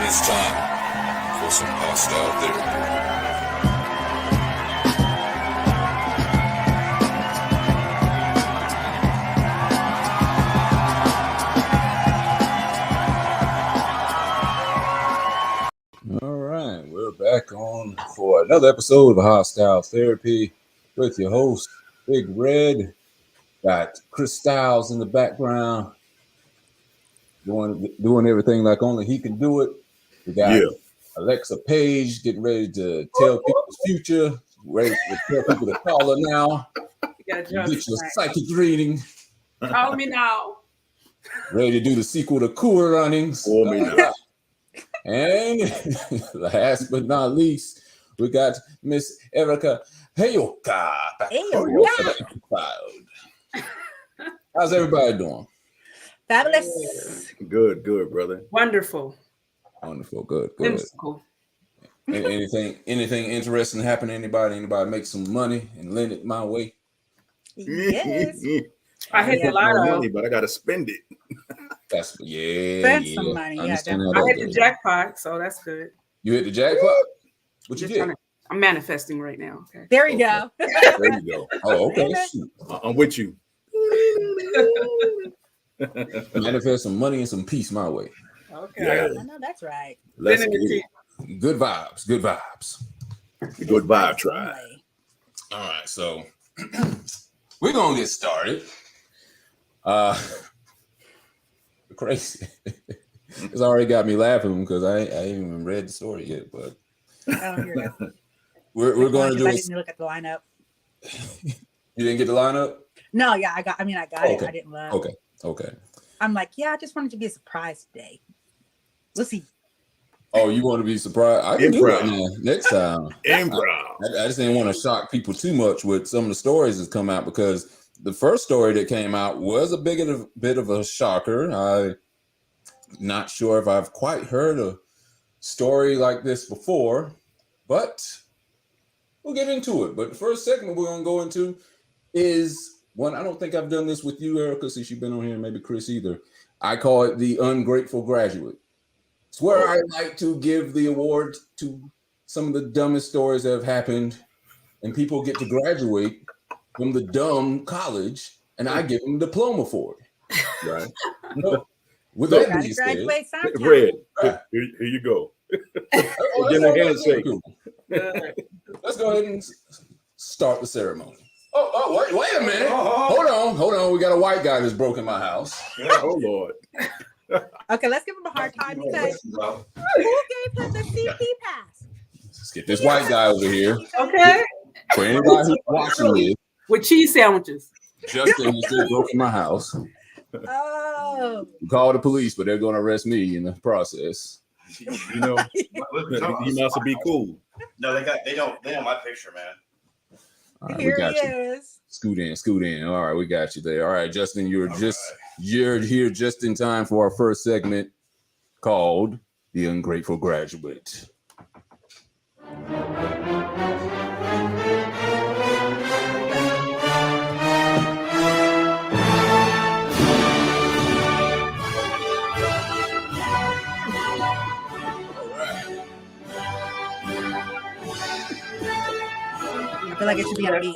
It's time for some hostile therapy. All right, we're back on for another episode of Hostile Therapy with your host, Big Red. Got Chris Styles in the background, doing everything like only he can do it. We got Alexa Page getting ready to tell people's future, ready to tell people to call her now. Get your psychic reading. Call me now. Ready to do the sequel to Cool Runnings. For me now. And last but not least, we got Miss Erica Heyoka. How's everybody doing? Fabulous. Good, brother. Wonderful. Wonderful. Good. Whimsical. Anything interesting happen to anybody? Anybody make some money and lend it my way? Yes. I hit the lotto, money, but I gotta spend it. That's Spend some money. I hit the jackpot, so that's good. You hit the jackpot? What you did? I'm manifesting right now. Okay. There you go. There you go. Oh, okay. I'm with you. Manifest some money and some peace my way. Okay. Yeah. I know that's right. Let's get it. Good vibes. Good vibe try. All right, so we're gonna get started. Crazy. It's already got me laughing because I ain't even read the story yet, but we're going to do. I didn't look at the lineup. You didn't get the lineup? No, yeah, I got it. I didn't look. Okay. I'm like, I just wanted to be a surprise today. We'll see. Oh, you want to be surprised? I can do it next time. Improv. I just didn't want to shock people too much with some of the stories that come out because the first story that came out was a bit of a shocker. I'm not sure if I've quite heard a story like this before, but we'll get into it. But the first segment we're going to go into is one. I don't think I've done this with you, Erica, since you've been on here, maybe Chris either. I call it the Ungrateful Graduate. It's where I like to give the award to some of the dumbest stories that have happened, and people get to graduate from the dumb college, and I give them a diploma for it. Right? With that being said, Red, here you go. Let's go ahead and start the ceremony. Oh, wait a minute. Hold on. We got a white guy that's broken my house. Oh, Lord. Okay, let's give him a hard time because who gave him the CP pass? Let's get this white guy over here. Okay. For anybody who's watching this, with cheese sandwiches. Justin is still broken my house. Oh. Call the police, but they're going to arrest me in the process. You know, he must be cool. No, they don't my picture, man. All right, Here we got he you. is. Scoot in. All right, we got you there. All right, Justin, you're here just in time for our first segment called The Ungrateful Graduate. I feel like it should be on a beat.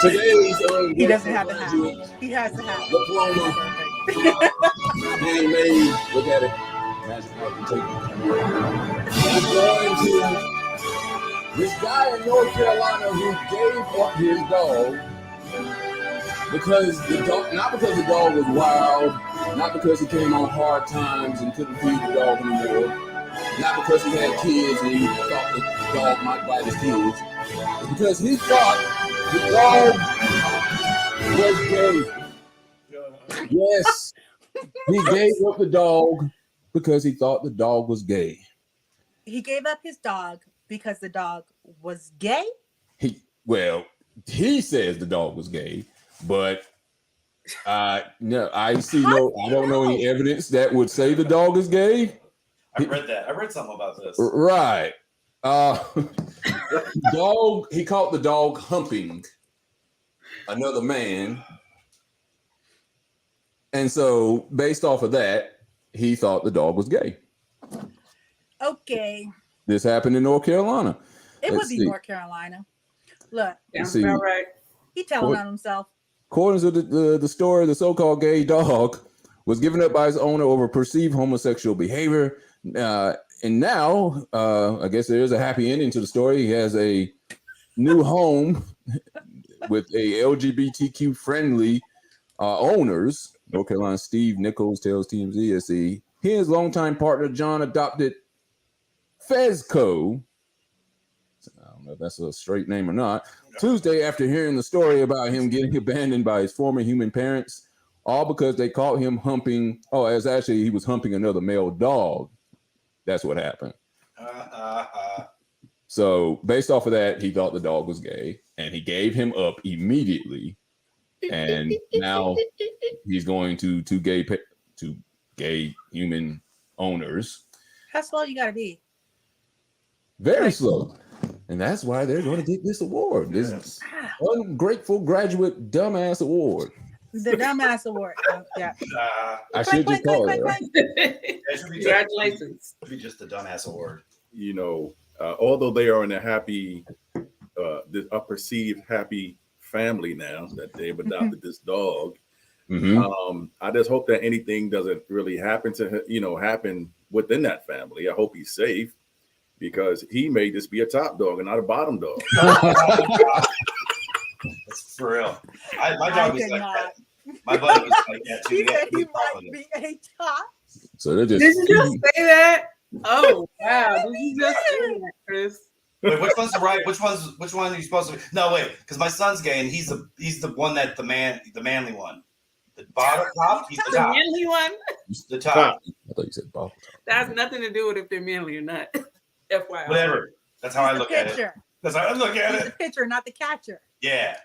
Today's He doesn't have to have it. He has to have it. diploma handmade. Look at it. He's going to this guy in North Carolina who gave up his dog because not because the dog was wild, not because he came on hard times and couldn't feed the dog anymore, not because he had kids and he thought the dog might bite his kids, but because he thought the dog was gay. Yes, he gave up the dog because he thought the dog was gay. He gave up his dog because the dog was gay? He says the dog was gay, but no, I don't know any evidence that would say the dog is gay. I read that. I read something about this. Right. Dog, he caught the dog humping another man. And so, based off of that, he thought the dog was gay. Okay. This happened in North Carolina. It was in North Carolina. Look, Sounds about right. He telling on himself. According to the story, the so-called gay dog was given up by his owner over perceived homosexual behavior. And now, I guess there is a happy ending to the story. He has a new home with a LGBTQ friendly owners. North Carolina Steve Nichols tells TMZ as his longtime partner John adopted Fezco. I don't know if that's a straight name or not. Tuesday, after hearing the story about him getting abandoned by his former human parents, all because they caught him humping. Oh, as actually he was humping another male dog. That's what happened. So based off of that, he thought the dog was gay, and he gave him up immediately. And now he's going to gay human owners. How slow you gotta be? Very slow. And that's why they're going to get this award. This ungrateful graduate dumbass award. The dumbass award. Yeah. I should just call it. Right? Congratulations. It should be just the dumbass award. You know, although they are in a happy, a perceived happy family now that they've adopted this dog. I just hope that anything doesn't really happen to happen within that family. I hope he's safe, because he may just be a top dog and not a bottom dog. That's for real. My dog was like that. My buddy was like that too. He said he might be a top. So they're just. Did you just say that? Oh wow! Did you just say that, Chris? Wait, which one's the right? Which one are you supposed to be? No, wait, because my son's gay and he's the one that the manly one. The bottom top, he's the top. The manly one? The top. I thought you said bottom. That has nothing to do with if they're manly or not. FYI. Whatever. That's how I look at it. That's how I look at He's it. the pitcher, not the catcher. Yeah.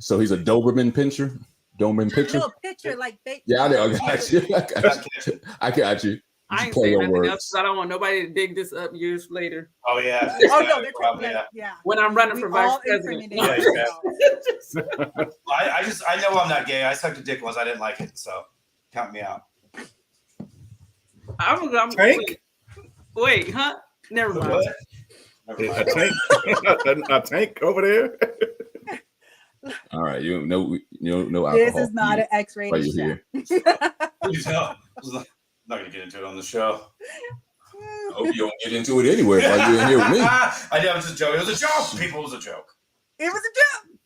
So he's a Doberman pincher? Doberman pitcher? No, pitcher like they. Yeah, I got you. I got you. I ain't saying nothing else because I don't want nobody to dig this up years later. Oh yeah. Oh no, they're probably yeah. When I'm running for vice president. Yeah. I know I'm not gay. I sucked a dick once. I didn't like it, so count me out. I'm Tank? Wait, huh? Never mind. What? A tank over there. All right, no alcohol. This is not an X-rated show. Please help. I'm not gonna get into it on the show. I hope you don't get into it anywhere while you're in here with me. I know, it was a joke. It was a joke. People, it was a joke. It was a joke.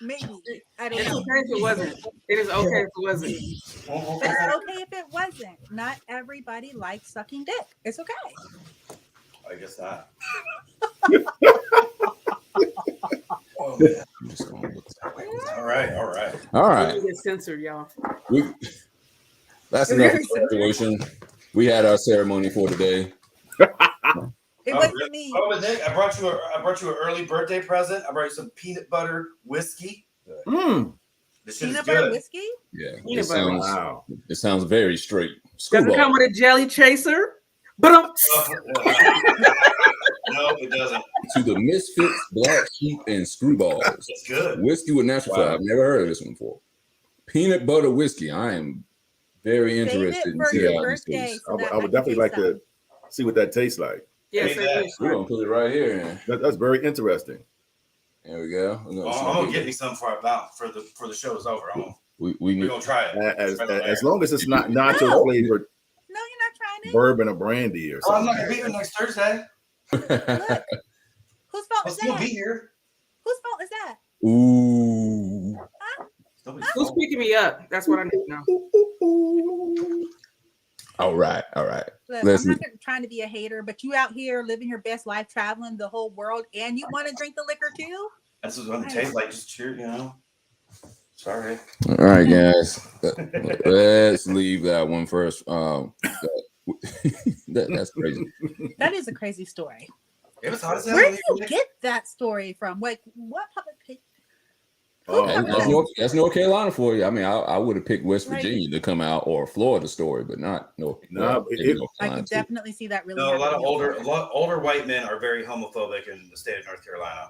Maybe. I don't know. Okay if it wasn't. It is okay if it wasn't. It's okay if it wasn't. Not everybody likes sucking dick. It's okay. I guess not. Oh, man. I'm just gonna look that way. All right. All right. Get censored, y'all. That's enough graduation. We had our ceremony for today. It wasn't me. Oh, but Nick, I brought you an early birthday present. I brought you some peanut butter whiskey. This shit is Peanut butter good. whiskey? Yeah. Peanut It sounds very straight. Does it come with a jelly chaser? But No, it doesn't. To the Misfits, Black Sheep, and Screwballs. It's good. Whiskey with natural flavor. I've never heard of this one before. Peanut butter whiskey. I am very interested in see how this tastes. I would definitely like to see what that tastes like. yes, We're gonna put it right here. That's very interesting. There we go. I'm gonna get me some for the show is over. We're gonna try it. As long as it's not nacho flavored. No, you're not trying it. Bourbon or brandy or something. I'm not gonna be here next Thursday. Look. Whose fault I'll is still that? be here. Whose fault is that? Ooh. Who's picking me up? That's what I need to know. All right. Look, I'm not trying to be a hater, but you out here living your best life, traveling the whole world, and you want to drink the liquor too? That's what it tastes like. Just cheer, Sorry. All right, guys. Let's leave that one first. That's crazy. That is a crazy story. It was hot as hell. Where did you get that story from? Like, what public? That's North Carolina for you. I mean, I would have picked West Virginia to come out, or a Florida story, but not North Carolina. I can definitely see that. Really, no, a lot of older white men are very homophobic in the state of North Carolina.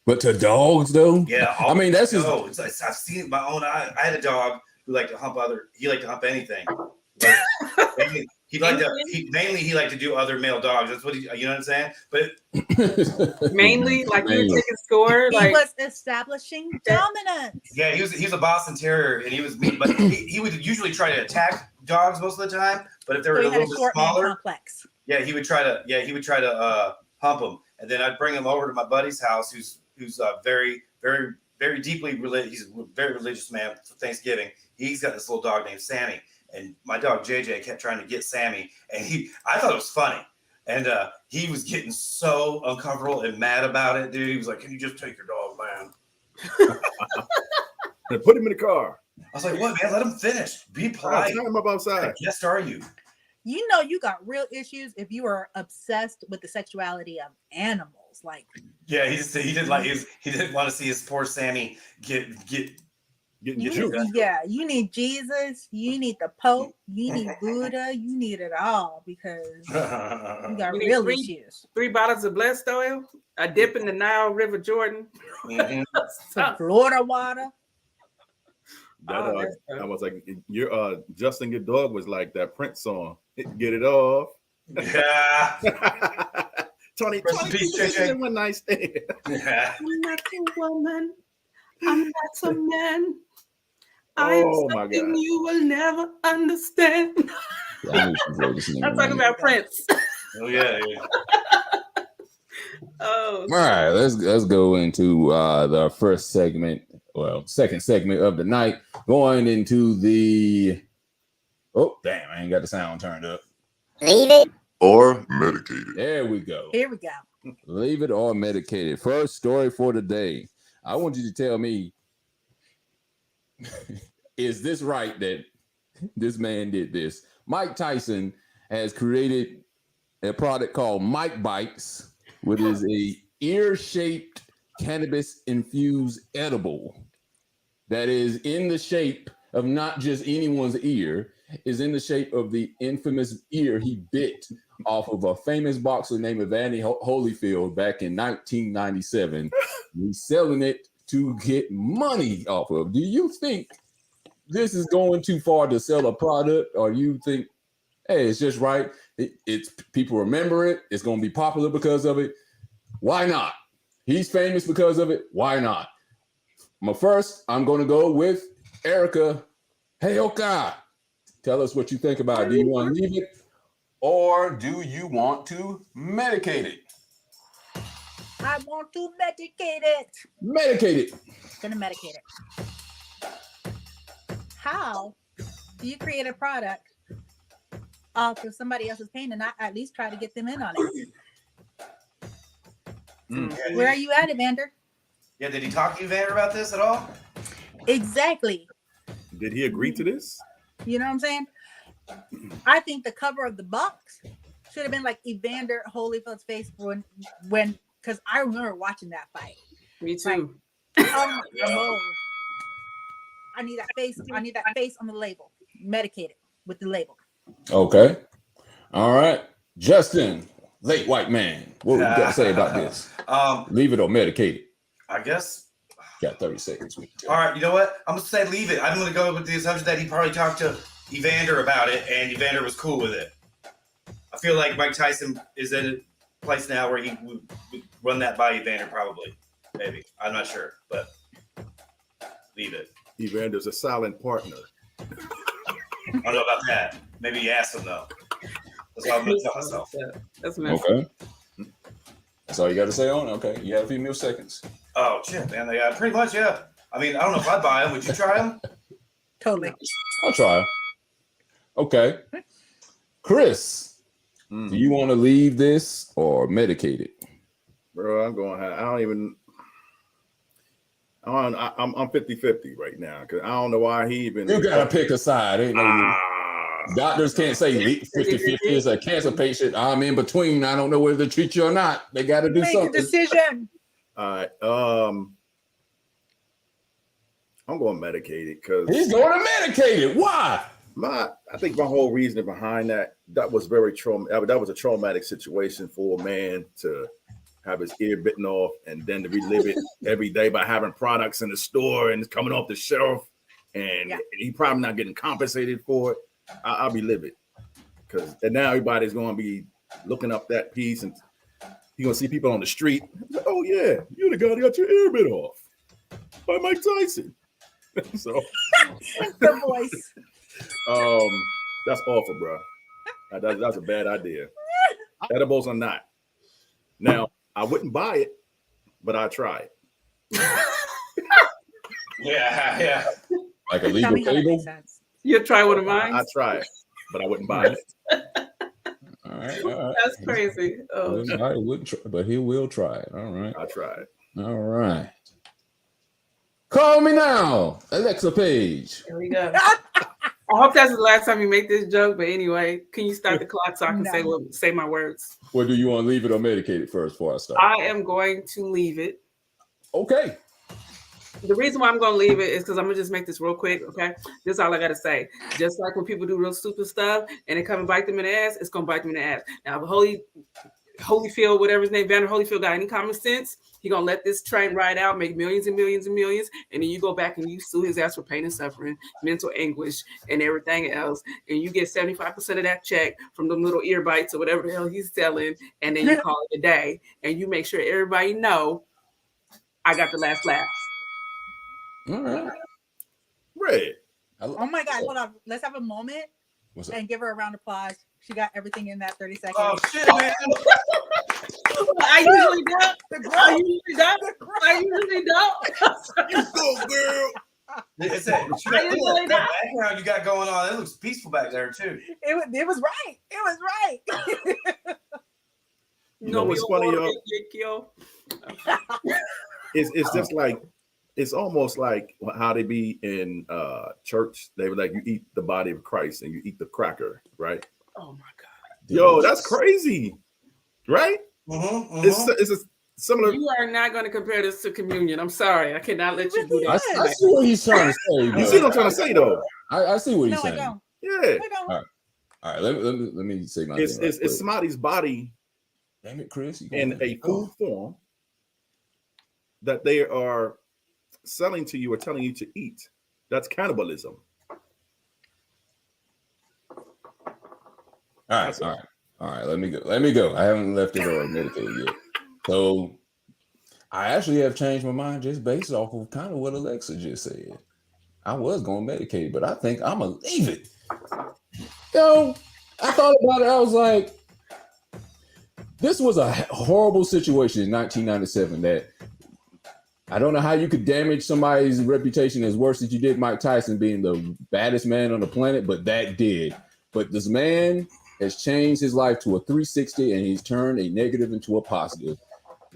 But to dogs, though, yeah. I mean, that's just. I've seen it with my own eye. I had a dog who who liked to hump he liked to hump anything. Like, he liked to do other male dogs. That's what you know what I'm saying? But Mainly, like you were taking score. He Like was establishing dominance. yeah, he was a Boston Terrier, and he was mean, but he would usually try to attack dogs most of the time. But if they were So a he had little a bit short man smaller, complex. yeah, he would try to hump them, and then I'd bring him over to my buddy's house, who's very, very, very deeply religious. He's a very religious man. For Thanksgiving, he's got this little dog named Sammy, and my dog JJ kept trying to get Sammy, and I thought it was funny, and he was getting so uncomfortable and mad about it, dude. He was like, "Can you just take your dog, man?" And put him in the car. I was like, "What, man? Let him finish. Be polite. Tie him up outside." What guest are you?" You know, you got real issues if you are obsessed with the sexuality of animals. Like, Yeah, he didn't want to see his poor Sammy getting juked. you need Jesus, you need the Pope, you need Buddha, you need it all because you got You need real three- issues. 3 bottles of blessed oil, a dip in the Nile River Jordan. Mhm. Some Florida water. That I was like, your Justin, your dog was like that Prince song. Get it off. Yeah. 20 Rest in peace, JJ. one night stand. Yeah. I'm not a woman. I'm not a man. Oh, I'm my something God. you will never understand. I knew she was listening, I'm talking man. about Prince. Oh yeah. Oh, All right, let's go into the first segment, second segment of the night, going into the. Oh, damn! I ain't got the sound turned up. Leave it or medicate it. There we go. Here we go. Leave it or medicate it. First story for the day. I want you to tell me, is this right that this man did this? Mike Tyson has created a product called Mike Bites, which is a ear-shaped cannabis-infused edible that is in the shape of not just anyone's ear, is in the shape of the infamous ear he bit off of a famous boxer named Evander Holyfield back in 1997. He's selling it to get money off of. Do you think this is going too far to sell a product, or you think, hey, it's just right? It's people remember it. It's going to be popular because of it. Why not? He's famous because of it. Why not? First, I'm going to go with Erica. Hey, Oka, tell us what you think about it. Do you want to leave it, or do you want to medicate it? I want to medicate it. Medicate it. Gonna medicate it. How do you create a product off of somebody else's pain and not at least try to get them in on it? Where are you at, Evander? Yeah, did he talk to you, Vander, about this at all? Exactly. Did he agree to this? You know what I'm saying? I think the cover of the box should have been like Evander Holyfield's face when because I remember watching that fight. me too. Oh, I need that face. I need that face on the label. Medicated with the label. Okay. All right. Justin, late white man. What you got to say about this? Leave it or medicate it? I guess. Got 30 seconds. All right, you know what? I'm gonna say leave it. I'm gonna go with the assumption that he probably talked to Evander about it, and Evander was cool with it. I feel like Mike Tyson is in a place now where he would run that by Evander, probably. Maybe. I'm not sure, but leave it. Evander's a silent partner. I don't know about that. Maybe you asked him, though. That's what I'm gonna tell myself. That's messed Okay. That's all you got to say on it? Okay. You have a few more seconds. Oh, shit, man. Yeah, pretty much, yeah. I mean, I don't know if I'd buy them. Would you try them? Totally. I'll try. Okay. Chris, do you want to leave this or medicate it? Bro, I'm going high. I'm 50-50 right now because I don't know why he even. You got to pick a side. Ain't no doctors can't say 50-50 is a cancer patient. I'm in between. I don't know whether to treat you or not. They got to do Make something. a decision. All right. I'm going to medicate it because He's going to medicate it. Why? I think my whole reasoning behind that was very traumatic. That was a traumatic situation for a man to have his ear bitten off and then to relive it every day by having products in the store and it's coming off the shelf. and he probably not getting compensated for it, I'll be livid. And now everybody's going to be looking up that piece, and you're going to see people on the street. Oh, yeah, you're the guy that got your ear bit off by Mike Tyson. So, the voice. That's awful, bro. That's a bad idea. Edibles are not. Now, I wouldn't buy it, but I'd try it. Yeah. Like a legal table? You'll try one of mine? I'd try it, but I wouldn't buy it. All right. That's crazy. Oh. I wouldn't try, but he will try it. All right. I'll try it. All right. Call me now, Alexa Page. Here we go. I hope that's the last time you make this joke, but anyway, can you start the clock so I can say my words? Well, do you want to leave it or medicate it first before I start? I am going to leave it. Okay. The reason why I'm going to leave it is because I'm going to just make this real quick, okay? This is all I got to say. Just like when people do real stupid stuff and it come and bite them in the ass, it's going to bite them in the ass. Now, if Holyfield, whatever his name, Vander Holyfield, got any common sense, he going to let this train ride out, make millions and millions and millions, and then you go back and you sue his ass for pain and suffering, mental anguish, and everything else, and you get 75% of that check from them little ear bites or whatever the hell he's selling, and then you call it a day, and you make sure everybody know I got the last laugh. All right. Red. Oh my God, hold on. Let's have a moment and give her a round of applause. She got everything in that 30 seconds. Oh, shit, man. I usually don't. I usually don't. You go, girl. It's that background you got going on. It looks peaceful back there, too. It was right. It was right. You know what's funny, y'all? It's just like, it's almost like how they be in church. They were like, you eat the body of Christ and you eat the cracker, right? Oh my God. Yo, that's crazy, right? It's a similar. You are not going to compare this to communion. I'm sorry. I cannot let you do that. I see what he's trying to say. You see what I'm trying to say, though? I see what he's saying. I don't. Yeah. I don't. All right. Let me say my It's somebody's body. Damn it, Chris. In a food form that they are selling to you or telling you to eat. That's cannibalism. All right. Let me go. I haven't left it or medicated yet. So I actually have changed my mind just based off of kind of what Alexa just said. I was going to medicate, but I think I'm going to leave it. Yo, I thought about it. I was like, this was a horrible situation in 1997 that I don't know how you could damage somebody's reputation as worse as you did Mike Tyson being the baddest man on the planet, but that did. But this man has changed his life to a 360 and he's turned a negative into a positive.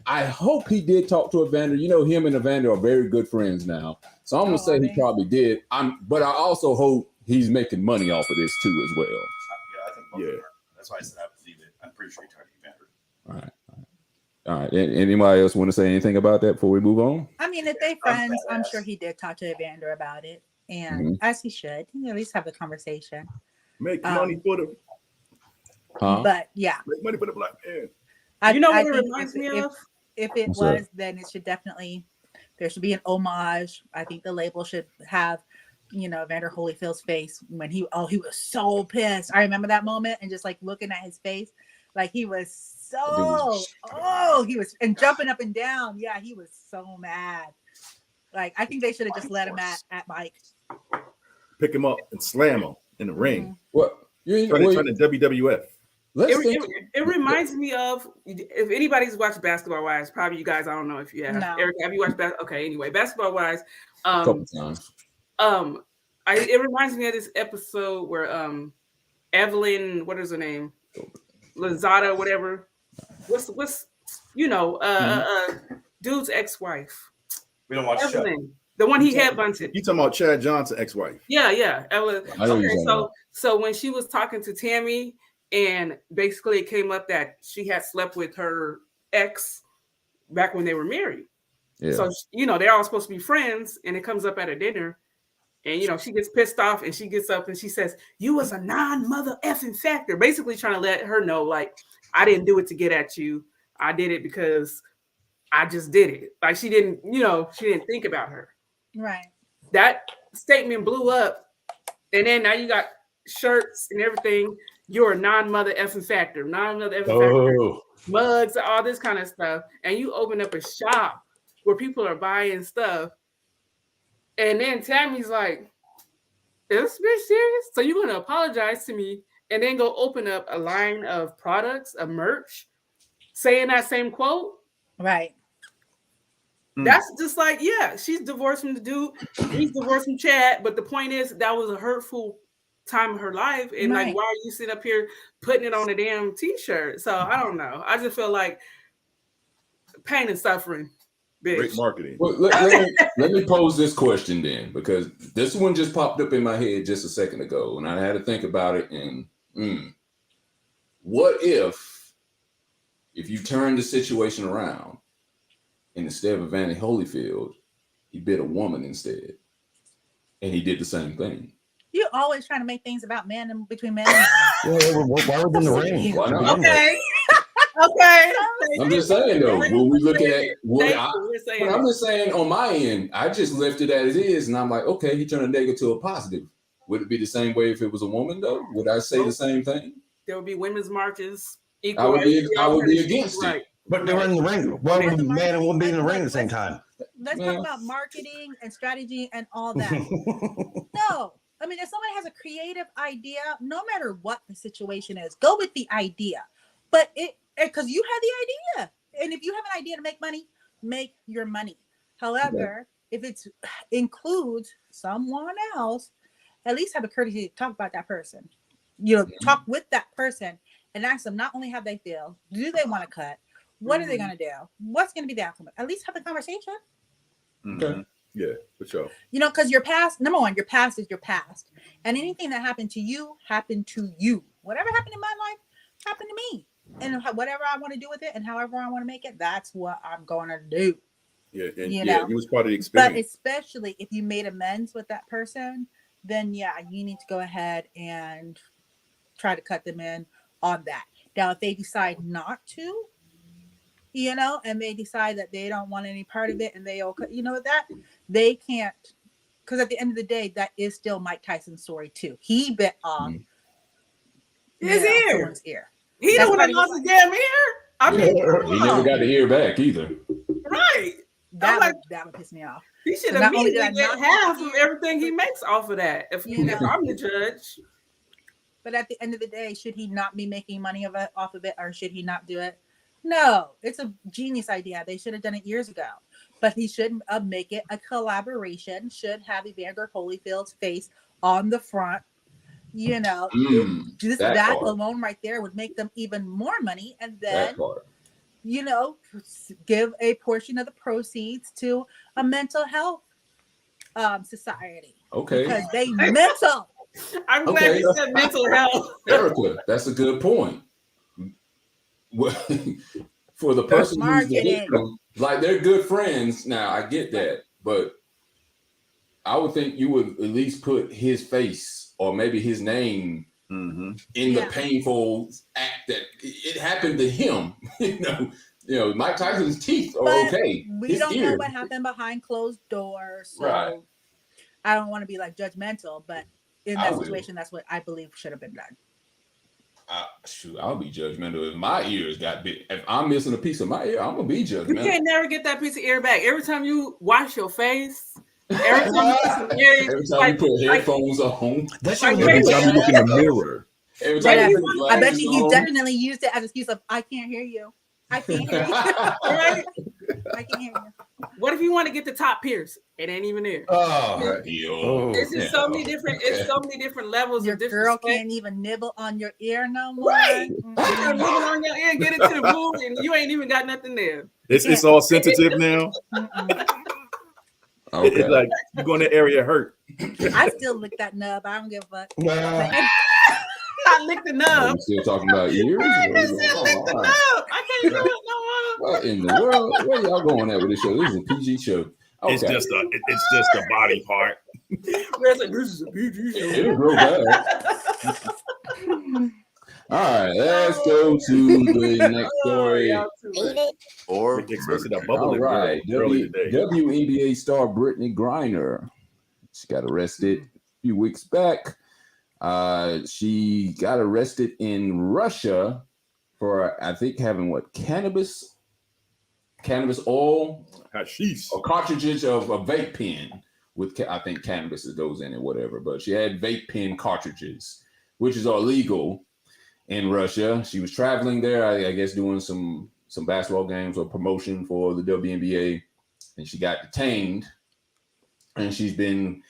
I hope he did talk to Evander. You know, him and Evander are very good friends now. So I'm going to say he probably did. But I also hope he's making money off of this too as well. Yeah, I think both of them are. That's why I said I believe it. I'm pretty sure he talked to Evander. All right. Anybody else want to say anything about that before we move on? I mean, if they friends, I'm sure he did talk to Evander about it. And as he should, at least have a conversation. Make money for the But yeah. Make money for the black man. You know what it reminds me of? If it was, then it should definitely, there should be an homage. I think the label should have, Evander Holyfield's face when he was so pissed. I remember that moment and just like looking at his face, like he was he was and jumping up and down. Yeah, he was so mad. Like I think they should have just let him at Mike. Pick him up and slam him in the ring. What? Trying to WWF. It reminds me of, if anybody's watched Basketball Wives, probably you guys. I don't know if you have. No. Eric, have you watched Okay, anyway, Basketball Wives. A couple times. It reminds me of this episode where Evelyn, what is her name, Lazada, whatever. What's dude's ex-wife. We don't watch Evelyn, the show. the one he headbutted. You talking about Chad Johnson, ex-wife? Yeah. Evelyn. Okay, so when she was talking to Tammy. And basically it came up that she had slept with her ex back when they were married. Yeah. So, they're all supposed to be friends. And it comes up at a dinner. And, she gets pissed off and she gets up and she says, you was a non-mother effing factor. Basically trying to let her know, like, I didn't do it to get at you. I did it because I just did it. Like, she didn't think about her. Right. That statement blew up, and then now you got shirts and everything. You're a non-mother effing factor, mugs, all this kind of stuff, and you open up a shop where people are buying stuff, and then Tammy's like, "Is this bitch serious? So you're gonna apologize to me and then go open up a line of products, a merch, saying that same quote?" Right. That's just like, yeah, she's divorced from the dude, he's divorced from Chad, but the point is that was a hurtful time of her life, and like, why are you sitting up here putting it on a damn t-shirt? So I don't know. I just feel like pain and suffering. Bitch. Great marketing. Well, let me pose this question then, because this one just popped up in my head just a second ago, and I had to think about it. And what if you turn the situation around, and instead of Evander Holyfield, he bit a woman instead, and he did the same thing? You always trying to make things about men and between men and women. Why would in the ring? Why not? Okay. Okay. I'm just saying though, when we look at I'm just saying on my end, I just left it as it is, and I'm like, okay, he turned a negative to a positive. Would it be the same way if it was a woman though? Would I say the same thing? There would be women's marches. I would be against it. But they were in the ring. Why would man and woman be in the ring at the same time? Let's talk about marketing and strategy and all that. No. I mean, if somebody has a creative idea, no matter what the situation is, go with the idea. But because you have the idea. And if you have an idea to make money, make your money. However, if it includes someone else, at least have a courtesy to talk about that person. You know, talk with that person and ask them not only how they feel, do they want to cut? What are they going to do? What's going to be the outcome? At least have the conversation. Okay. Yeah, for sure. You know, because your past, number one, your past is your past. And anything that happened to you, happened to you. Whatever happened in my life, happened to me. And whatever I want to do with it and however I want to make it, that's what I'm going to do. Yeah, and you know? It was part of the experience. But especially if you made amends with that person, then yeah, you need to go ahead and try to cut them in on that. Now, if they decide not to, you know, and they decide that they don't want any part of it and they all, you know, that they can't, because at the end of the day, that is still Mike Tyson's story too. He bit off his ear. He That's don't want to lost his damn ear. I mean, he never got the ear back either. Right. That would piss me off. He should have immediately get half of everything he makes off of that. If I'm the judge. But at the end of the day, should he not be making money off of it, or should he not do it? No, it's a genius idea. They should have done it years ago. But he should make it a collaboration. Should have Evander Holyfield's face on the front. You know, just that alone right there would make them even more money. And then, you know, give a portion of the proceeds to a mental health society. Okay. Because they mental. I'm glad you said mental health. Erica, that's a good point. For the person who's the victim, like they're good friends. Now I get that, but I would think you would at least put his face or maybe his name in the painful act that it happened to him. You know, Mike Tyson's teeth are okay. We don't know what happened behind closed doors. So right. I don't want to be like judgmental, but in that situation, that's what I believe should have been done. I'll be judgmental if my ears got bit. If I'm missing a piece of my ear, I'm gonna be judgmental. You can't never get that piece of ear back. Every time you wash your face, every time you put headphones on, that's every time you look in the mirror. I bet you definitely used it as an excuse of I can't hear you. I can't hear you. Right? I can't hear you. What if you want to get the top pierced? It ain't even there. It's just so many different. It's so many different levels. Your girl can't even nibble on your ear no more. Right? Nibble on your ear, get into the boob, and you ain't even got nothing there. It's all sensitive now. Okay. It's like you go in the area hurt. I still lick that nub. I don't give a fuck. I licked the nub. Still talking about ears? I still licked the nub. I can't do it no more. What in the world? Where y'all going at with this show? This is a PG show. Okay. It's just a body part. This is a PG show. It was real bad. All right, let's go to the next story. Or All right, WNBA star Brittany Griner. She got arrested a few weeks back. She got arrested in Russia for, I think, having cannabis oil, Hashish. or cartridges of a vape pen with, I think, cannabis goes in it, whatever. But she had vape pen cartridges, which is illegal in Russia. She was traveling there, I guess, doing some basketball games or promotion for the WNBA, and she got detained, and she's been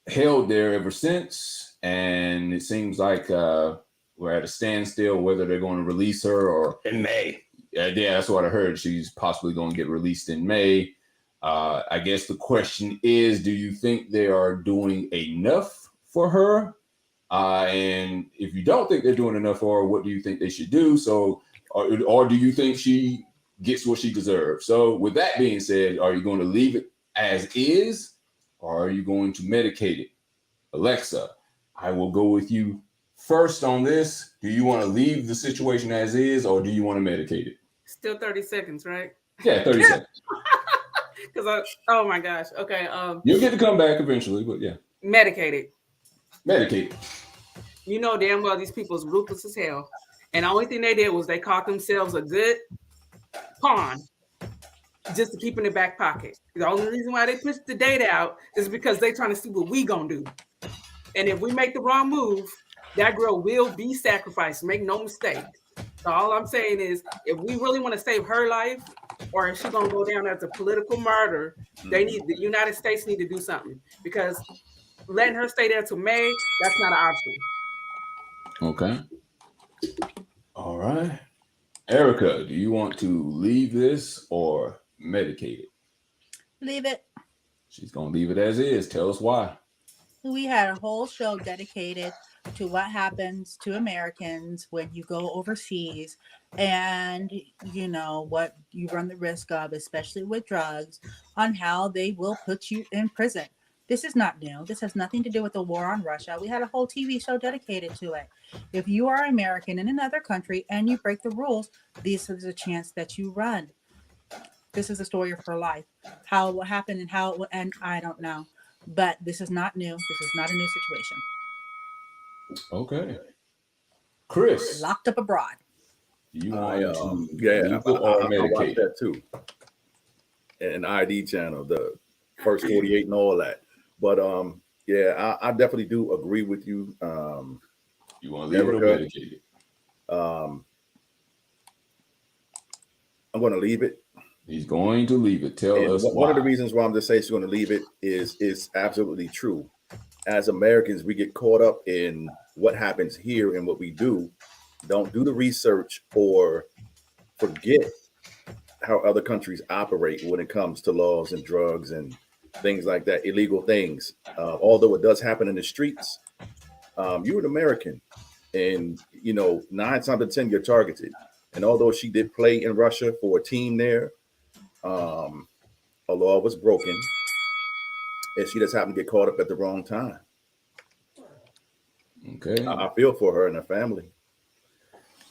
held there ever since. And it seems like we're at a standstill whether they're going to release her or In May. yeah, that's what I heard. She's possibly going to get released in May. I guess the question is, do you think they are doing enough for her? And if you don't think they're doing enough for her, what do you think they should do? So, or do you think she gets what she deserves? So with that being said, are you going to leave it as is, or are you going to medicate it? Alexa, I will go with you first on this. Do you want to leave the situation as is, or do you want to medicate it? Still 30 seconds, right? Yeah, 30 seconds. Because oh my gosh. Okay. You'll get to come back eventually, but yeah. Medicated. Medicate. You know damn well these people's ruthless as hell. And the only thing they did was they caught themselves a good pawn just to keep in the back pocket. The only reason why they pushed the date out is because they're trying to see what we gonna do. And if we make the wrong move, that girl will be sacrificed. Make no mistake. So all I'm saying is, if we really want to save her life, or if she's gonna go down as a political martyr, the United States need to do something, because letting her stay there till May, that's not an option. Okay. All right. Erica, do you want to leave this or medicate it? Leave it. She's gonna leave it as is. Tell us why. We had a whole show dedicated to what happens to Americans when you go overseas, and you know what you run the risk of, especially with drugs, on how they will put you in prison. This is not new. This has nothing to do with the war on Russia. We had a whole TV show dedicated to it. If you are American in another country and you break the rules, this is a chance that you run. This is a story of her life. How it will happen and how it will end, I don't know. But this is not new. This is not a new situation. Okay. Chris, Locked up abroad. you want to I leave it or watched medicate it? that too. And ID channel, the first 48 and all that. But yeah, I definitely do agree with you. You want to leave it or Erica, medicate it? I'm going to leave it. He's going to leave it. Tell And us one why. of the reasons why I'm just saying she's going to leave it is absolutely true. As Americans, we get caught up in what happens here and what we do. Don't do the research or forget how other countries operate when it comes to laws and drugs and things like that, illegal things. Although it does happen in the streets, you're an American, and 9 times out of 10 you're targeted. And although she did play in Russia for a team there, a law was broken, and she just happened to get caught up at the wrong time. Okay. I feel for her and her family.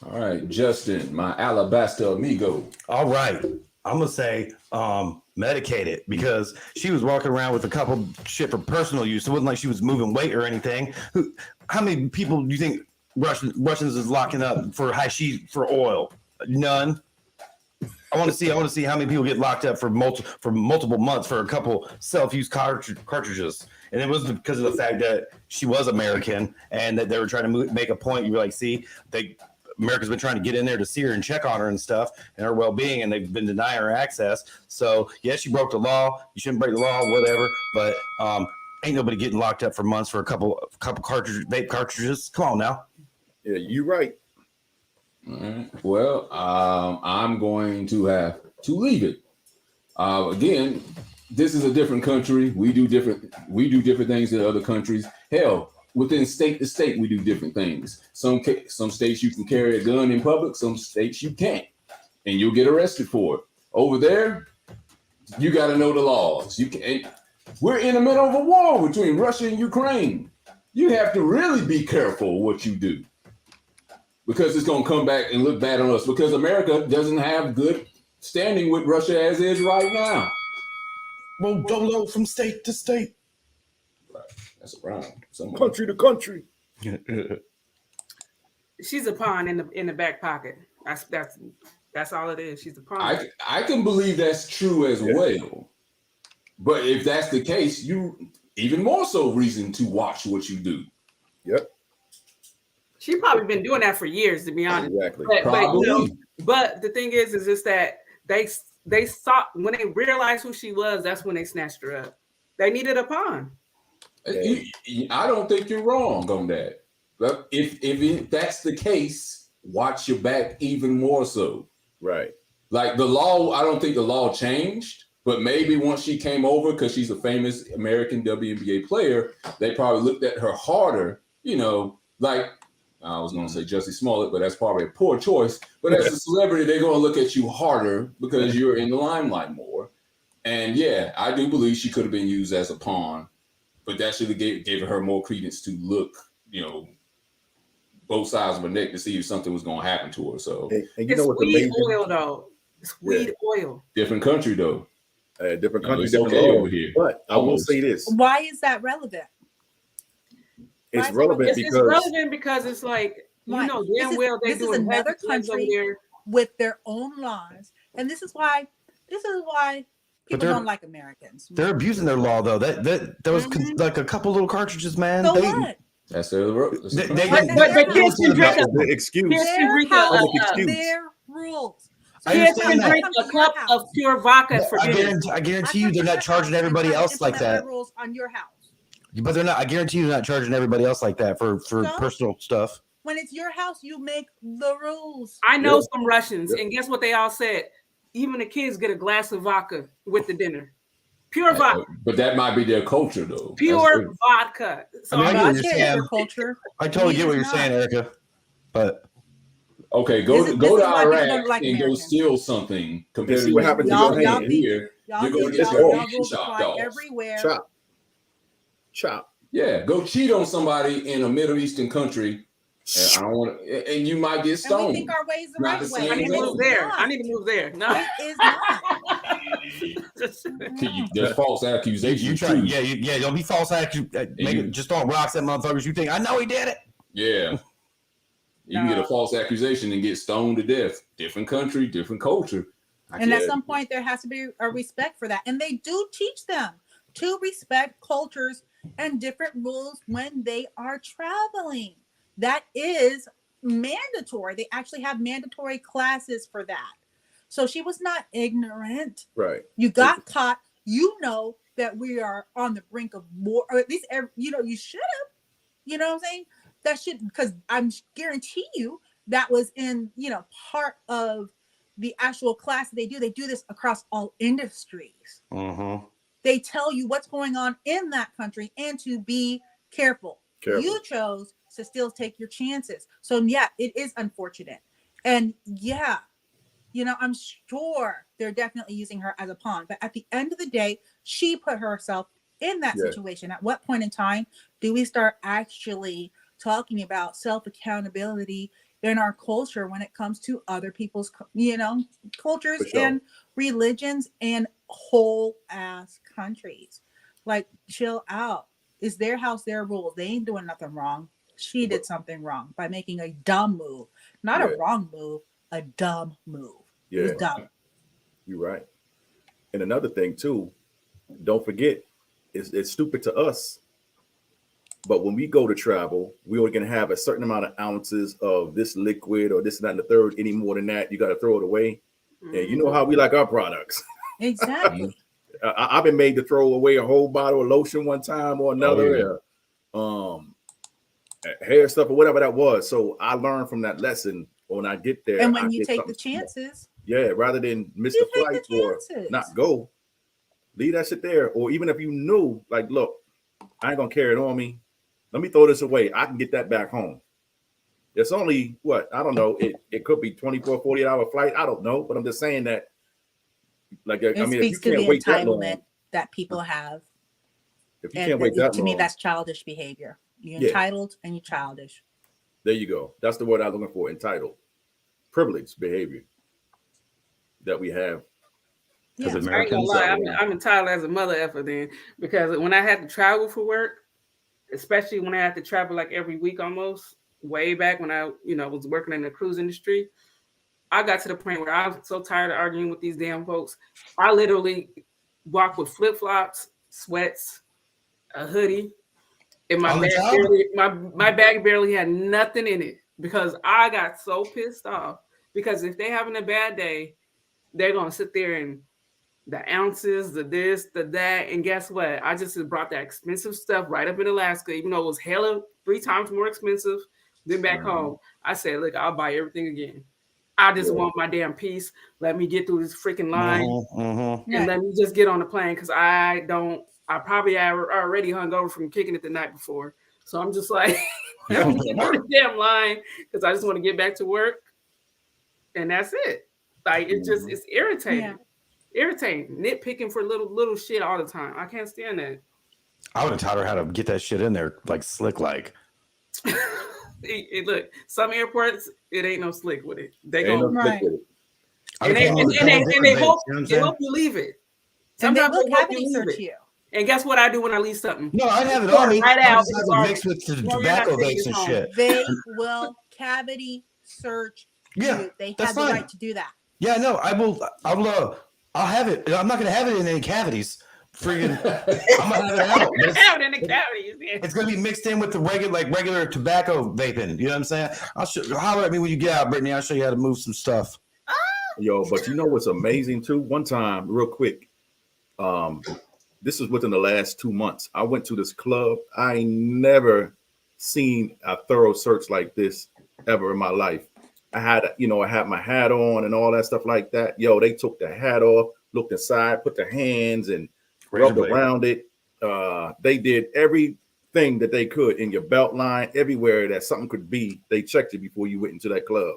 All right, Justin, my alabaster amigo. All right. I'm gonna say medicated, because she was walking around with a couple shit for personal use. It wasn't like she was moving weight or anything. How many people do you think Russians is locking up for hashish for oil? None. I want to see how many people get locked up for multiple months for a couple self-use cartridges. And it was because of the fact that she was American and that they were trying to make a point. You were like, see, America's been trying to get in there to see her and check on her and stuff and her well-being, and they've been denying her access. So yes, she broke the law. You shouldn't break the law, whatever. But ain't nobody getting locked up for months for a couple vape cartridges. Come on now. Yeah, you're right. All right. Well, I'm going to have to leave it. Again, this is a different country. We do different things than other countries. Hell, within state to state, we do different things. Some states you can carry a gun in public. Some states you can't, and you'll get arrested for it. Over there, you got to know the laws. You can't. We're in the middle of a war between Russia and Ukraine. You have to really be careful what you do, because it's going to come back and look bad on us, because America doesn't have good standing with Russia as is right now. Well, dolo from state to state. Right. That's around somewhere. Country to country. She's a pawn in the back pocket. That's all it is. She's a pawn. I can believe that's true as well. But if that's the case, you even more so reason to watch what you do. Yep. She probably been doing that for years, to be honest. Exactly. But the thing is just that they saw when they realized who she was. That's when they snatched her up. They needed a pawn. I don't think you're wrong on that. But if that's the case, watch your back even more so. Right. Like the law, I don't think the law changed, but maybe once she came over, because she's a famous American WNBA player, they probably looked at her harder, like I was going to say Jussie Smollett, but that's probably a poor choice. But as a celebrity, they're going to look at you harder because you're in the limelight more. And yeah, I do believe she could have been used as a pawn, but that should have gave her more credence to look, both sides of her neck to see if something was going to happen to her. So and you know what's amazing? Oil, though. It's weed oil. Different country, though. Different country, it's different okay law. over here. But I will say this. Why is that relevant? It's relevant because it's like, damn well this is another country with their own laws. And this is why people don't like Americans. They're abusing their law, though. That was like a couple little cartridges, man. So what? That's their but kids can drink the excuse. Their rules. Kids can drink a cup of pure vodka for dinner. I guarantee you, they're not charging everybody else like that. Rules on your house. But they're not. I guarantee you, they're not charging everybody else like that for personal stuff. When it's your house, you make the rules. I know some Russians, and guess what they all said? Even the kids get a glass of vodka with the dinner. Pure vodka. But that might be their culture, though. Pure vodka. So I get what you're saying. Culture. I totally get what you're saying, Erica. But okay, go to Iraq and go steal something compared to what happened to your hand here. You're going to get your hand chopped off. Everywhere. Chop. Yeah, go cheat on somebody in a Middle Eastern country. And I don't want to, and you might get stoned. And we think our ways the right way. I need to move there. No, it is not. There's false accusations. You try, don't be false accusations. Just don't rocks at motherfuckers. You think I know he did it? Yeah, you can get a false accusation and get stoned to death. Different country, different culture. And at some point, there has to be a respect for that, and they do teach them to respect cultures and different rules when they are traveling. That is mandatory. They actually have mandatory classes for that. So she was not ignorant. Right. You got caught. You know that we are on the brink of war, or at least, you should have. You know what I'm saying? That should, because I'm guarantee you that was in, part of the actual class that they do. They do this across all industries. Mm-hmm. They tell you what's going on in that country and to be careful. You chose to still take your chances. So yeah, it is unfortunate. And yeah, I'm sure they're definitely using her as a pawn. But at the end of the day, she put herself in that situation. At what point in time do we start actually talking about self-accountability in our culture when it comes to other people's, cultures and religions and whole ass countries? Like, chill out. It's their house, their rules. They ain't doing nothing wrong. She did something wrong by making a dumb move. Not a wrong move, a dumb move. Yeah. It was dumb. You're right. And another thing too, don't forget, it's stupid to us. But when we go to travel, we are going to have a certain amount of ounces of this liquid or this and that and the third. Any more than that, you got to throw it away. Mm-hmm. And you know how we like our products. Exactly. I've been made to throw away a whole bottle of lotion one time or another. Hair stuff or whatever that was. So I learned from that lesson when I get there. And when you take the chances. Yeah, rather than miss the flight or not go, leave that shit there. Or even if you knew, like, look, I ain't going to carry it on me. Let me throw this away. I can get that back home. It's only, I don't know. It could be 24, 48-hour flight. I don't know. But I'm just saying that, like, if you can't wait that long. That people have. If you can't wait that long. To me, that's childish behavior. You're entitled and you're childish. There you go. That's the word I'm looking for. Entitled. Privileged behavior that we have. Yeah. I ain't gonna lie. I'm entitled as a mother effer then, because when I had to travel for work, especially when I had to travel like every week almost, way back when I, was working in the cruise industry. I got to the point where I was so tired of arguing with these damn folks. I literally walk with flip-flops, sweats, a hoodie, and my On the bag job? my bag barely had nothing in it because I got so pissed off. Because if they having a bad day, they're gonna sit there and the ounces, the this, the that, and guess what? I just brought that expensive stuff right up in Alaska, even though it was hella 3 times more expensive than back home. I said, look, I'll buy everything again. I just want my damn piece. Let me get through this freaking line and let me just get on the plane because I probably already hung over from kicking it the night before. So I'm just like, let me get through the damn line because I just want to get back to work. And that's it. Like, it's irritating. Yeah. Irritating. Nitpicking for little shit all the time. I can't stand that. I would have taught her how to get that shit in there like slick like. Look, some airports, it ain't no slick with it. They Ain't go no Right. with it. and they hope you leave it. And they Sometimes will they hope cavity you leave search it. you. And guess what I do when I leave something? No, I'd have it on me. Right I out. just have it mixed with the No, you're tobacco not taking vapes it and home. shit. They will cavity search Yeah, you. They that's have the fine. right to do that. Yeah, no, I'll have it. I'm not gonna have it in any cavities. Freaking, I'm gonna have it out. But Have it in the cavities. Yeah. it's gonna be mixed in with the regular tobacco vaping. You know what I'm saying? Holler at me when you get out, Brittany. I'll show you how to move some stuff. Yo, but you know what's amazing too? One time, real quick, this is within the last 2 months. I went to this club. I ain't never seen a thorough search like this ever in my life. I had my hat on and all that stuff like that. Yo, they took the hat off, looked inside, put their hands and rubbed around it. They did everything that they could in your belt line, everywhere that something could be. They checked it before you went into that club.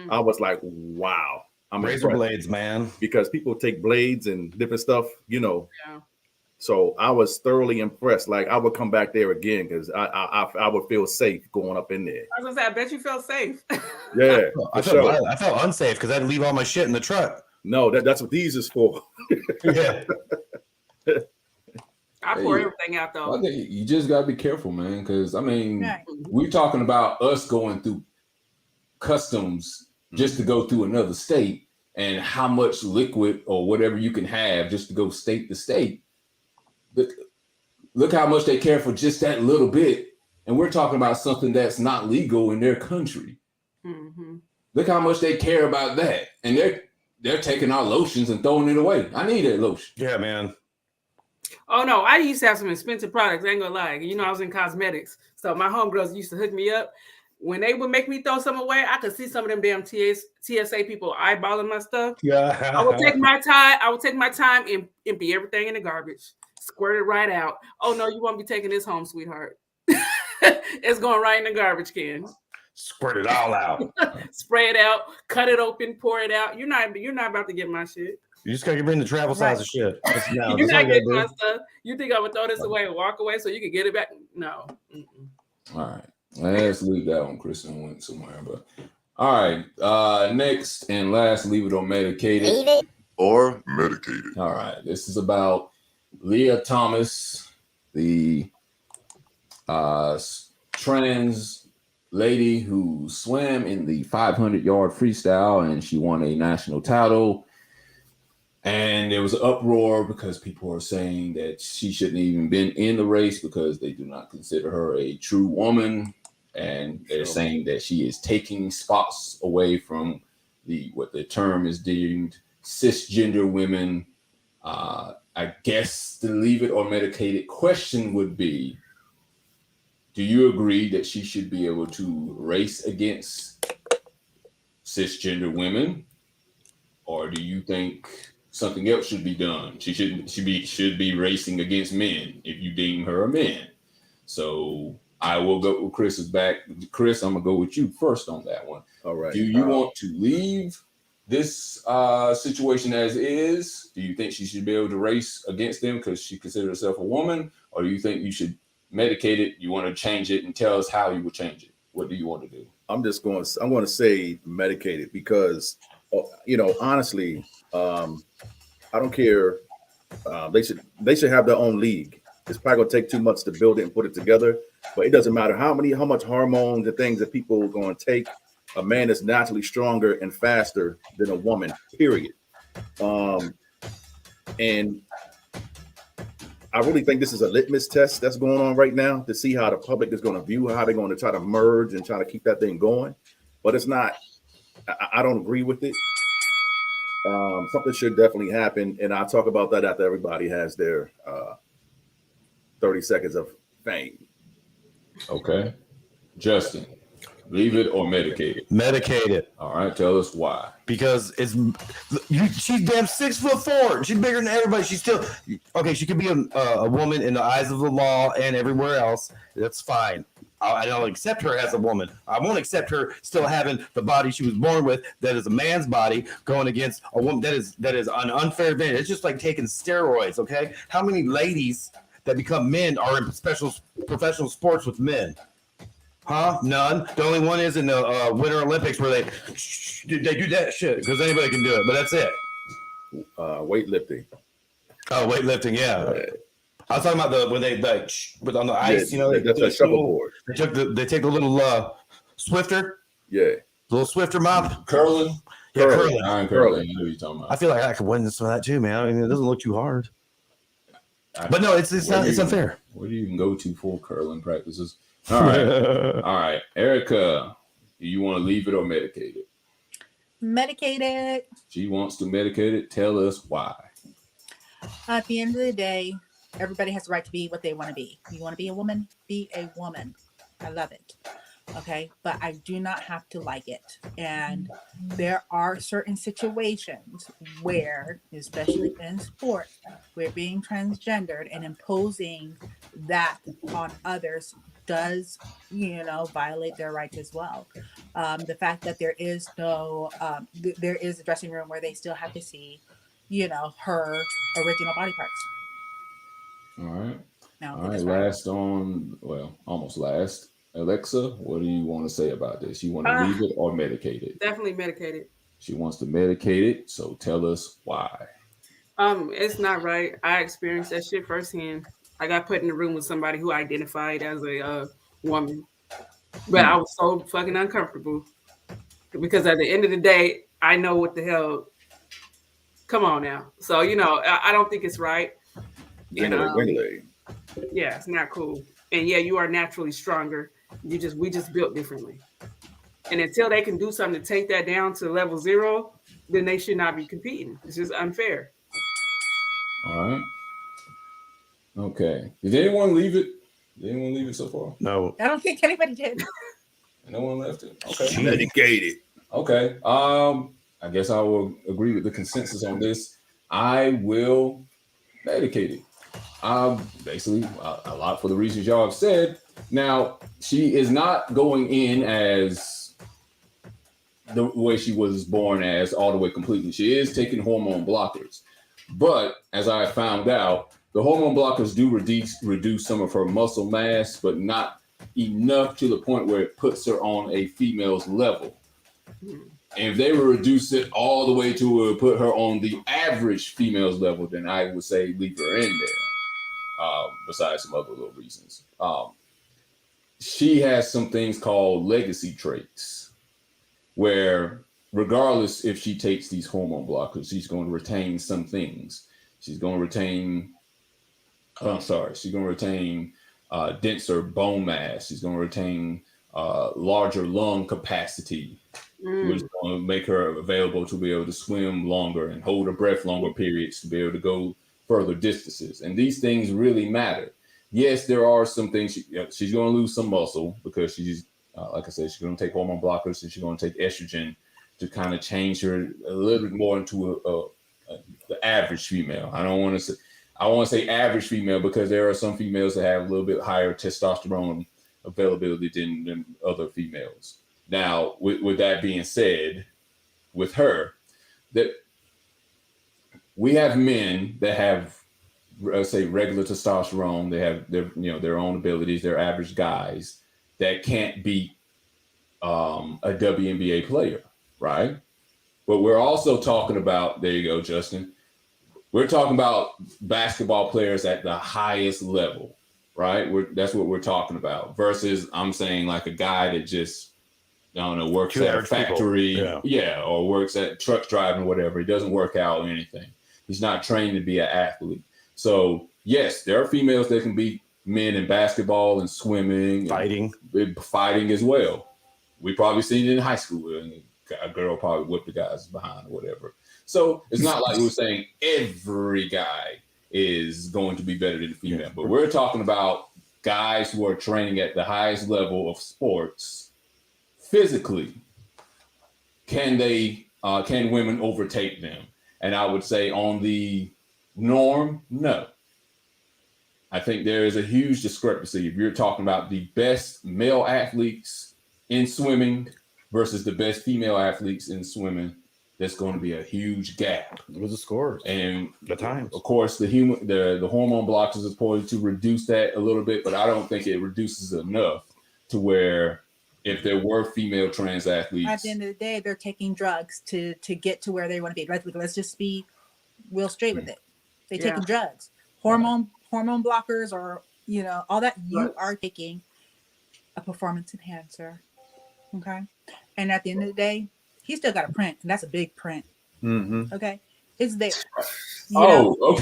I was like, wow. I'm Razor impressed. blades, man. Because people take blades and different stuff, Yeah. So I was thoroughly impressed. Like I would come back there again because I would feel safe going up in there. I was gonna say, I bet you feel safe. Yeah, I felt unsafe because I had to leave all my shit in the truck. No, that's what these is for. Yeah. I pour everything out though. I think you just gotta be careful, man. Because I mean, Right. we're talking about us going through customs just to go through another state, and how much liquid or whatever you can have just to go state to state. Look how much they care for just that little bit, and we're talking about something that's not legal in their country. Mm-hmm. Look how much they care about that, and they're taking our lotions and throwing it away. I need that lotion. Yeah, man. Oh no, I used to have some expensive products. I ain't gonna lie. I was in cosmetics, so my homegirls used to hook me up. When they would make me throw some away, I could see some of them damn TSA people eyeballing my stuff. Yeah. I would take my time and empty everything in the garbage, squirt it right out. Oh no, you won't be taking this home, sweetheart. It's going right in the garbage can. Squirt it all out. Spray it out, cut it open, pour it out. You're not about to get my shit. You just gotta bring the travel size of shit. You're not getting my stuff. You think I would throw this away and walk away so you can get it back? No. All right. Let's leave that one. Kristen went somewhere, but all right. Next and last, leave it or medicated. Leave it or medicated. All right. This is about Leah Thomas, the trans lady who swam in the 500-yard freestyle, and she won a national title. And there was an uproar because people are saying that she shouldn't even been in the race because they do not consider her a true woman. And they're saying that she is taking spots away from what the term is deemed cisgender women. I guess the leave it or medicated question would be, do you agree that she should be able to race against cisgender women? Or do you think something else should be done? She should be racing against men if you deem her a man. So I will go with Chris's back. Chris, I'm gonna go with you first on that one. All right. Do you want to leave this situation as is? Do you think she should be able to race against them because she considers herself a woman? Or do you think you should medicate it? You want to change it and tell us how you would change it? What do you want to do? I'm going to say medicated because, honestly, I don't care. They should have their own league. it's probably gonna take 2 months to build it and put it together. But it doesn't matter how much hormones and things that people are going to take. A man is naturally stronger and faster than a woman. Period. And I really think this is a litmus test that's going on right now to see how the public is going to view how they're going to try to merge and try to keep that thing going. But it's not. I don't agree with it. Something should definitely happen, and I'll talk about that after everybody has their 30 seconds of fame. Okay. Justin, leave it or medicate it? Medicate it. All right, tell us why. Because she's damn 6'4". She's bigger than everybody. She's still okay. She could be a woman in the eyes of the law and everywhere else. That's fine. I'll accept her as a woman. I won't accept her still having the body she was born with, that is a man's body, going against a woman that is an unfair advantage. It's just like taking steroids. Okay, how many ladies that become men are in professional sports with men? Huh? None. The only one is in the Winter Olympics where they do that shit because anybody can do it, but that's it. Weightlifting. Oh, weightlifting, yeah. I was talking about when they with on the ice, that's a shuffleboard. They take the little Swifter, Yeah, little Swifter mop, Curling? yeah, curling. I'm curling. You know what you're talking about. I feel like I could win some of that too, man. I mean, it doesn't look too hard, but no, it's unfair. Where do you even go to for curling practices? All right, all right, Erica, do you want to leave it or medicate it? Medicate it. She wants to medicate it. Tell us why. At the end of the day, everybody has the right to be what they want to be. You want to be a woman? Be a woman. I love it. Okay. But I do not have to like it. And there are certain situations where, especially in sports, where being transgendered and imposing that on others does, violate their rights as well. The fact that there is there is a dressing room where they still have to see, her original body parts. All right. No, all right. Almost last. Alexa, what do you want to say about this? You want to leave it or medicate it? Definitely medicate it. She wants to medicate it, so tell us why. It's not right. I experienced that shit firsthand. I got put in a room with somebody who identified as a woman, but I was so fucking uncomfortable because at the end of the day, I know what the hell. Come on now. So I don't think it's right. Yeah, it's not cool. And yeah, you are naturally stronger. We just built differently. And until they can do something to take that down to level 0, then they should not be competing. It's just unfair. All right. Okay. Did anyone leave it? Did anyone leave it so far? No. I don't think anybody did. No one left it. Okay. Medicated. Okay. I guess I will agree with the consensus on this. I will medicate it. Basically, a lot for the reasons y'all have said. Now, she is not going in as the way she was born as all the way completely. She is taking hormone blockers. But as I found out, the hormone blockers do reduce some of her muscle mass, but not enough to the point where it puts her on a female's level. And if they would reduce it all the way to put her on the average female's level, then I would say leave her in there, besides some other little reasons. She has some things called legacy traits, where regardless if she takes these hormone blockers, she's going to retain some things. She's going to retain denser bone mass. She's going to retain larger lung capacity, which is going to make her available to be able to swim longer and hold her breath longer periods, to be able to go further distances. And these things really matter. Yes, there are some things she's going to lose some muscle because she's, like I said, she's going to take hormone blockers and she's going to take estrogen to kind of change her a little bit more into the average female. I want to say average female because there are some females that have a little bit higher testosterone availability than other females. Now, with that being said, with her, that we have men that have, let's say, regular testosterone. They have their own abilities. They're average guys that can't beat a WNBA player, right? But we're also talking about, there you go, Justin. We're talking about basketball players at the highest level, right? That's what we're talking about. Versus, I'm saying like a guy that just, I don't know, works Two at a average people. factory, Yeah. or works at truck driving, whatever. He doesn't work out or anything. He's not trained to be an athlete. So yes, there are females that can beat men in basketball and swimming, fighting as well. We probably seen it in high school, and a girl probably whipped the guys behind or whatever. So it's not like we're saying every guy is going to be better than the female, but we're talking about guys who are training at the highest level of sports physically. Can women overtake them? And I would say on the norm, no. I think there is a huge discrepancy if you're talking about the best male athletes in swimming versus the best female athletes in swimming. There's going to be a huge gap. It was the scores and the times. Of course, the hormone blockers is supposed to reduce that a little bit, but I don't think it reduces enough to where if there were female trans athletes, at the end of the day, they're taking drugs to get to where they want to be. Let's just be real straight with it. They're taking drugs, hormone blockers, or all that. You are taking a performance enhancer, okay? And at the end of the day, he still got a print, and that's a big print. Mm-hmm. Okay, it's there. Okay. Oh,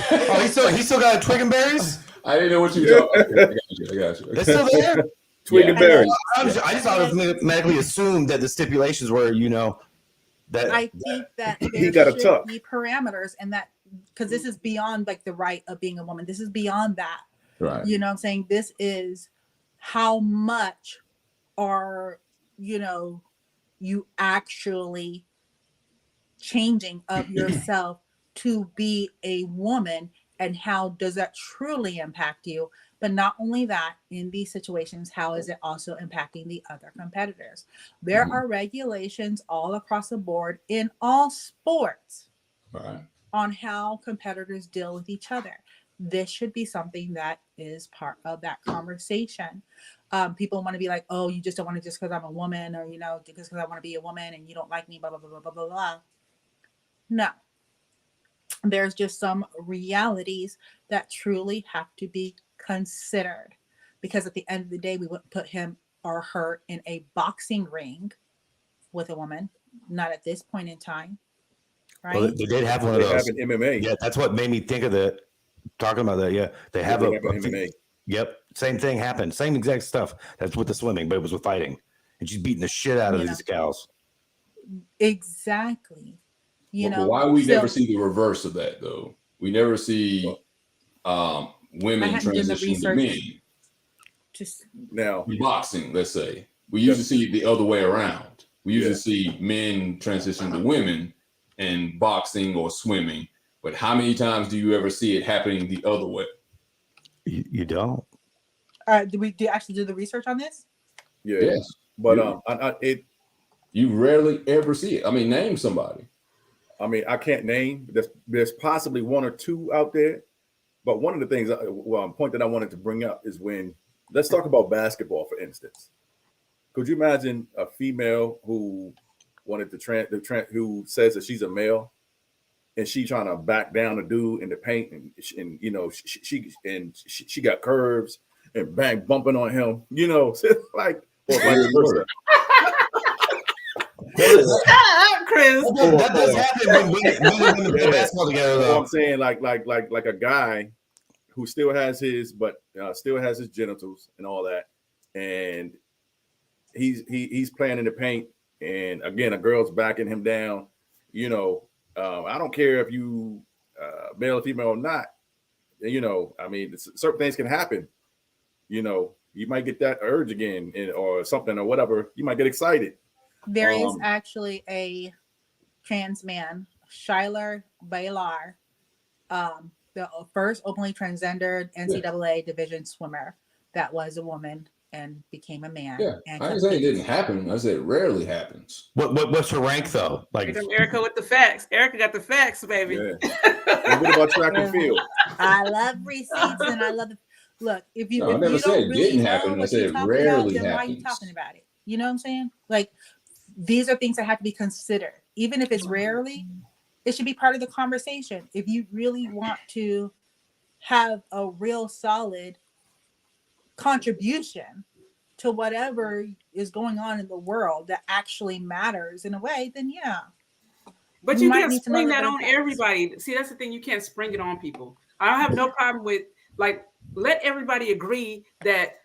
he still got twig and berries. I didn't know what you were talking about. I got you. They're still there. Twig and berries. I just automatically assumed that the stipulations were, that I think that He there got a should tuck. be parameters, and that because this is beyond like the right of being a woman. This is beyond that. Right. You know what I'm saying? This is how much are you actually changing of yourself to be a woman, and how does that truly impact you? But not only that, in these situations, how is it also impacting the other competitors? There are regulations all across the board in all sports on how competitors deal with each other. This should be something that is part of that conversation. People want to be like, oh, you just don't want to just because I'm a woman, or, because I want to be a woman and you don't like me, blah, blah, blah, blah, blah, blah, blah. No. There's just some realities that truly have to be considered, because at the end of the day, we wouldn't put him or her in a boxing ring with a woman, not at this point in time, right? Well, they did have one of those. They have an MMA. Yeah, that's what made me think of that. Talking about that, yeah, they have an MMA. Yep, same thing happened, same exact stuff. That's with the swimming, but it was with fighting, and she's beating the shit out of these gals. Exactly. Why we never see the reverse of that though? We never see women transition to men. Just now boxing, let's say. We usually see it the other way around. We usually see men transition to women in boxing or swimming. But how many times do you ever see it happening the other way? You don't. Did we actually do the research on this? Yeah. Yes. But you rarely ever see it. I mean, name somebody. I mean, I can't name. There's possibly one or two out there. But one of the things, point that I wanted to bring up is when, let's talk about basketball, for instance. Could you imagine a female who wanted to who says that she's a male, and she trying to back down a dude in the paint, and she got curves and bang bumping on him, like or vice versa. Chris. That does happen when we play basketball together, though. I'm saying like a guy who still has his genitals and all that, and he's playing in the paint, and again a girl's backing him down. I don't care if you male or female or not. I mean, certain things can happen. You might get that urge again, or something, or whatever. You might get excited. There is actually a trans man, Shyler Baylar, the first openly transgendered NCAA division swimmer that was a woman and became a man. Yeah, and I didn't say it didn't happen. I said it rarely happens. What's her rank though? Like Erica with the facts. Erica got the facts, baby. Yeah. And what about track and field? I love receipts and I love it. Look, if you, No, I if never you said don't it really didn't know happen. I what said you're it talking rarely about, then why are you happens. talking about it? You know what I'm saying? Like, these are things that have to be considered. Even if it's rarely, It should be part of the conversation. If you really want to have a real solid contribution to whatever is going on in the world that actually matters in a way, then yeah. But You you might can't need to know spring the that on effects. everybody. See, that's the thing. You can't spring it on people. I don't have no problem with, like, let everybody agree that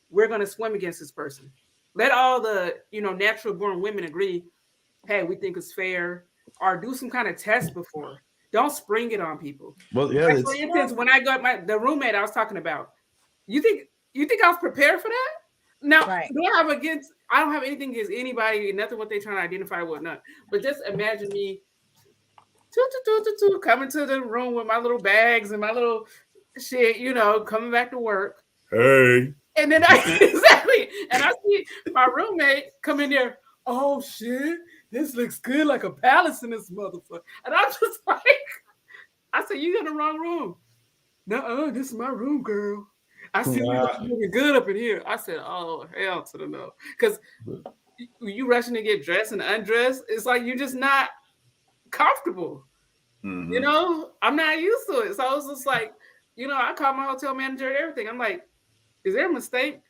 we're going to swim against this person. Let all the, natural born women agree, hey, we think it's fair, or do some kind of test before. Don't spring it on people. Well, yeah. Like, for instance, when I got the roommate I was talking about, you think I was prepared for that? Now, Right. I don't have anything against anybody, nothing what they're trying to identify with, not. But just imagine me coming to the room with my little bags and my little shit, coming back to work. Hey. And then I see my roommate come in there. Oh shit, this looks good, like a palace in this motherfucker. And I'm just like, I said, you in the wrong room. No, this is my room, girl. I see you looking good up in here. I said, oh, hell to the no. Because you rushing to get dressed and undressed, it's like you're just not comfortable. Mm-hmm. I'm not used to it. So I was just like, I called my hotel manager and everything. I'm like, is there a mistake?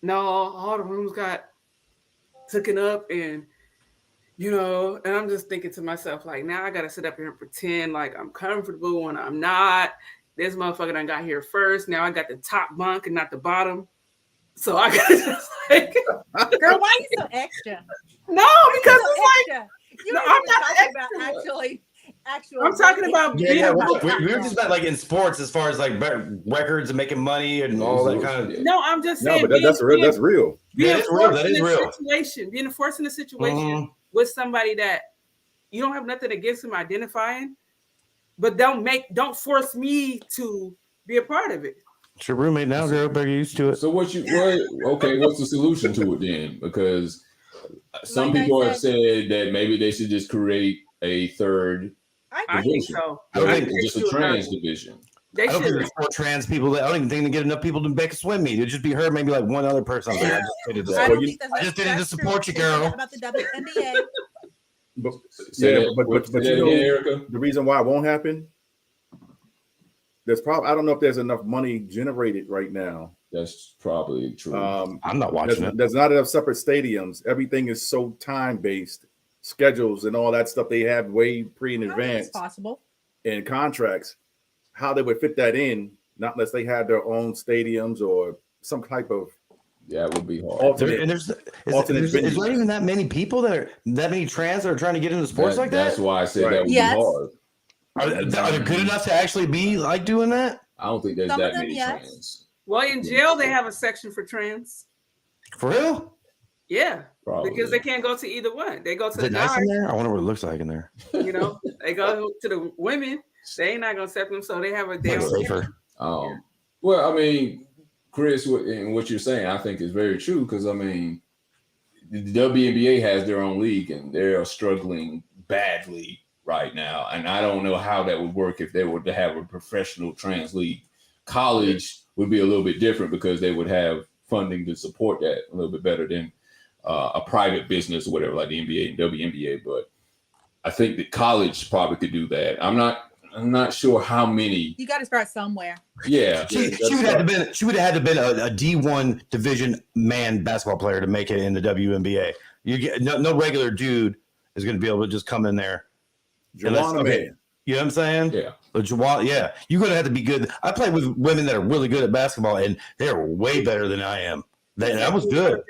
No, all the rooms got taken up, and and I'm just thinking to myself, like, now I gotta sit up here and pretend like I'm comfortable when I'm not. This motherfucker done got here first. Now I got the top bunk and not the bottom. So I gotta just like, girl, why are you so extra? No, because it's extra? like, You no, don't I'm even not talking extra. about actually. I'm talking about Yeah. We were just not like in sports as far as like records and making money and all that kind of. No, I'm just saying. No, but that's real. That's real. That is real. That is real. Being forced in a situation with somebody that you don't have nothing against them identifying, but don't force me to be a part of it. It's your roommate now, girl. Better get used to it. So what's the solution to it then? Because some Like people I have said that maybe they should just create a third I think so. I think just a trans division. They I don't think there's 4 trans people. I don't even think they get enough people to make a swim meet. It'd just be her, maybe like one other person. I just did it to support you, girl. About the WNBA. But Erica, the reason why it won't happen, I don't know if there's enough money generated right now. That's probably true. I'm not watching it. There's not enough separate stadiums. Everything is so time-based. Schedules and all that stuff they have way in advance. It's possible. And contracts, how they would fit that in, not unless they had their own stadiums or some type of it would be hard. Is there even that many people that many trans that are trying to get into sports like that? That's why I said that would be hard. Are they good enough to actually be like doing that? I don't think there's that many trans. Well, in jail they have a section for trans. For real? Yeah. Probably. Because they can't go to either one. They go to the nice guys. in there? I wonder what it looks like in there. They go to the women. They ain't not gonna accept them, so they have a damn safer. Well, I mean, Chris, and what you're saying, I think is very true because I mean, the WNBA has their own league and they are struggling badly right now, and I don't know how that would work if they were to have a professional trans league. College would be a little bit different because they would have funding to support that a little bit better than a private business or whatever, like the NBA and WNBA. But I think that college probably could do that. I'm not sure how many. You got to start somewhere. Yeah, she would have had to been a D1 division man basketball player to make it in the WNBA. You get no regular dude is going to be able to just come in there. Joanna Man. You know what I'm saying? Yeah. Yeah. You're going to have to be good. I played with women that are really good at basketball, and they're way better than I am. That was good.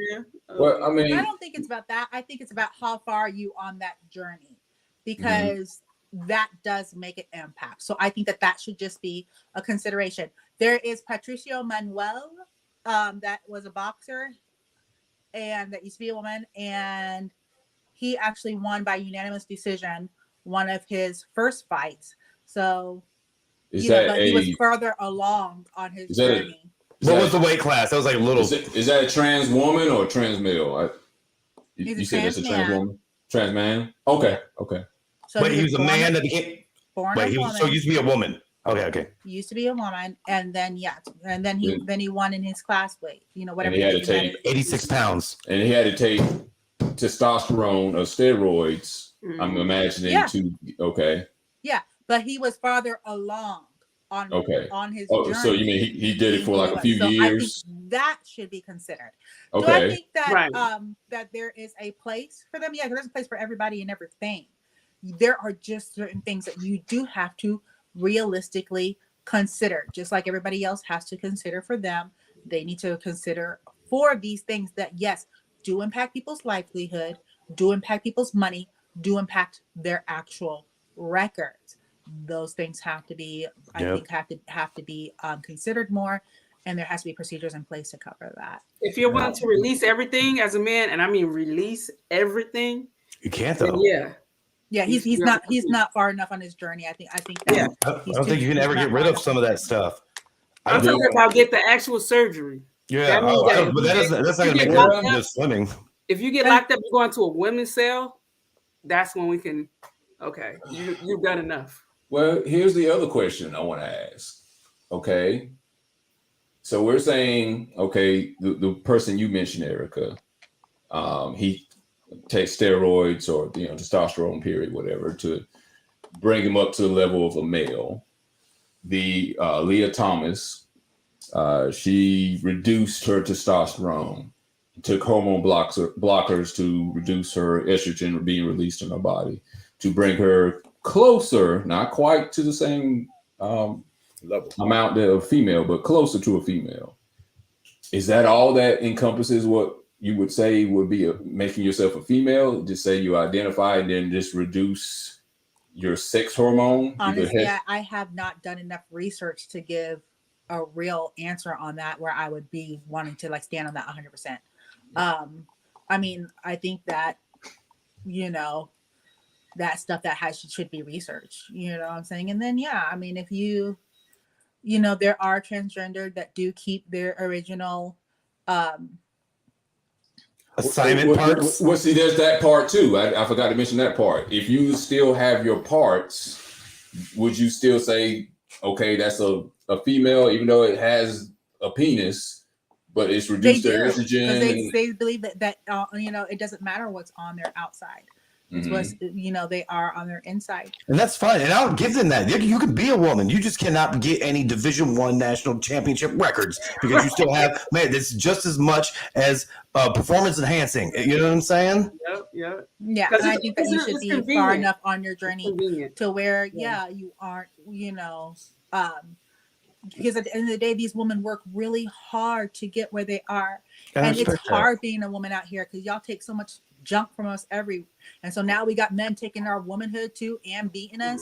Well, I mean, I don't think it's about that. I think it's about how far are you on that journey, because that does make an impact. So I think that should just be a consideration. There is Patricio Manuel, that was a boxer, and that used to be a woman, and he actually won by unanimous decision one of his first fights. So he was further along on his journey. What was the weight class? That was like a little. Is that a trans woman or a trans male? You said it's a trans man. woman, trans man. Okay. So he was a man that became. He used to be a woman. Okay. He used to be a woman, and then he won in his class weight. Whatever. And he had to take 86 pounds, and he had to take testosterone or steroids. I'm imagining okay. Yeah, but he was farther along on his journey. So you mean he did it for like a few years? I think that should be considered. Okay. Do I think that that there is a place for them? Yeah, there's a place for everybody and everything. There are just certain things that you do have to realistically consider, just like everybody else has to consider for them. They need to consider for these things that, yes, do impact people's livelihood, do impact people's money, do impact their actual records. Those things have to be, I think, have to be considered more, and there has to be procedures in place to cover that. If you're willing to release everything as a man, and I mean release everything, you can't though. Yeah, he's not far enough on his journey. I think that I don't think you can ever get rid of some of that stuff. I'm talking about get the actual surgery. Yeah, but that's not going to make it just swimming. If you get locked up, you go into a women's cell. That's when we can. Okay, you've done enough. Well, here's the other question I want to ask. Okay, so we're saying, okay, the person you mentioned, Erica, he takes steroids or testosterone, period, whatever, to bring him up to the level of a male. The Leah Thomas, she reduced her testosterone, took hormone blockers to reduce her estrogen being released in her body, to bring her closer, not quite to the same level amount of female, but closer to a female. Is that all that encompasses what you would say would be making yourself a female? Just say you identify and then just reduce your sex hormone? Honestly, I have not done enough research to give a real answer on that, where I would be wanting to like stand on that 100%. I mean, I think that, that stuff that should be researched, you know what I'm saying? And then, I mean, if there are transgender that do keep their original, assignment parts. Well, see, there's that part too. I forgot to mention that part. If you still have your parts, would you still say, okay, that's a female, even though it has a penis, but it's reduced their estrogen? They believe that it doesn't matter what's on their outside. It's what's they are on their inside, and that's fine. And I'll give them that. You can be a woman. You just cannot get any Division I national championship records because you still have It's just as much as performance enhancing. You know what I'm saying? Yeah. And I think that you should be far enough on your journey to where you aren't because at the end of the day, these women work really hard to get where they are, and it's hard being a woman out here because y'all take so much junk from us and so now we got men taking our womanhood too and beating us.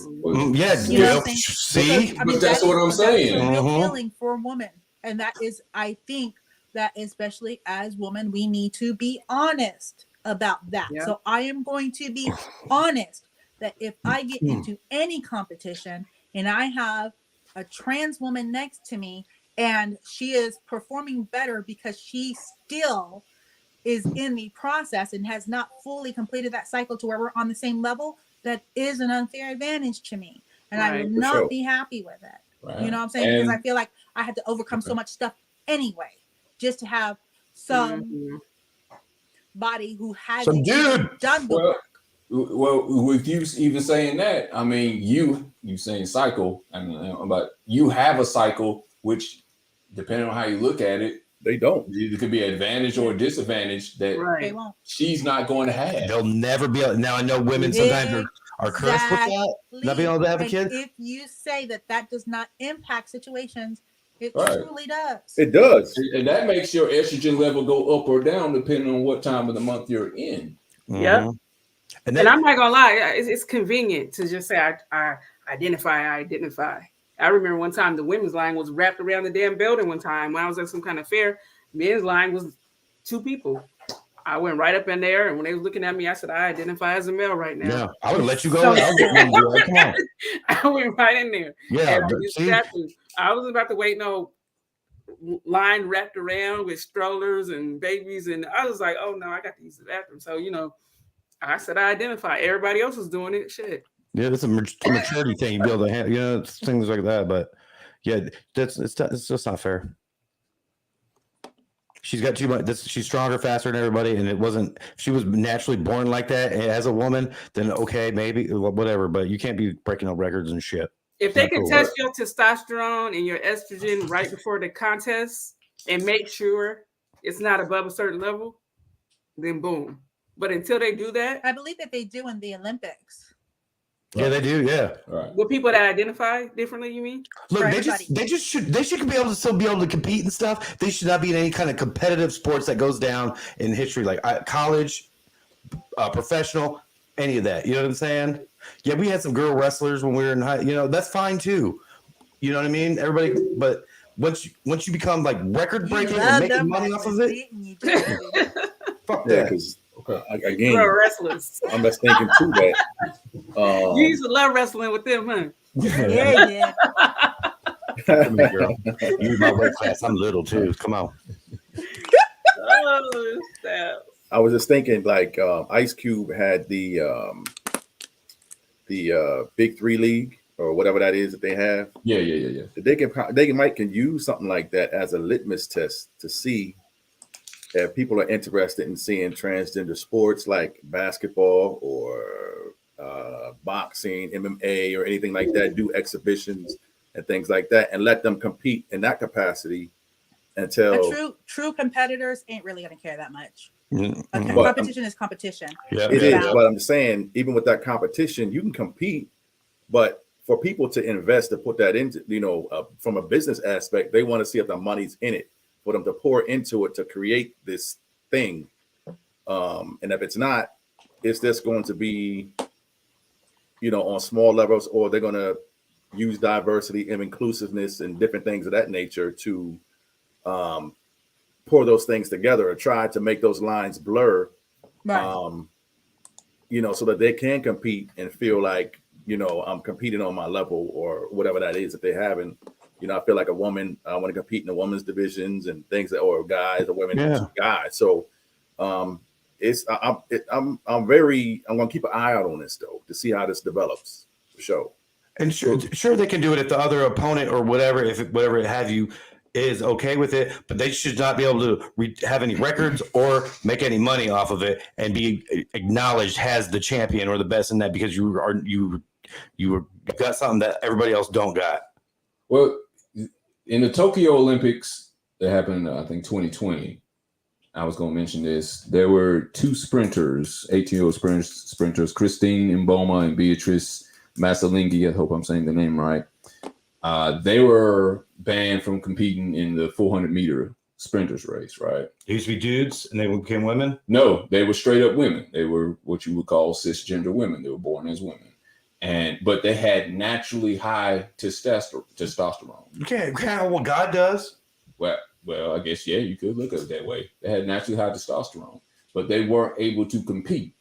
See, but that's what I'm saying. It's a real feeling for a woman, and that is, I think that especially as women, we need to be honest about that. So I am going to be honest that if I get into any competition and I have a trans woman next to me and she is performing better because she still is in the process and has not fully completed that cycle to where we're on the same level, that is an unfair advantage to me. And I would not be happy with it. Right. You know what I'm saying? Because I feel like I had to overcome so much stuff anyway, just to have some body who hasn't done the work. Well, with you even saying that, I mean, you saying cycle, but you have a cycle, which depending on how you look at it, they don't. It could be an advantage or a disadvantage that she's not going to have. They'll never be able. Now I know women sometimes are cursed with that. Not being able to have a kid. If you say that does not impact situations, it truly does. It does, and that makes your estrogen level go up or down depending on what time of the month you're in. Yep. And I'm not gonna lie, it's convenient to just say I identify. I remember one time the women's line was wrapped around the damn building one time when I was at some kind of fair. Men's line was 2 people. I went right up in there, and when they was looking at me, I said, I identify as a male right now. Yeah, I would let you go. Come on. I went right in there. Yeah, I wasn't about to wait no line wrapped around with strollers and babies, and I was like, oh no, I got to use the bathroom. So, I said I identify. Everybody else was doing it. Shit. Yeah, that's a maturity thing. You be able to handle, things like that. But yeah, it's just not fair. she's got too much. She's stronger, faster than everybody, and it wasn't. If she was naturally born like that as a woman, then okay, maybe whatever. But you can't be breaking up records and shit. If they can test your testosterone and your estrogen right before the contest and make sure it's not above a certain level, then boom. But until they do that, I believe that they do in the Olympics. Yeah, they do. Yeah. Right. with people that identify differently, you mean? Look, For they should be able to still be able to compete and stuff. They should not be in any kind of competitive sports that goes down in history, like college, professional, any of that. You know what I'm saying? Yeah, we had some girl wrestlers when we were in high. You know, that's fine too. You know what I mean? Everybody, but once you become like record breaking and making money off of it, fuck Yeah, that. because again, Pro wrestlers. I'm just thinking too that You used to love wrestling with them, huh? Yeah, yeah. Come here, girl. You in my weight class. I'm little too. Come on. Oh, snap. I was just thinking like Ice Cube had the Big Three League or whatever that is that they have. Yeah. They might use something like that as a litmus test to see if people are interested in seeing transgender sports like basketball or boxing, MMA, or anything like that. Do exhibitions and things like that, and let them compete in that capacity until True competitors ain't really gonna care that much. Mm-hmm. Okay, But, competition is competition. Yeah. it Yeah. is. But I'm saying, even with that competition, you can compete, but for people to invest to put that into, from a business aspect, they want to see if the money's in it for them to pour into it to create this thing. And if it's not, it's just going to be, on small levels, or they're going to use diversity and inclusiveness and different things of that nature to pour those things together or try to make those lines blur, Right. so that they can compete and feel like, I'm competing on my level or whatever that is that they haven't. I feel like a woman, I want to compete in the women's divisions and things that, or guys or women, guys. So I'm going to keep an eye out on this though, to see how this develops for sure. And sure they can do it if the other opponent or whatever, whatever it have you is okay with it, but they should not be able to have any records or make any money off of it and be acknowledged as the champion or the best in that, because you got something that everybody else don't got. Well, in the Tokyo Olympics that happened, I think 2020, I was going to mention this. There were two sprinters, 18-year-old sprinters, Christine Mboma and Beatrice Massalingi. I hope I'm saying the name right. They were banned from competing in the 400-meter sprinters race, right? They used to be dudes and they became women? No, they were straight up women. They were what you would call cisgender women. They were born as women. But they had naturally high testosterone. Okay, kind of what God does. Well, I guess, yeah, you could look at it that way. They had naturally high testosterone, but they weren't able to compete.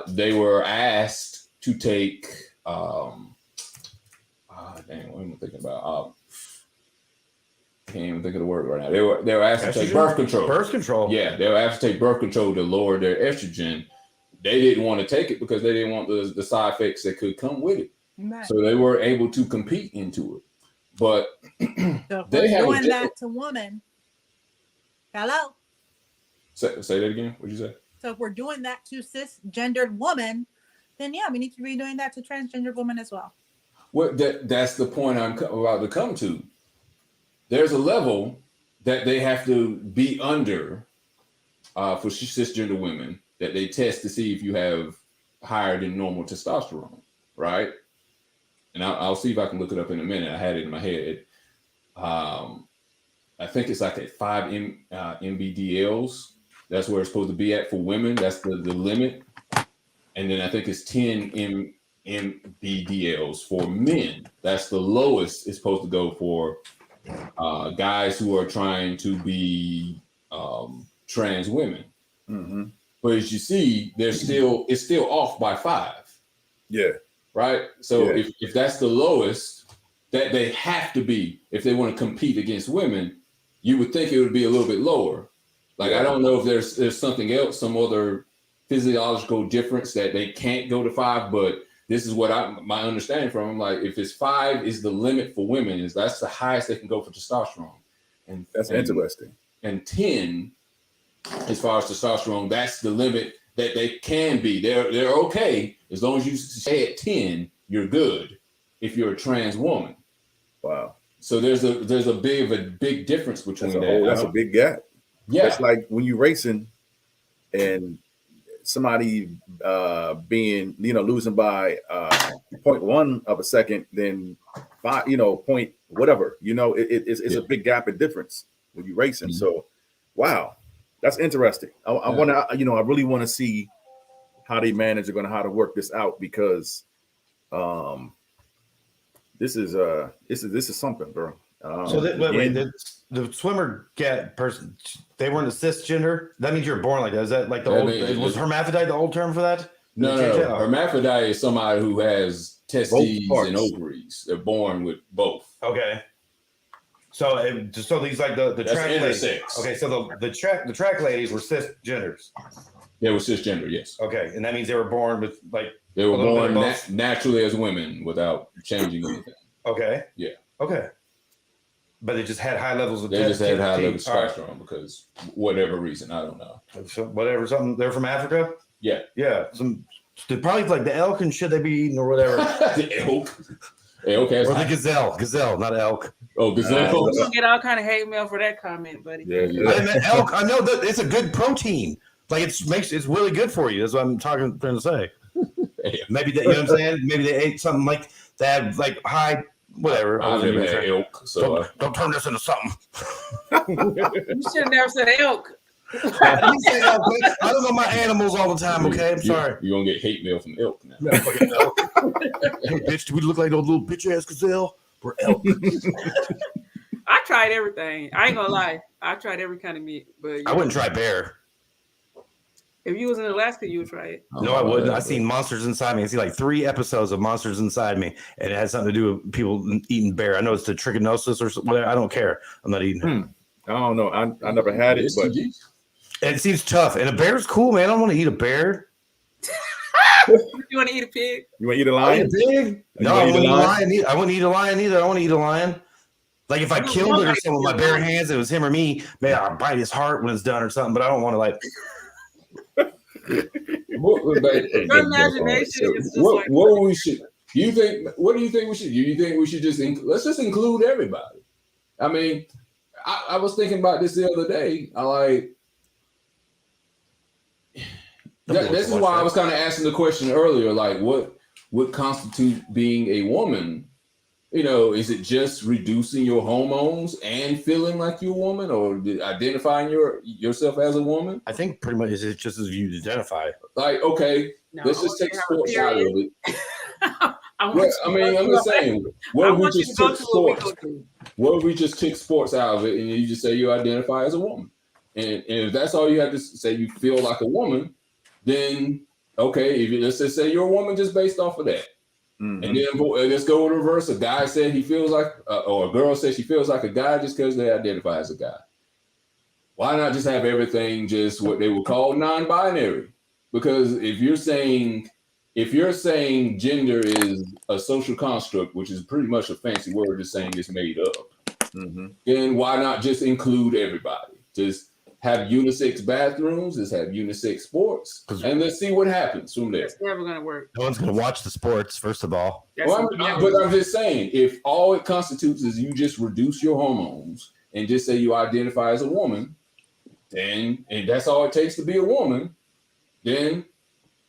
They were asked to take, what am I thinking about? I can't even think of the word right now. They were asked to take birth control. Birth control. Yeah, they were asked to take birth control to lower their estrogen. They didn't want to take it because they didn't want the side effects that could come with it. Right. So they were able to compete into it. But So if they we're doing that to women, hello. Say that again. What'd you say? So if we're doing that to cisgendered women, then yeah, we need to be doing that to transgender women as well. Well, that's the point I'm about to come to. There's a level that they have to be under for cisgender women that they test to see if you have higher than normal testosterone, right? And I'll see if I can look it up in a minute. I had it in my head. I think it's like at 5 MBDLs. That's where it's supposed to be at for women. That's the limit. And then I think it's 10 MBDLs for men. That's the lowest it's supposed to go for guys who are trying to be trans women. Mm-hmm. But as you see, it's still off by 5. Yeah. Right. So Yeah. if that's the lowest that they have to be, if they want to compete against women, you would think it would be a little bit lower. Like, I don't know if there's something else, some other physiological difference that they can't go to 5, but this is what my understanding from them. Like, if it's 5 is the limit for women, that's the highest they can go for testosterone. And that's interesting. and 10 as far as testosterone. That's the limit that they can be. They're okay as long as you stay at 10. You're good if you're a trans woman. Wow. So there's a big difference between That's a big gap. Yeah. It's like when you're racing and somebody being, losing by 0.1 of a second, then 5, point whatever, it's a big gap in difference when you're racing. Mm-hmm. So, wow, that's interesting. I want to, I really want to see how they manage how to work this out, because this is something, bro. So the swimmer person, they weren't a cisgender. That means you're born like that. Is that like was hermaphrodite the old term for that? No. Hermaphrodite is somebody who has testes and ovaries. They're born with both. Okay. So these like the track ladies. Intersex. Okay, so the track ladies were cisgenders. They were cisgender, yes. Okay, and that means they were born with they were born naturally as women without changing anything. Okay. Yeah. Okay. But they just had high levels of testosterone because whatever reason, I don't know. So whatever, something. They're from Africa. Yeah. Yeah. They're probably like the elk and shit they be eating or whatever. The elk. Okay. Or the gazelle, not elk. Oh, gazelle. You're gonna get all kind of hate mail for that comment, buddy. Yeah. I meant elk. I know that it's a good protein. Like it's really good for you. That's what I'm trying to say. Maybe that, you know what I'm saying? Maybe they ate something like that, like high. Whatever. I never had elk, so don't turn this into something. You should have never said elk. I don't know my animals all the time. Okay, I'm sorry. You're gonna get hate mail from elk now. Hey, bitch, do we look like those little bitch ass gazelle? We're elk. I tried everything. I ain't gonna lie. I tried every kind of meat, but I wouldn't try bear. If you was in Alaska, you would try it. No, I wouldn't. I seen Monsters Inside Me. I see like 3 episodes of Monsters Inside Me, and it had something to do with people eating bear. I know it's the trichinosis or whatever. I don't care. I'm not eating it. I don't know. I never had it, but it seems tough. And a bear's cool, man. I don't want to eat a bear. You want to eat a pig? You want to eat a lion? Pig? No, I wouldn't eat a lion. I wouldn't eat a lion either. I don't want to eat a lion. Like if I killed it or something with my bare hands, it was him or me. Maybe I'll bite his heart when it's done or something. But I don't want to like. Your imagination is just what we should. What do you think we should do? You think we should let's just include everybody? I mean, I was thinking about this the other day. This is why I was kind of asking the question earlier, like what would constitute being a woman? Is it just reducing your hormones and feeling like you're a woman, or identifying yourself as a woman? I think pretty much it's just as you identify. Like, okay, let's just take sports out of it. I'm just saying, what if we just took sports out of it and you just say you identify as a woman? And if that's all you have to say, you feel like a woman, then okay, let's just say you're a woman just based off of that. Mm-hmm. And then let's go in reverse. A guy said he feels like, or a girl says she feels like a guy just because they identify as a guy. Why not just have everything just what they would call non-binary? Because if you're saying gender is a social construct, which is pretty much a fancy word, just saying it's made up, then why not just include everybody? Just have unisex bathrooms, just have unisex sports, and let's see what happens from there. It's never going to work. No one's going to watch the sports, first of all. But I'm just saying, if all it constitutes is you just reduce your hormones and just say you identify as a woman, then, and that's all it takes to be a woman, then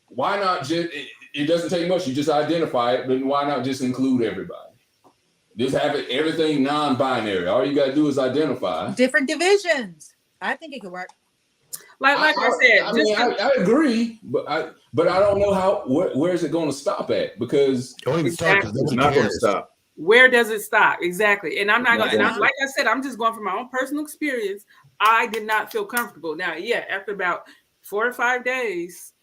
why not just, it doesn't take much, you just identify it, but why not just include everybody? Just have it, everything non-binary. All you got to do is identify. Different divisions. I think it could work. Like I said, I agree, but I don't know where is it going to stop at, because it's not going to stop. Where does it stop? Exactly. And I'm not going to, like I said, I'm just going from my own personal experience. I did not feel comfortable. Now, after about 4 or 5 days,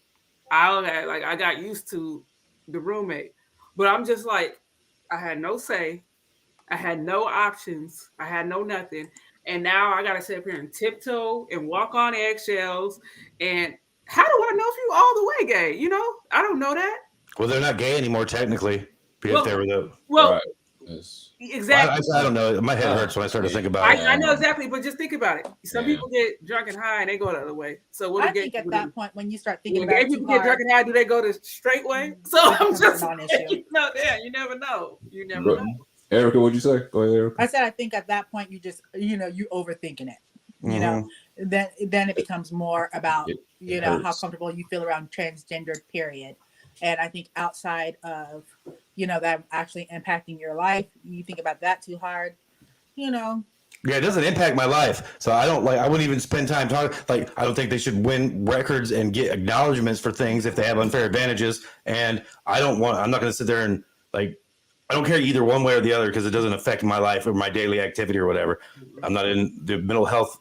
I got used to the roommate, but I'm just like, I had no say. I had no options. I had no nothing. And now I got to sit up here and tiptoe and walk on eggshells. And how do I know if you all the way gay? I don't know that. Well, they're not gay anymore, technically. Exactly. I don't know. My head hurts when I start to think about it. I know exactly, but just think about it. Some Yeah. people get drunk and high and they go the other way. So what do I gay think at people that do? point when you start thinking When about gay it too people get drunk hard, and high, do they go the straight way? So it I'm becomes a just non-issue. saying, you never know. You never But, know. Erica, what'd you say? Go ahead, Erica. I said I think at that point you just you overthinking it. You know, then it becomes more about It how hurts. comfortable you feel around transgendered, period. And I think outside of that actually impacting your life, you think about that too hard. Yeah, it doesn't impact my life. So I wouldn't even spend time talking. Like, I don't think they should win records and get acknowledgments for things if they have unfair advantages. And I'm not going to sit there and I don't care either one way or the other because it doesn't affect my life or my daily activity or whatever. I'm not in the mental health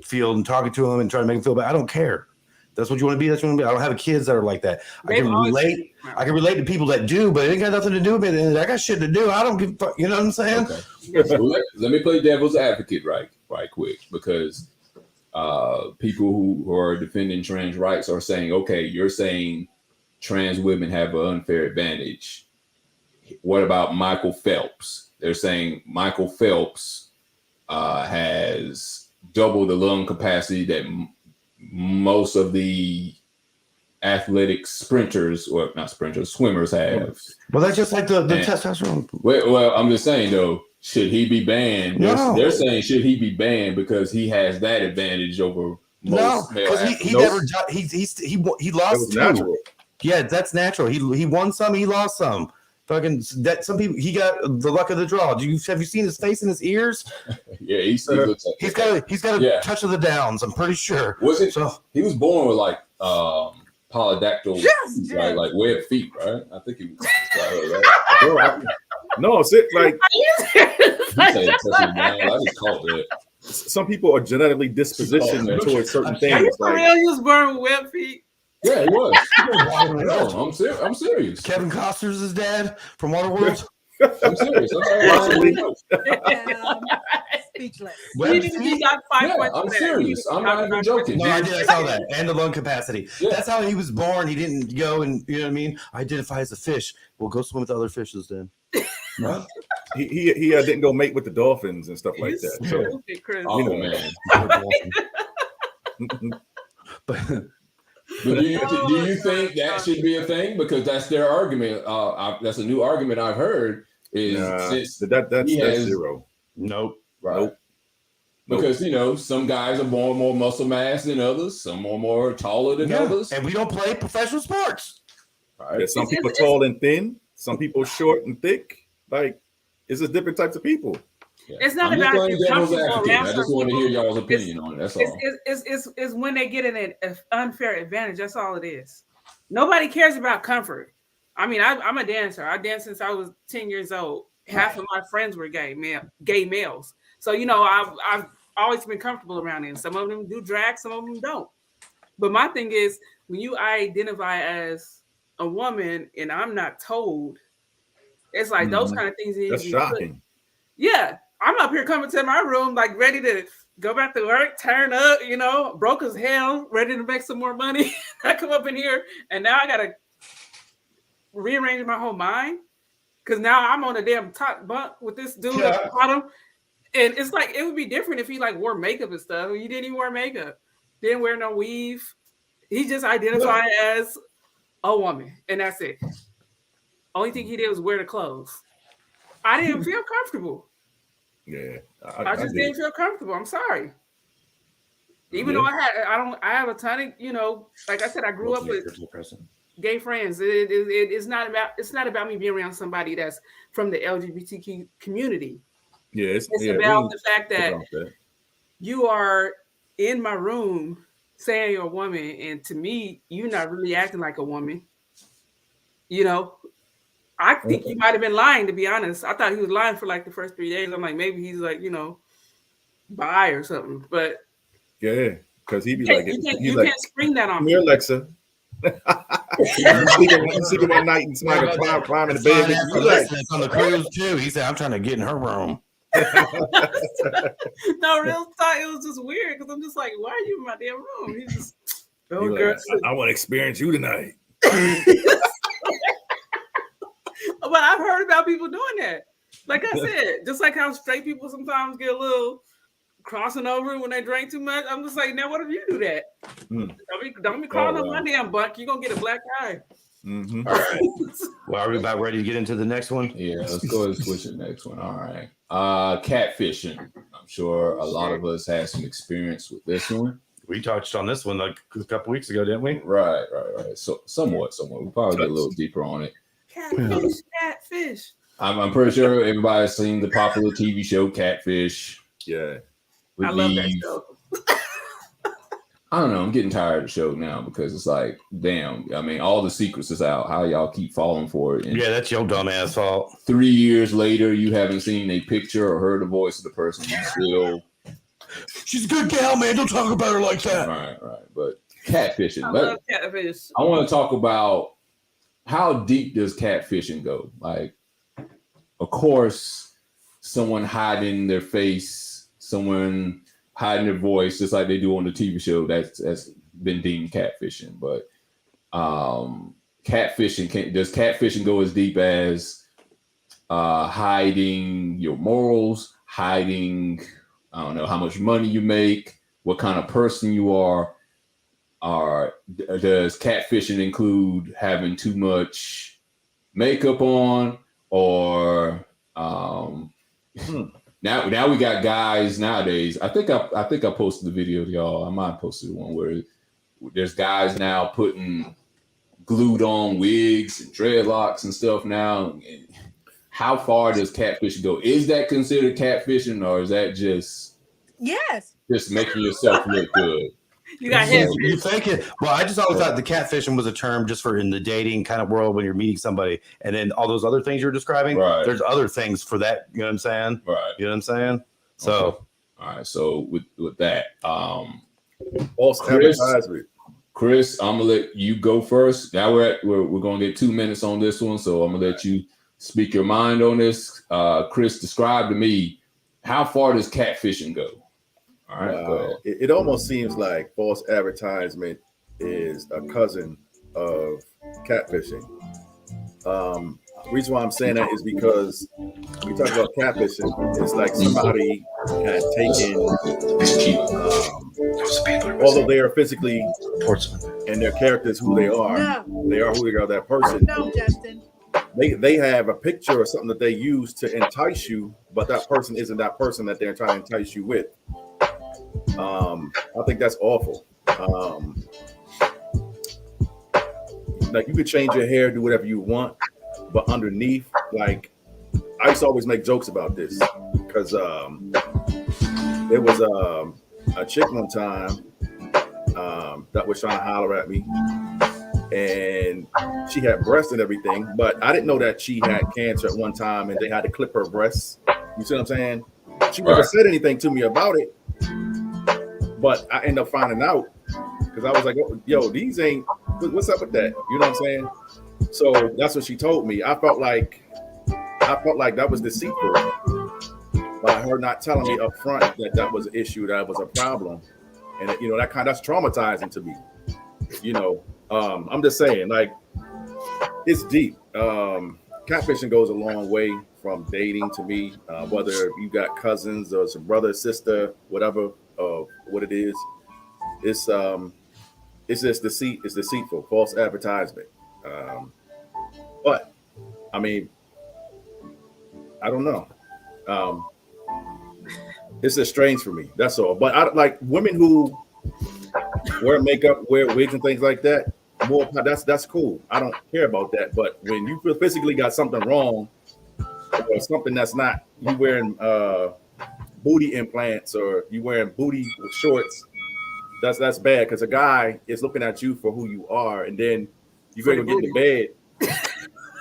field and talking to them and trying to make them feel bad. I don't care. That's what you want to be. That's what you want to be. I don't have kids that are like that. I can relate to people that do, but it ain't got nothing to do with it. I got shit to do. I don't give a fuck. You know what I'm saying? Okay. So let me play devil's advocate right quick, because people who are defending trans rights are saying, okay, you're saying trans women have an unfair advantage. What about Michael Phelps? They're saying Michael Phelps has double the lung capacity that most of the athletic swimmers have. Well, that's just like the testosterone. Well, I'm just saying though, should he be banned? No. They're saying should he be banned because he has that advantage over most male athletes. He lost two. Natural. Yeah, that's natural. He won some, he lost some. Fucking that some people he got the luck of the draw. Have you seen his face and his ears? Yeah, he looks like he's got a touch of the downs. I'm pretty sure. Was it? So he was born with polydactyl, like webbed feet, right? I think he was. Right? No, it's like I just called it. Some people are genetically dispositioned towards certain Are things. you for real? He was born with webbed feet. Yeah, he was. No, I'm serious. Kevin Costner's his dad from Waterworld. I'm serious. Speechless. I'm serious. I'm not even joking. No, I saw that. And the lung capacity. Yeah. That's how he was born. He didn't go and, you know what I mean? Identify as a fish. Well, go swim with other fishes then. No. He didn't go mate with the dolphins and stuff like that. So, man. But do you think that should be a thing? Because that's their argument. That's a new argument I've heard. That's zero. Nope. Right. Nope. Because some guys are born more muscle mass than others. Some are more taller than others. And we don't play professional sports. Right. Yeah, some people tall and thin. Some people short and thick. Like, it's just different types of people. Yeah. It's not about devil's advocate. I just want to hear y'all's opinion on it. That's all. It's when they get an unfair advantage. That's all it is. Nobody cares about comfort. I mean, I'm a dancer. I danced since I was 10 years old. Half of my friends were gay males. So I've always been comfortable around them. Some of them do drag, some of them don't. But my thing is, when you identify as a woman and I'm not told, it's like those kind of things. That's shocking. Yeah. I'm up here coming to my room, like ready to go back to work, turn up, broke as hell, ready to make some more money. I come up in here and now I got to rearrange my whole mind because now I'm on a damn top bunk with this dude at the bottom. And it's like, it would be different if he wore makeup and stuff. He didn't even wear makeup, didn't wear no weave. He just identified as a woman and that's it. Only thing he did was wear the clothes. I didn't feel comfortable. Yeah, I just didn't feel comfortable. I'm sorry. Even though I have a ton of, like I said, I grew up with gay friends. It's not about me being around somebody that's from the LGBTQ community. Yeah, it's about the fact that you are in my room saying you're a woman, and to me, you're not really acting like a woman. I think he might have been lying, to be honest. I thought he was lying for like the first 3 days. I'm like, maybe he's like, bi or something. But yeah, because he'd be you can't spring that on me. Alexa. You sleeping one night and somebody climb in the bed. It's on the cruise too. He said, I'm trying to get in her room. No, real talk. It was just weird because I'm just like, why are you in my damn room? He just, I want to experience you tonight. But I've heard about people doing that. Like I said, just like how straight people sometimes get a little crossing over when they drink too much. I'm just like, now what if you do that? Don't be crawling on my damn buck. You're gonna get a black eye. Mm-hmm. All right. Well, are we about ready to get into the next one? Yeah, let's go ahead and switch to the next one. All right. Catfishing. I'm sure a lot of us had some experience with this one. We touched on this one like a couple weeks ago, didn't we? Right. So somewhat. We'll probably get a little deeper on it. Catfish. I'm pretty sure everybody's seen the popular TV show Catfish. Yeah. I love that show. I don't know. I'm getting tired of the show now because it's like, damn. I mean, all the secrets is out. How y'all keep falling for it? And yeah, that's your dumb ass fault. 3 years later, you haven't seen a picture or heard the voice of the person. You still. She's a good gal, man. Don't talk about her like that. Right. But catfishing. I love catfish. I want to talk about how deep does catfishing go? Like, of course, someone hiding their face, someone hiding their voice, just like they do on the TV show. That's been deemed catfishing. But catfishing does catfishing go as deep as hiding your morals, hiding, I don't know, how much money you make, what kind of person you are? Does catfishing include having too much makeup on, or now we got guys nowadays. I think I posted the video to y'all. I might have posted the one where there's guys now putting glued on wigs and dreadlocks and stuff now. And how far does catfishing go? Is that considered catfishing, or is that just making yourself look good? You got head. You think it? Well, I just always thought the catfishing was a term just for in the dating kind of world when you're meeting somebody, and then all those other things you're describing. Right. There's other things for that. You know what I'm saying? Right. You know what I'm saying? So, okay. All right. So with that, Chris, I'm gonna let you go first. Now we're gonna get 2 minutes on this one, so I'm gonna let you speak your mind on this. Chris, describe to me, how far does catfishing go? All right, go ahead. It almost seems like false advertisement is a cousin of catfishing. The reason why I'm saying that is because we talk about catfishing, it's like somebody had taken, although they are physically and their characters who they are who they are, that person. No, Justin. They have a picture or something that they use to entice you, but that person isn't that person that they're trying to entice you with. I think that's awful. Like, you could change your hair, do whatever you want, but underneath, like, I used to always make jokes about this because there was a chick one time that was trying to holler at me, and she had breasts and everything, but I didn't know that she had cancer at one time and they had to clip her breasts. You see what I'm saying? She never said anything to me about it, but I ended up finding out because I was like, oh, yo, these ain't, what's up with that? You know what I'm saying? So that's what she told me. I felt like that was deceitful by her not telling me up front that was an issue, that was a problem. And that's traumatizing to me. I'm just saying, like, it's deep. Catfishing goes a long way from dating to me, whether you got cousins or some brother, sister, whatever, what it is. It's just deceit. It's deceitful, false advertisement. But I mean, I don't know. It's just strange for me. That's all. But I like women who wear makeup, wear wigs and things like that. More, that's cool. I don't care about that. But when you physically got something wrong, or something that's not, you wearing booty implants or you wearing booty shorts, that's bad, because a guy is looking at you for who you are, and then you go to get in bed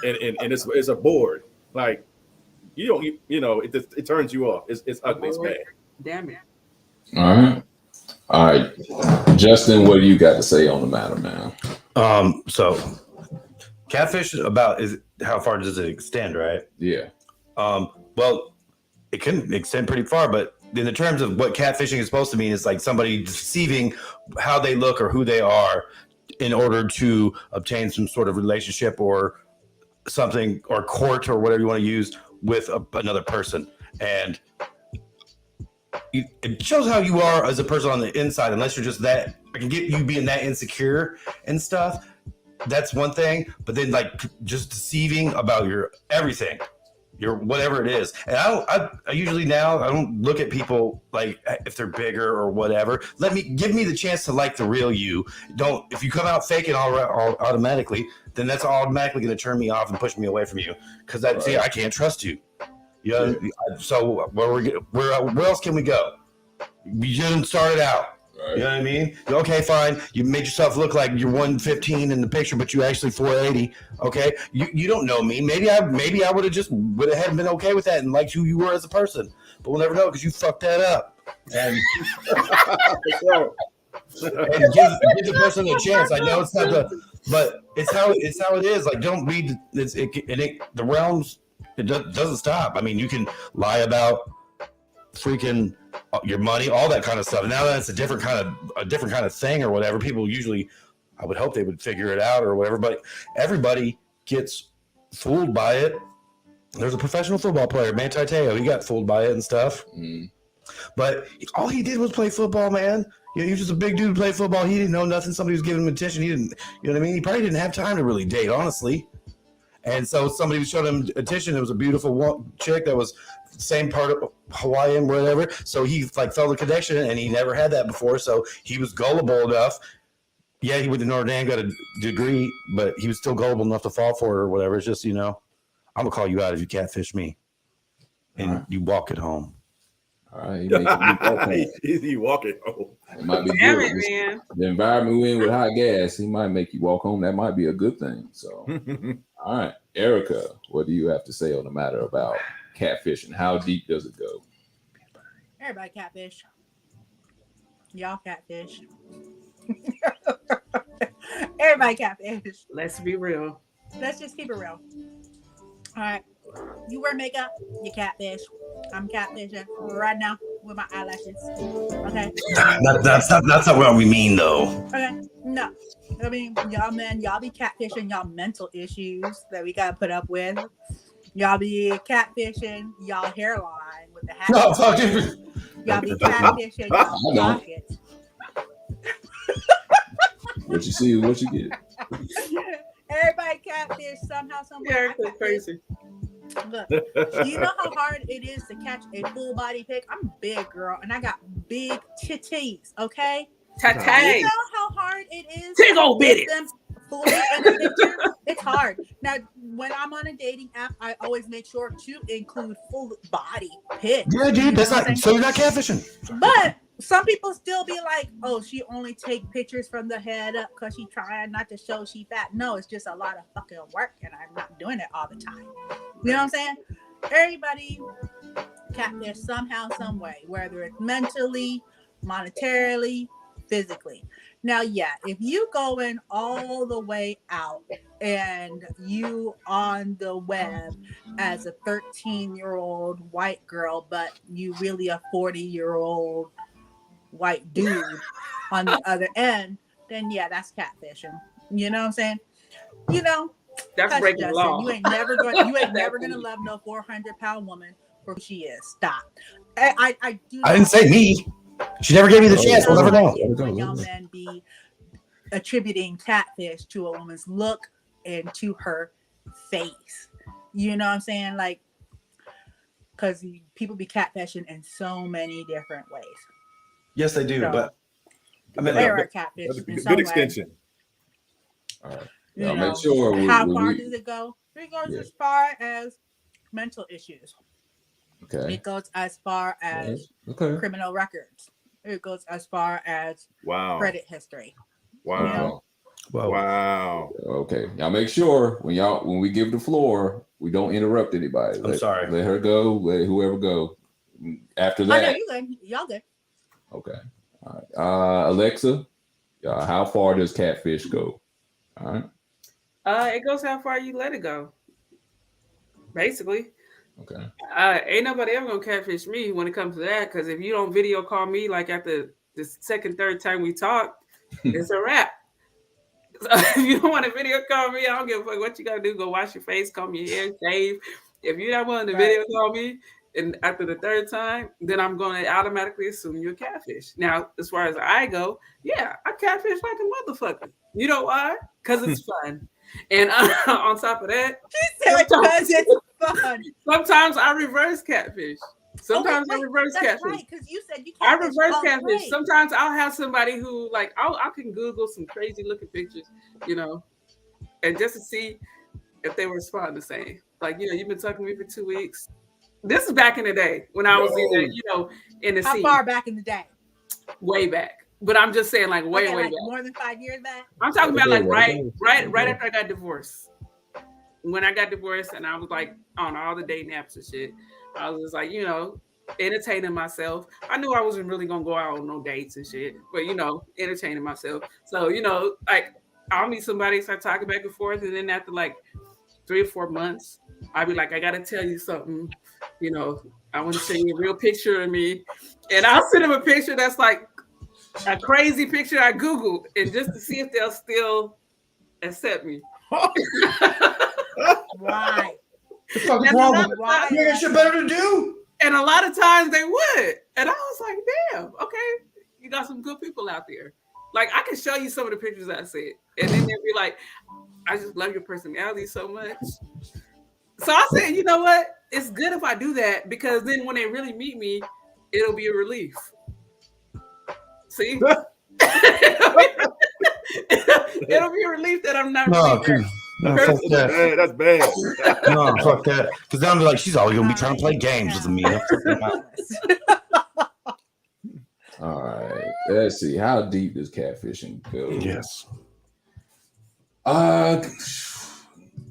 and it's a board. Like, it turns you off. It's ugly. It's bad. Damn it. All right. Justin, what do you got to say on the matter, man? So catfish is how far does it extend, right? Yeah. Well, it can extend pretty far, but in the terms of what catfishing is supposed to mean, it's like somebody deceiving how they look or who they are in order to obtain some sort of relationship or something, or court or whatever you want to use with another person, and it shows how you are as a person on the inside. Unless you're just that, I can get you being that insecure and stuff. That's one thing, but then like just deceiving about your everything, your whatever it is. And I usually now I don't look at people like if they're bigger or whatever. Give me the chance to like the real you. Don't, if you come out faking all automatically, then that's automatically going to turn me off and push me away from you, because I can't trust you. Yeah. So where else can we go? We didn't start it out. Right. You know what I mean? Okay, fine. You made yourself look like you're 115 in the picture, but you actually 480. Okay, you don't know me. Maybe I would have been okay with that and liked who you were as a person. But we'll never know because you fucked that up. And, and give the person a chance. I know it's not but it's how it is. Like, don't read the realms. It doesn't stop. I mean, you can lie about freaking your money, all that kind of stuff. Now that it's a different kind of thing or whatever, people usually, I would hope they would figure it out or whatever, but everybody gets fooled by it. There's a professional football player, Manti Te'o. He got fooled by it and stuff. Mm. But all he did was play football, man. You know, he was just a big dude who played football. He didn't know nothing. Somebody was giving him attention. He didn't, you know what I mean? He probably didn't have time to really date, honestly. And so somebody was showing him attention. It was a beautiful chick that was same part of Hawaiian, whatever. So he like felt the connection, and he never had that before. So he was gullible enough. Yeah, he went to Notre Dame, got a degree, but he was still gullible enough to fall for her or whatever. It's just, you know, I'm gonna call you out if you catfish me, and you walk it home. All right, he walk it home. It might be Damn good. it, man. The environment we're in with hot gas, he might make you walk home. That might be a good thing. So, all right, Erica, what do you have to say on the matter about catfishing? How deep does it go? Everybody catfish. Y'all catfish. Everybody catfish. Let's be real. Let's just keep it real. All right. You wear makeup, you catfish. I'm catfishing right now with my eyelashes. Okay. That's not what we mean, though. Okay. No. I mean, y'all be catfishing y'all mental issues that we gotta put up with. Y'all be catfishing y'all hairline with the hat. No, fuck you. Y'all be catfishing y'all pockets. What you see is what you get. Everybody catfish somehow, somewhere. Yeah, crazy. Look, you know how hard it is to catch a full body pic? I'm a big girl and I got big titties, okay? Tatay. You know how hard it is to get them fully in the picture? It's hard. Now, when I'm on a dating app, I always make sure to include full body pics. Yeah, dude, that's not so you're not catfishing. But some people still be like, oh, she only take pictures from the head up because she trying not to show she fat. No, it's just a lot of fucking work and I'm not doing it all the time. You know what I'm saying? Everybody catfish somehow, some way, whether it's mentally, monetarily, physically. Now, yeah, if you going all the way out and you on the web as a 13-year-old white girl, but you really a 40-year-old white dude on the other end, then yeah, that's catfishing. You know what I'm saying? You know, that's breaking the law. You ain't never gonna love no 400-pound woman for who she is. Stop. I didn't say me. She never gave me the chance. We'll never know. When young men be attributing catfish to a woman's look and to her face. You know what I'm saying? Like, because people be catfishing in so many different ways. Yes, they do. So, but I mean, they are catfish. Good extension. All right. You know, make sure. How far does it go? It goes as far as mental issues. Okay. It goes as far as criminal records. It goes as far as credit history. Wow. You know? Wow. Okay. Now make sure when we give the floor, we don't interrupt anybody. I'm sorry. Let her go. Let whoever go. After that. Oh, no, you good. Y'all good. Okay. All right. Alexa, how far does catfish go? All right. It goes how far you let it go. Basically. Okay. Ain't nobody ever gonna catfish me when it comes to that, because if you don't video call me like after the second, third time we talk, it's a wrap. So if you don't want to video call me, I don't give a fuck what you gotta do. Go wash your face, comb your hair, shave, If you're not willing to Right. video call me, and after the third time, then I'm going to automatically assume you're a catfish. Now, as far as I go, yeah, I catfish like a motherfucker. You know why? Because it's fun. And on top of that, Because it's fun. sometimes I reverse catfish. Sometimes Okay, I reverse that's catfish. right, because you said you I catfish reverse both catfish. ways. Sometimes I'll have somebody who like I can Google some crazy looking pictures, you know, and just to see if they respond the same. Like, you know, you've been talking to me for 2 weeks. This is back in the day when I was in the How scene. far back in the day? Way back. But I'm just saying, like, way like back. More than 5 years back? I'm talking about like right after I got divorced. When I got divorced and I was like on all the dating apps and shit, I was just like, you know, entertaining myself. I knew I wasn't really gonna go out on no dates and shit, but you know, entertaining myself. So, you know, like I'll meet somebody, start talking back and forth, and then after like 3 or 4 months, I'll be like, I gotta tell you something, you know, I want to show you a real picture of me. And I'll send them a picture that's like a crazy picture I Googled, and just to see if they'll still accept me. Right. Why? You got shit better to do. And a lot of times they would. And I was like, damn, okay, you got some good people out there. Like, I can show you some of the pictures I said. And then they'll be like, I just love your personality so much. So I said, you know what? It's good if I do that, because then when they really meet me, it'll be a relief. See? It'll be a relief that I'm not really no, fuck that. Hey, that's bad. No, fuck that. Because then I'm like, she's always gonna be trying to play games with me. All right, let's see. How deep does catfishing go? Yes. I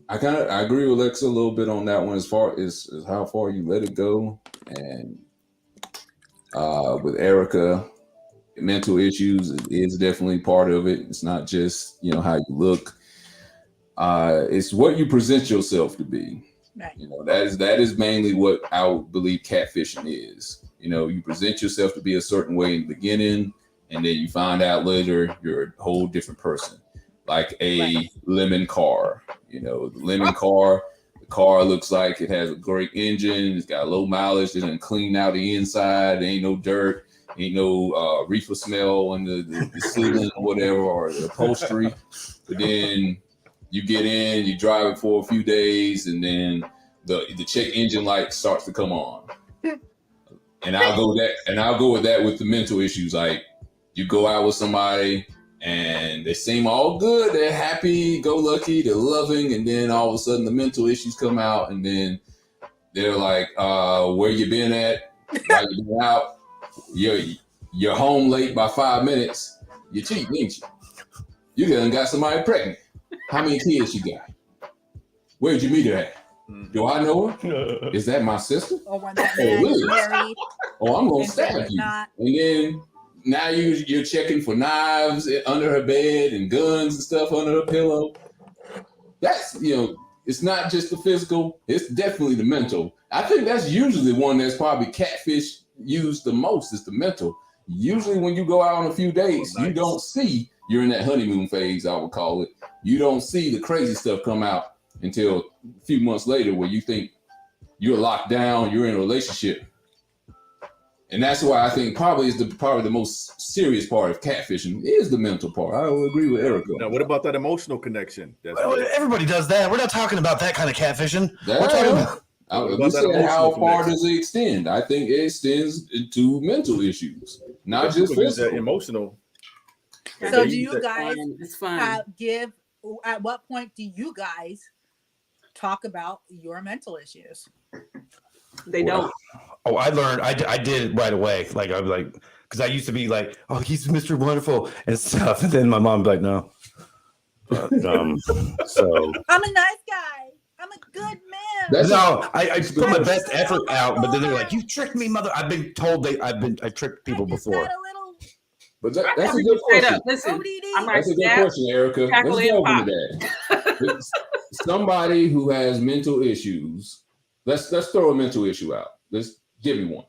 agree with Lex a little bit on that one as far as how far you let it go, and with Erica, mental issues is definitely part of it. It's not just, you know, how you look. It's what you present yourself to be. Right. You know, that is mainly what I would believe catfishing is. You know, you present yourself to be a certain way in the beginning, and then you find out later you're a whole different person. Like a lemon car. You know, the lemon car. The car looks like it has a great engine. It's got low mileage. It doesn't clean out the inside. There ain't no dirt. Ain't no reefer smell in the ceiling or whatever, or the upholstery. But then you get in, you drive it for a few days, and then the check engine light starts to come on. And I'll go with that with the mental issues. Like, you go out with somebody and they seem all good, they're happy, go lucky, they're loving, and then all of a sudden the mental issues come out, and then they're like, where you been at? Why you been out? You're home late by 5 minutes. You cheat, didn't you? You done got somebody pregnant. How many kids you got? Where'd you meet her at? Do I know her? Is that my sister? Or when that man is married. Oh, I'm gonna stab you. Not. And then now you're checking for knives under her bed and guns and stuff under her pillow. That's, you know, it's not just the physical, it's definitely the mental. I think that's usually the one that's probably catfish used the most, is the mental. Usually when you go out on a few dates, you don't see, you're in that honeymoon phase, I would call it. You don't see the crazy stuff come out until a few months later, where you think you're locked down, you're in a relationship. And that's why I think probably the most serious part of catfishing is the mental part. I would agree with Erica. Now, what about that emotional connection? Everybody does that. We're not talking about that kind of catfishing. We're talking about we said how far does it extend? I think it extends to mental issues, not just physical. Emotional. So do you guys at what point do you guys talk about your mental issues? They don't. Oh, I learned. I did it right away. Like, I was like, because I used to be like, oh, he's Mr. Wonderful and stuff. And then my mom would be like, no. So I'm a nice guy. I'm a good man. No, I put my best effort out, but then they're like, you tricked me, mother. I've been told I've tricked people before. But that's a good question. Listen, that's a good question, Erica. Let's delve into that. Somebody who has mental issues. Let's throw a mental issue out. Let's give me one.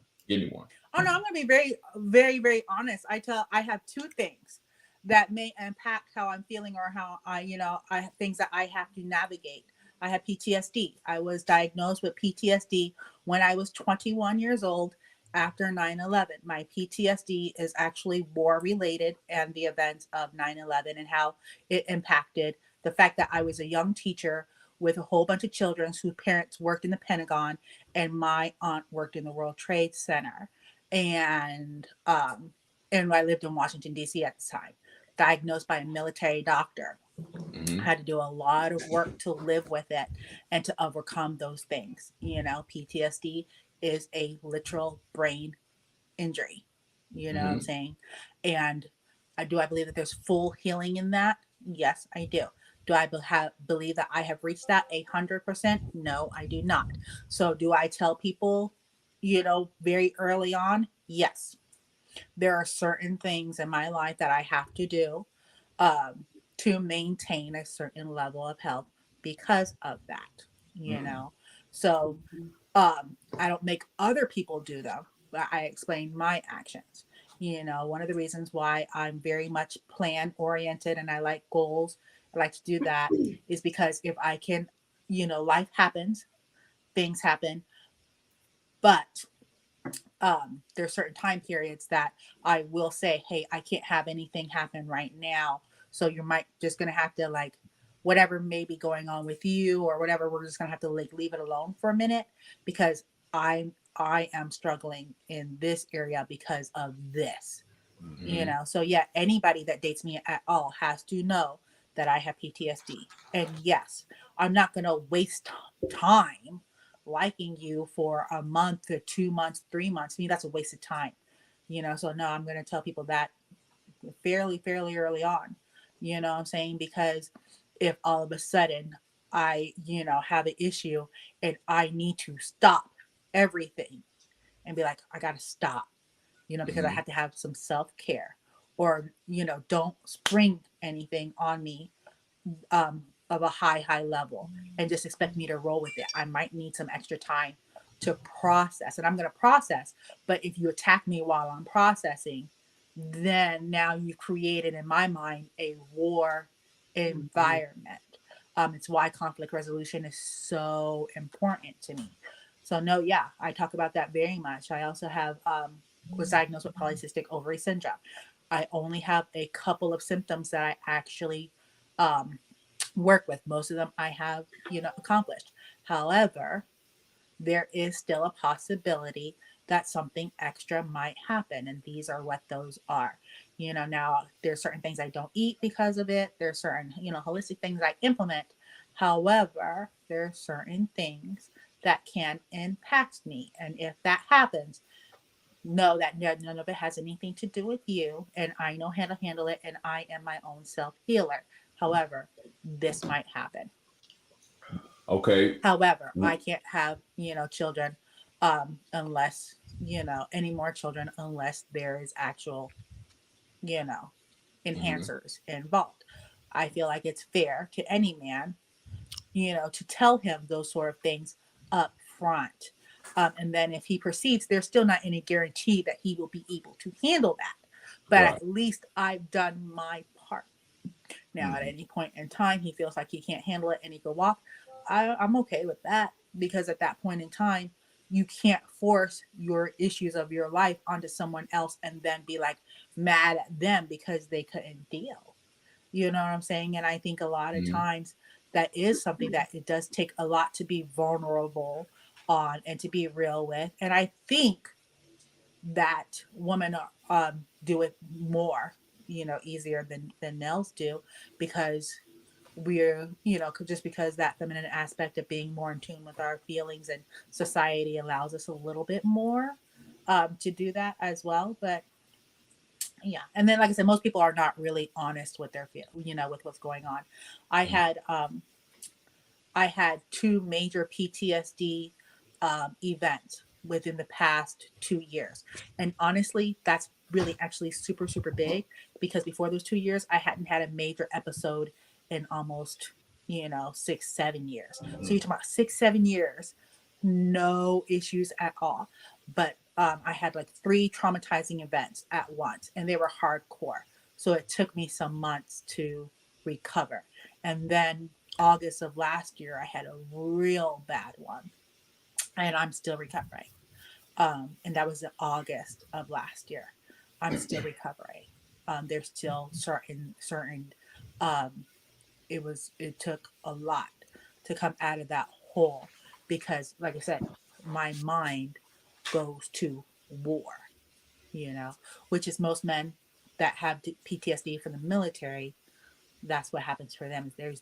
Oh no, I'm gonna be very, very, very honest. I have two things that may impact how I'm feeling or how I things that I have to navigate. I had PTSD. I was diagnosed with PTSD when I was 21 years old after 9/11. My PTSD is actually war related and the events of 9/11 and how it impacted the fact that I was a young teacher with a whole bunch of children whose parents worked in the Pentagon and my aunt worked in the World Trade Center. And I lived in Washington, D.C. at the time, diagnosed by a military doctor. I had to do a lot of work to live with it and to overcome those things. PTSD is a literal brain injury. You know what I'm saying? And do I believe that there's full healing in that? Yes, I do. Do I believe that I have reached that 100%? No, I do not. So do I tell people, very early on? Yes. There are certain things in my life that I have to do to maintain a certain level of health because of that. So I don't make other people do them, but I explain my actions. One of the reasons why I'm very much plan oriented and I like goals, I like to do that, is because if I can, life happens, things happen, but there's certain time periods that I will say, hey, I can't have anything happen right now. So you might just going to have to whatever may be going on with you or whatever, we're just going to have to leave it alone for a minute because I am struggling in this area because of this. So yeah, anybody that dates me at all has to know that I have PTSD. And yes, I'm not going to waste time liking you for a month or 2 months, 3 months. I mean, that's a waste of time. So no, I'm going to tell people that fairly early on. You know what I'm saying? Because if all of a sudden I, have an issue and I need to stop everything and be like, I got to stop, because I have to have some self-care or, don't spring anything on me of a high level and just expect me to roll with it. I might need some extra time to process, and I'm going to process. But if you attack me while I'm processing, then now you've created in my mind a war environment. It's why conflict resolution is so important to me. So no, yeah, I talk about that very much. I also have was diagnosed with polycystic ovary syndrome. I only have a couple of symptoms that I actually work with. Most of them I have, accomplished. However, there is still a possibility that something extra might happen. And these are what those are. Now there's certain things I don't eat because of it. There's certain, holistic things I implement. However, there are certain things that can impact me. And if that happens, know that none of it has anything to do with you. And I know how to handle it. And I am my own self-healer. However, this might happen. Okay. However, I can't have, children unless, any more children unless there is actual, enhancers involved. I feel like it's fair to any man, to tell him those sort of things up front. And then if he proceeds, there's still not any guarantee that he will be able to handle that. But Right. at least I've done my part. Now, at any point in time, he feels like he can't handle it and he could walk. I'm okay with that because at that point in time, you can't force your issues of your life onto someone else and then be mad at them because they couldn't deal. You know what I'm saying? And I think a lot of times that is something that it does take a lot to be vulnerable on and to be real with. And I think that women do it more, easier than males do because we're, just because that feminine aspect of being more in tune with our feelings and society allows us a little bit more to do that as well. But yeah. And then, like I said, most people are not really honest with their with what's going on. I had 2 major PTSD events within the past 2 years. And honestly, that's really actually super, super big because before those 2 years, I hadn't had a major episode in almost, 6-7 years. So you're talking about 6-7 years, no issues at all. But I had 3 traumatizing events at once and they were hardcore. So it took me some months to recover. And then August of last year, I had a real bad one, and I'm still recovering. And that was in August of last year. I'm still recovering. There's still certain it took a lot to come out of that hole, because like I said, my mind goes to war, which is most men that have PTSD from the military. That's what happens for them. There's,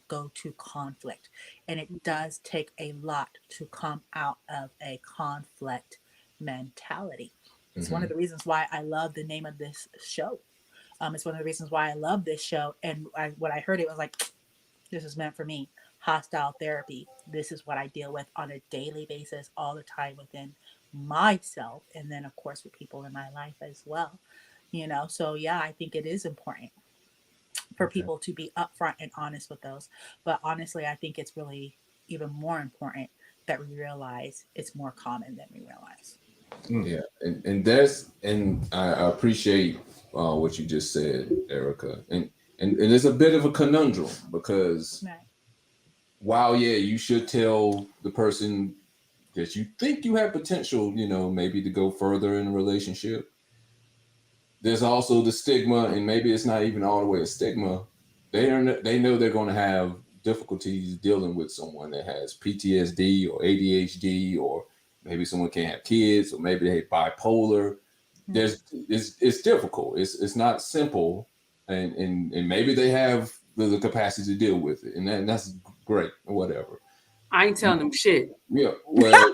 go to conflict, and it does take a lot to come out of a conflict mentality. It's one of the reasons why I love the name of this show. It's one of the reasons why I love this show. And when I heard it, was like, this is meant for me. Hostile therapy. This is what I deal with on a daily basis, all the time within myself, and then of course with people in my life as well. So yeah, I think it is important for people to be upfront and honest with those. But honestly, I think it's really even more important that we realize it's more common than we realize. Yeah, and I appreciate what you just said, Erica, and it's a bit of a conundrum, because while you should tell the person that you think you have potential, maybe to go further in a relationship, there's also the stigma, and maybe it's not even all the way a stigma. They know they're going to have difficulties dealing with someone that has PTSD or ADHD, or maybe someone can't have kids, or maybe they're bipolar. It's difficult. It's not simple, and maybe they have the capacity to deal with it, and that's great or whatever. I ain't telling them shit. Yeah, well,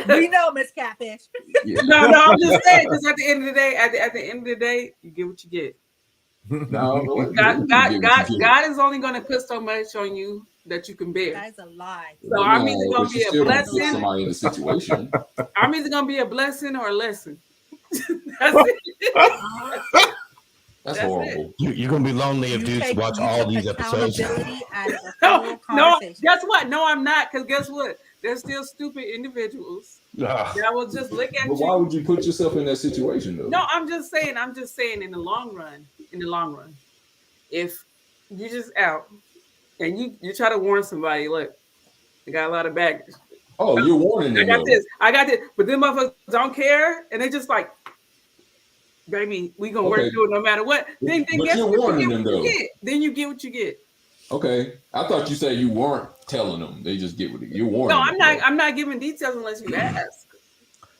we know, Miss Catfish. Yeah. No, I'm just saying, because at the end of the day, you get what you get. No, God is only going to put so much on you that you can bear. That's a lie. So I'm either going to be a blessing. Somebody in the situation. I'm either going to be a blessing or a lesson. That's it. That's horrible. You're going to be lonely if dudes watch all these episodes. No, guess what? No, I'm not. Because guess what? There's still stupid individuals that will just look at you. Why would you put yourself in that situation, though? No, I'm just saying in the long run, if you just out and you try to warn somebody, look, I got a lot of baggage. Oh, you're warning them. I got this. But them motherfuckers don't care, and they just like, baby, we gonna work through it no matter what. Then guess you're what? warning them, though. Then you get what you get. Okay, I thought you said you weren't telling them; they just get what you're warning. No, them, I'm not giving details unless you ask.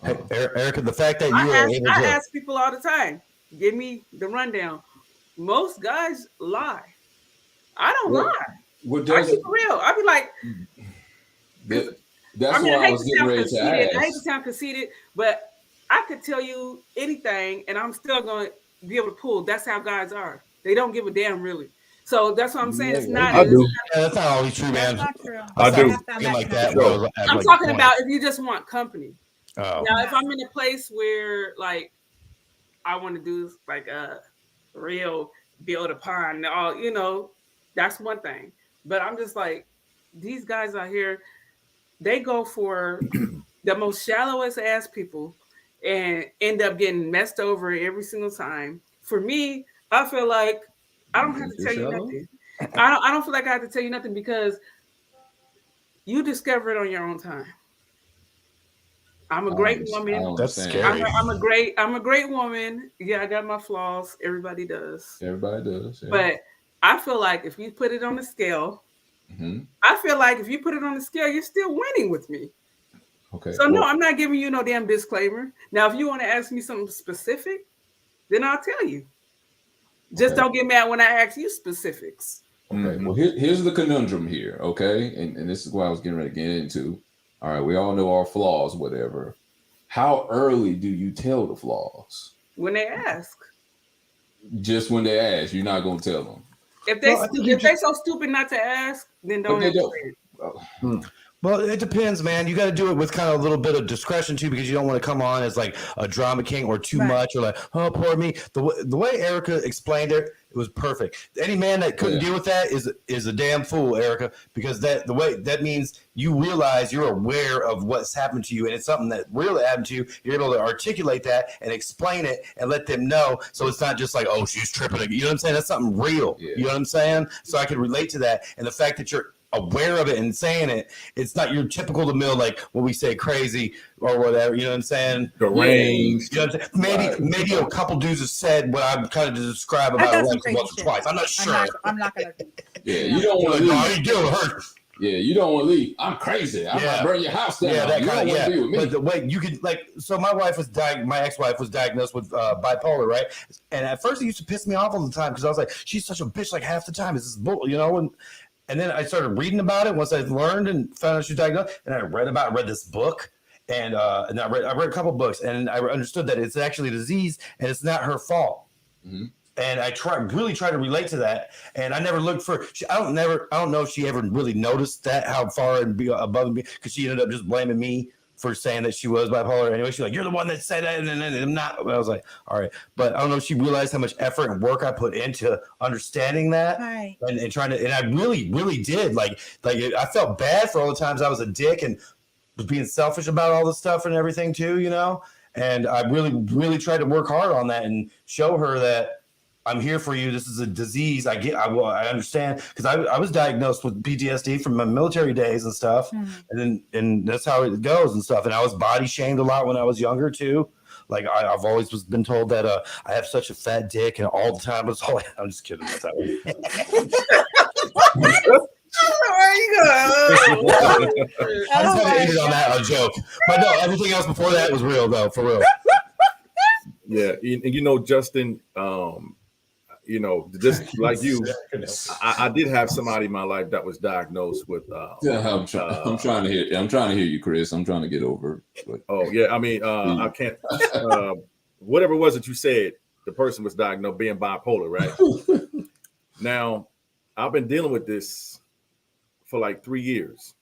Hey, Erica, the fact that I ask people all the time, give me the rundown. Most guys lie. I don't lie. I keep it real. I be like, that's why I was getting ready to ask. I hate to sound conceited, but I could tell you anything, and I'm still going to be able to pull. That's how guys are. They don't give a damn, really. So that's what I'm saying. It's not. I do. That's not always true, man. That's not true. I do. Like that. I'm talking about if you just want company. Oh. Now, if I'm in a place where, like, I want to do like a real build a pond, all that's one thing. But I'm just like, these guys out here, they go for the most shallowest ass people and end up getting messed over every single time. For me, I feel like I don't have to tell you nothing. I don't feel like I have to tell you nothing, because you discover it on your own time. I'm a great woman. That's scary. I'm a great woman. Yeah, I got my flaws. Everybody does. Yeah. But I feel like if you put it on the scale, you're still winning with me. Okay. So no, I'm not giving you no damn disclaimer. Now, if you want to ask me something specific, then I'll tell you. Just don't get mad when I ask you specifics. Okay. Well, here's the conundrum here. Okay, and this is what I was getting ready to get into. All right, we all know our flaws, whatever. How early do you tell the flaws? When they ask. Just when they ask, you're not going to tell them. If they're so stupid not to ask, then don't answer it. Well, it depends, man. You got to do it with kind of a little bit of discretion too, because you don't want to come on as like a drama king or too much, or like, oh, poor me. The way Erica explained it, It was perfect. Any man that couldn't deal with that is a damn fool, Erica, because that means you realize you're aware of what's happened to you, and it's something that really happened to you. You're able to articulate that and explain it and let them know. So it's not just like, oh, she's tripping. You know what I'm saying? That's something real. Yeah. You know what I'm saying? So I can relate to that, and the fact that you're aware of it and saying it, it's not your typical the mill, like when we say crazy or whatever, you know what I'm saying? Deranged. You know what I'm saying? Maybe a couple dudes have said what I'm kind of to describe about it once or twice. I'm not sure. I'm not gonna. Yeah, you don't want to leave. How you doing? Hurt. Yeah, you don't want to leave. I'm crazy. I might burn your house down. Yeah, that you kind don't of. want to be with me. But the way you could so my ex-wife was diagnosed with bipolar, right? And at first it used to piss me off all the time because I was like, she's such a bitch like half the time. It's this bull, you know, and then I started reading about it once I learned and found out she was diagnosed. And I read this book, and I read a couple books, and I understood that it's actually a disease and it's not her fault. Mm-hmm. And I really try to relate to that. And I never looked for. I don't know if she ever really noticed that how far and be above me, because she ended up just blaming me for saying that she was bipolar. Anyway, she's like, "You're the one that said that," and I'm not. I was like, "All right," but I don't know if she realized how much effort and work I put into understanding that, right. and trying to. And I really, really did. Like I felt bad for all the times I was a dick and was being selfish about all this stuff and everything too, you know. And I really, really tried to work hard on that and show her that I'm here for you. This is a disease. I understand, because I was diagnosed with PTSD from my military days and stuff, and that's how it goes and stuff. And I was body shamed a lot when I was younger too. Like I've always been told that I have such a fat dick, and all the time it's all. I'm just kidding. That's how Where you going? I just had to end it on that joke, but no, everything else before that was real though, for real. Yeah, and you know, Justin. You know, just like you, I did have somebody in my life that was diagnosed with. I'm trying to hear you, Chris. I'm trying to get over it. But. Oh yeah, I mean, I can't. Whatever it was that you said, the person was diagnosed being bipolar, right? Now, I've been dealing with this for like 3 years.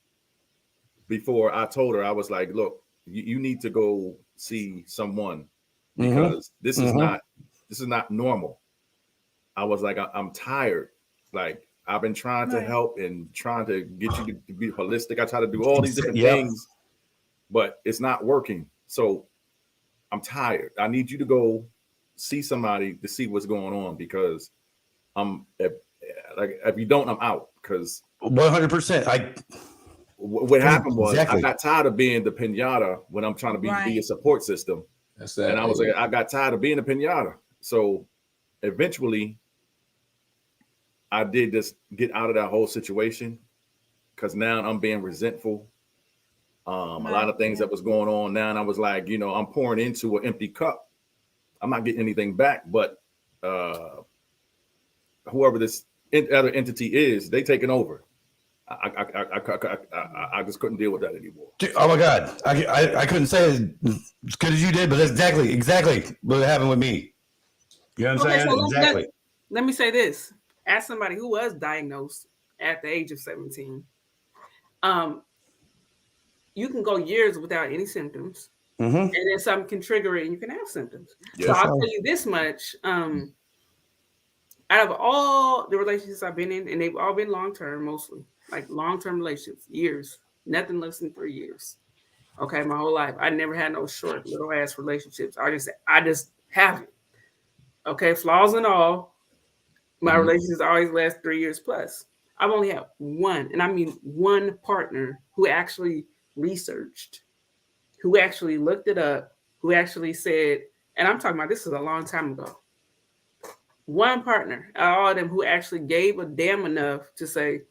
Before I told her, I was like, "Look, you need to go see someone because this is not normal." I was like, I'm tired. Like, I've been trying to help and trying to get you to be holistic. I try to do all these different things, but it's not working. So I'm tired. I need you to go see somebody to see what's going on, because if you don't, I'm out. Because 100%. What happened was I got tired of being the pinata when I'm trying to be a support system. And I was like, I got tired of being a pinata. So eventually, I did just get out of that whole situation, because now I'm being resentful. A lot of things that was going on now, and I was like, you know, I'm pouring into an empty cup. I'm not getting anything back, but whoever this other entity is, they taking over. I just couldn't deal with that anymore. Dude, oh my God, I couldn't say it as good as you did, but that's exactly what happened with me. You know what I'm saying? So exactly. Let me say this. As somebody who was diagnosed at the age of 17, you can go years without any symptoms, and then something can trigger it and you can have symptoms. Yes. So I'll tell you this much. Out of all the relationships I've been in, and they've all been long-term, mostly, like long-term relationships, years, nothing less than 3 years. Okay, my whole life. I never had no short little ass relationships. I just haven't. Okay, flaws and all. My relationships always last 3 years plus. I've only had one, and I mean one partner who actually researched, who actually looked it up, who actually said, and I'm talking about this is a long time ago. One partner, all of them, who actually gave a damn enough to say,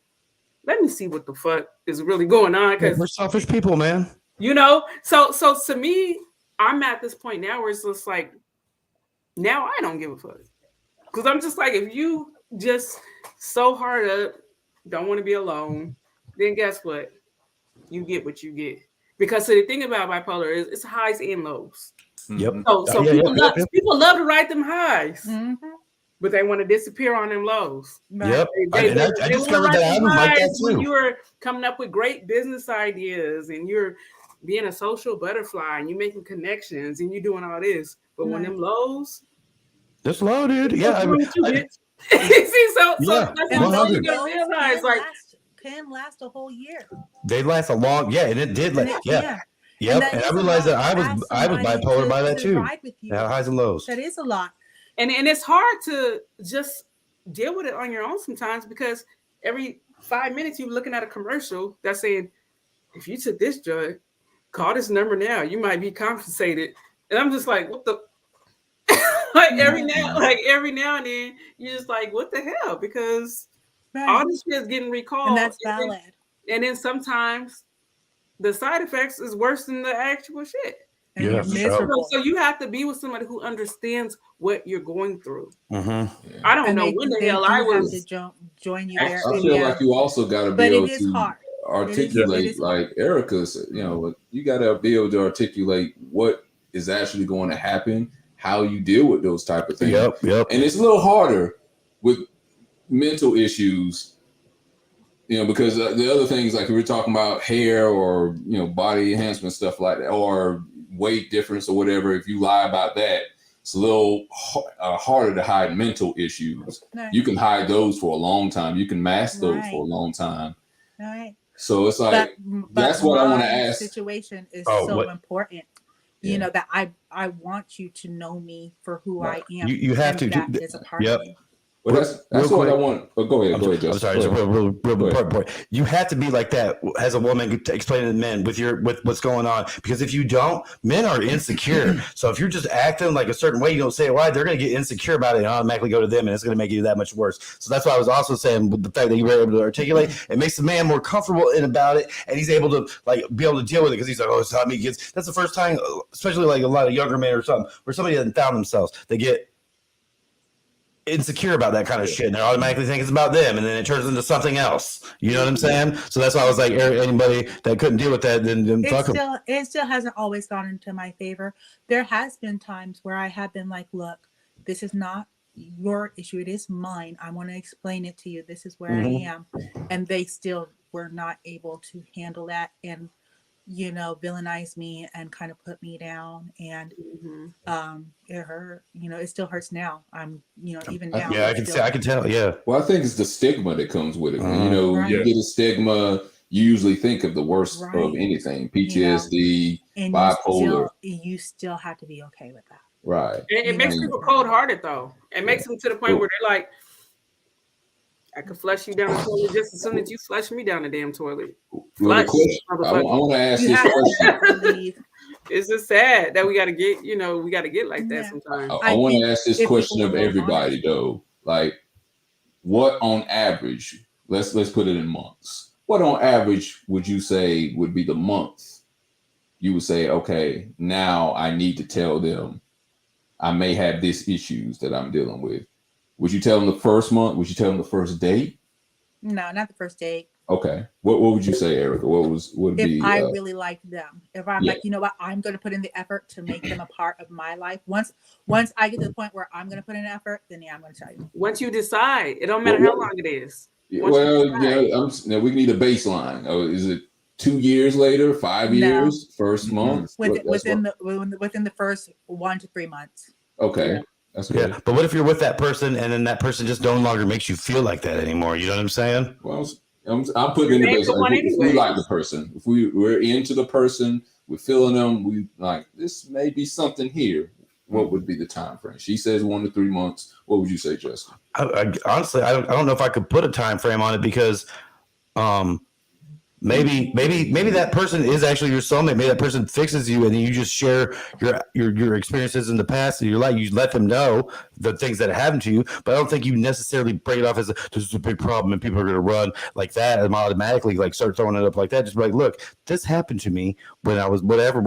let me see what the fuck is really going on. Because we're selfish people, man. You know, so to me, I'm at this point now where it's just like, now I don't give a fuck. Because I'm just like, if you just so hard up, don't want to be alone, then guess what? You get what you get. Because the thing about bipolar is it's highs and lows. Yep. So people love to ride them highs, but they want to disappear on them lows. Yep. I discovered that I'm like that too. When you're coming up with great business ideas and you're being a social butterfly and you're making connections and you're doing all this, but when them lows, it's low, dude. Yeah, See, so Yeah, that's And what those you gotta realize. Like, can last a whole year. They last a long, and it did. And it Yeah, can. yep. that And I is a realized lot that to I ask was somebody bipolar by to that too. ride with you. Yeah, highs and lows. That is a lot. and it's hard to just deal with it on your own sometimes, because every 5 minutes you're looking at a commercial that's saying, if you took this drug, call this number now, you might be compensated. And I'm just like, what the every now and then you're just like, what the hell? Because all this shit is getting recalled. And that's valid. And then sometimes the side effects is worse than the actual shit. And Yeah, you're for sure. miserable. So you have to be with somebody who understands what you're going through. Mm-hmm. I don't And know they, when the they hell do I have was. to join you I there. feel like you also got to be But able it is to hard. articulate, It is like Erica said, you got to be able to articulate what is actually going to happen, how you deal with those type of things. Yep. And it's a little harder with mental issues, because the other things, like we were talking about hair or, body enhancement, stuff like that, or weight difference or whatever. If you lie about that, it's a little harder to hide mental issues. Right. You can hide those for a long time. You can mask those for a long time. Right. So it's like, that's what I want to ask. Situation is important. Yeah. That I want you to know me for who I am. You have to. That is a part of me. Well, that's what I want. Oh, go ahead. Go ahead, Justin. I'm sorry. It's a real important point. You have to be like that as a woman, explaining to men with what's going on. Because if you don't, men are insecure. So if you're just acting like a certain way, you don't say why, they're going to get insecure about it and automatically go to them, and it's going to make you that much worse. So that's why I was also saying, with the fact that you were able to articulate, it makes the man more comfortable about it, and he's able to be able to deal with it, because he's like, oh, it's not me. That's the first time, especially like a lot of younger men or something, where somebody hasn't found themselves, they get insecure about that kind of shit, and they automatically think it's about them, and then it turns into something else. You know what I'm saying? So that's why I was like, anybody that couldn't deal with that, then fuck them. It still hasn't always gone into my favor. There has been times where I have been like, look, this is not your issue, it is mine. I want to explain it to you. This is where I am. And they still were not able to handle that, and villainize me and kind of put me down, and it hurt. It still hurts now. I'm even now. Yeah, I can tell. Yeah. Well, I think it's the stigma that comes with it. You get a stigma, you usually think of the worst of anything: PTSD, bipolar. You still have to be okay with that. Right. It makes people cold-hearted, though. It makes them to the point where they're like, I could flush you down the toilet just as soon as you flush me down the damn toilet. Well, I want to ask this question. It's just sad that we got to get, like that sometimes. I want to ask this question of everybody, though. Like, what on average, let's put it in months. What on average would you say would be the month you would say, okay, now I need to tell them I may have these issues that I'm dealing with? Would you tell them the first month? Would you tell them the first date? No, not the first date. Okay. What would you say, Erica? Would if be? I really liked them, if I'm like, you know what, I'm going to put in the effort to make them a part of my life. Once I get to the point where I'm going to put in effort, then I'm going to tell you. Once you decide, it don't matter how long it is. We need a baseline. Oh, is it 2 years later, 5 years, first month? Within the first 1 to 3 months. Okay. That's good. Yeah, but what if you're with that person and then that person just no longer makes you feel like that anymore? You know what I'm saying? Well, I'm putting in the baseline. If we like the person, if we're into the person, we're feeling them, we like, this may be something here. What would be the time frame? She says 1 to 3 months. What would you say, Justin? Honestly, I don't know if I could put a time frame on it, because maybe that person is actually your soulmate. Maybe that person fixes you, and then you just share your experiences in the past of your life. You let them know the things that happened to you, but I don't think you necessarily break it off as this is a big problem and people are going to run like that and automatically like start throwing it up like that. Just be like, look, this happened to me when I was whatever,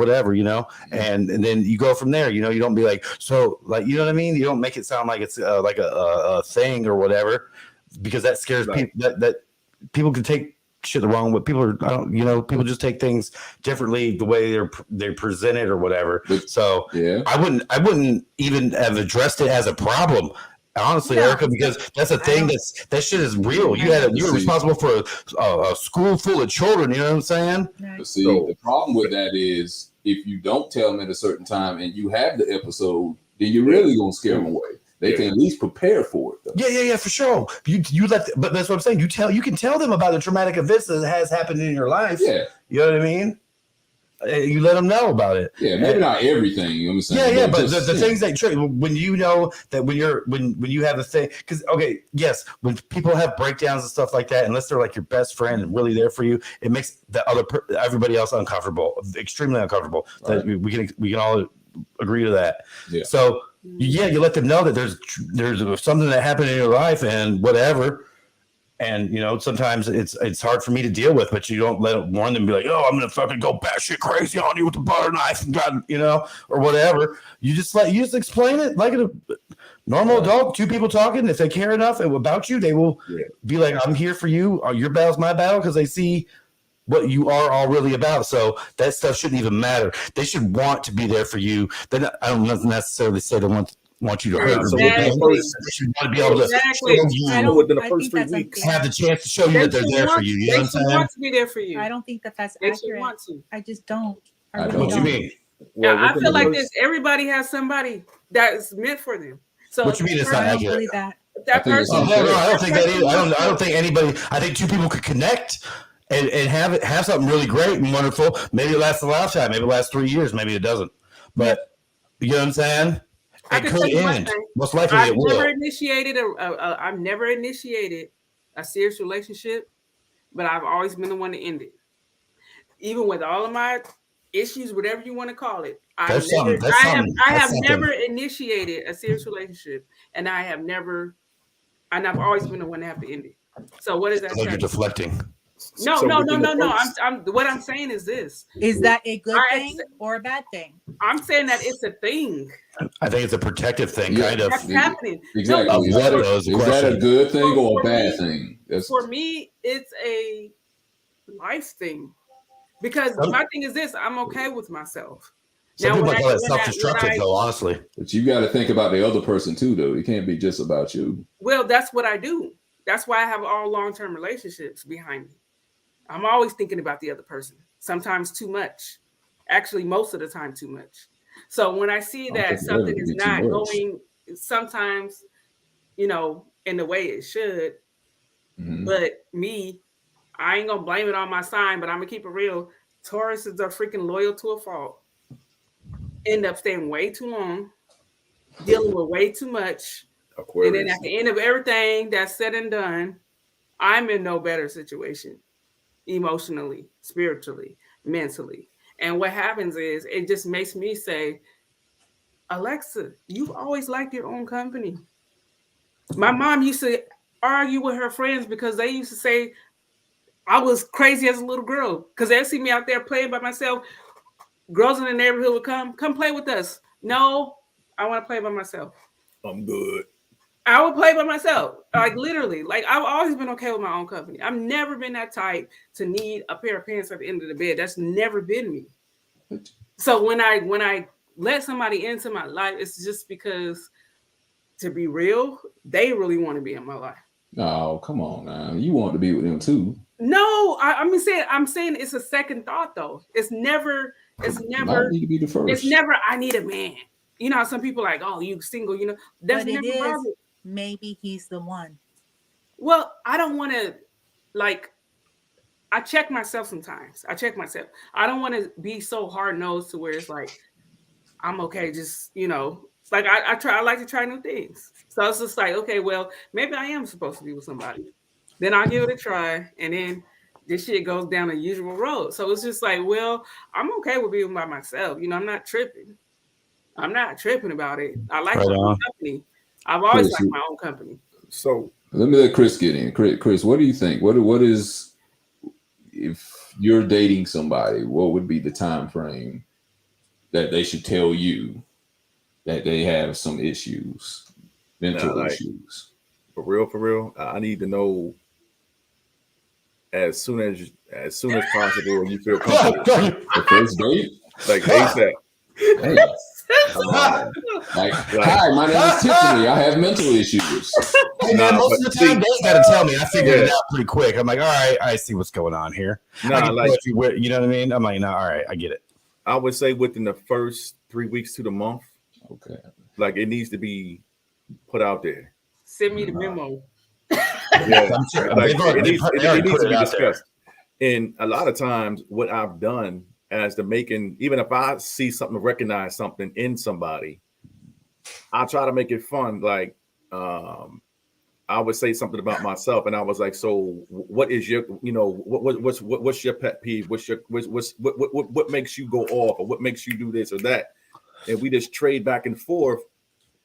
and then you go from there. You don't be like, so like, you know what I mean? You don't make it sound like it's like a thing or whatever, because that scares people. That people can take shit the wrong way. People just take things differently the way they're presented or whatever. So I wouldn't even have addressed it as a problem, honestly, Erica, because that's a thing that shit is real. You were responsible for a school full of children. You know what I'm saying? But see, the problem with that is if you don't tell them at a certain time and you have the episode, then you're really gonna scare them away. they can at least prepare for it. Though. Yeah, for sure. You but that's what I'm saying. You can tell them about the traumatic events that has happened in your life. Yeah, you know what I mean. You let them know about it. Yeah, maybe not everything. You know what I'm saying? But the things that when you know that when you have a thing, because yes, when people have breakdowns and stuff like that, unless they're like your best friend and really there for you, it makes everybody else uncomfortable, extremely uncomfortable. Right. That we can all agree to that. Yeah. So you let them know that there's something that happened in your life and whatever. And sometimes it's hard for me to deal with, but you don't let it warn them and be like, oh, I'm gonna fucking go batshit crazy on you with the butter knife and God, or whatever. You just explain it like a normal adult, two people talking. If they care enough about you, they will be like, I'm here for you. Your battle's my battle, because they see what you are all really about. So that stuff shouldn't even matter. They should want to be there for you. Then I don't necessarily say they want you to hurt. Exactly. They should want to be able to within the first 3 weeks have the chance to show you that they're there for you. You know what I'm saying? They want to be there for you. I don't think that's they accurate. Want to. I just don't. I don't. What do you mean? Well, I feel like this. Everybody has somebody that is meant for them. So what you mean it's not accurate? That person. No, I don't think that either. I don't think anybody. I think two people could connect and have something really great and wonderful. Maybe it lasts a lifetime. Maybe it lasts 3 years. Maybe it doesn't. But you know what I'm saying? It could end. Most likely it will. I've never initiated a serious relationship, but I've always been the one to end it. Even with all of my issues, whatever you want to call it. I have never initiated a serious relationship, and I've always been the one to have to end it. So what is that? Like you're deflecting. No. What I'm saying is this. Is that a good thing or a bad thing? I'm saying that it's a thing. I think it's a protective thing, kind of. That's happening. Exactly. No, is that a good thing or a bad thing? For me, it's a life thing. Because my thing is this, I'm okay with myself. Some people call it self-destructive, though, honestly. But you got to think about the other person, too, though. It can't be just about you. Well, that's what I do. That's why I have all long-term relationships behind me. I'm always thinking about the other person, sometimes too much. Actually, most of the time, too much. So when I see that something is not going sometimes, in the way it should, but me, I ain't going to blame it on my sign, but I'm going to keep it real. Tauruses are freaking loyal to a fault. End up staying way too long, dealing with way too much. Aquarius. And then at the end of everything that's said and done, I'm in no better situation. Emotionally, spiritually, mentally. And what happens is it just makes me say, Alexa, you've always liked your own company. My mom used to argue with her friends because they used to say I was crazy as a little girl because they see me out there playing by myself. Girls in the neighborhood would come play with us. No, I want to play by myself. I'm good. I would play by myself, like literally. Like I've always been okay with my own company. I've never been that type to need a pair of pants at the end of the bed. That's never been me. So when I let somebody into my life, it's just because, to be real, they really want to be in my life. Oh, come on now. You want to be with them too. No, I'm saying it's a second thought though. It's never need to be the first. It's never I need a man. You know how some people like, oh, you single, that's but never maybe he's the one. Well, I don't want to I check myself sometimes. I don't want to be so hard-nosed to where it's like, I'm okay, just, like I like to try new things. So it's just like, okay, well, maybe I am supposed to be with somebody. Then I'll give it a try. And then this shit goes down the usual road. So it's just like, well, I'm okay with being by myself. I'm not tripping. I'm not tripping about it. I like my own company. I've always liked my own company. So let me let Chris get in. Chris, what do you think? What is, if you're dating somebody, what would be the time frame that they should tell you that they have some issues, mental issues? For real, I need to know as soon as possible when you feel comfortable. The first date? Like ASAP. Hey. Hi, my name is Tiffany. I have mental issues. Hey man, most of the time they gotta tell me. I figured it out pretty quick. I'm like, all right, I see what's going on here. You know what I mean? I'm like, no, all right, I get it. I would say within the first 3 weeks to the month. Okay. Like it needs to be put out there. Send me the memo. Yeah, I'm sure. like, They've already- it needs, they it already needs put to it be out there. discussed. And a lot of times, what I've done as the making, even if I see something, recognize something in somebody, I try to make it fun. Like, I would say something about myself, and I was like, "So, what is your, what's your pet peeve? What makes you go off, or what makes you do this or that?" And we just trade back and forth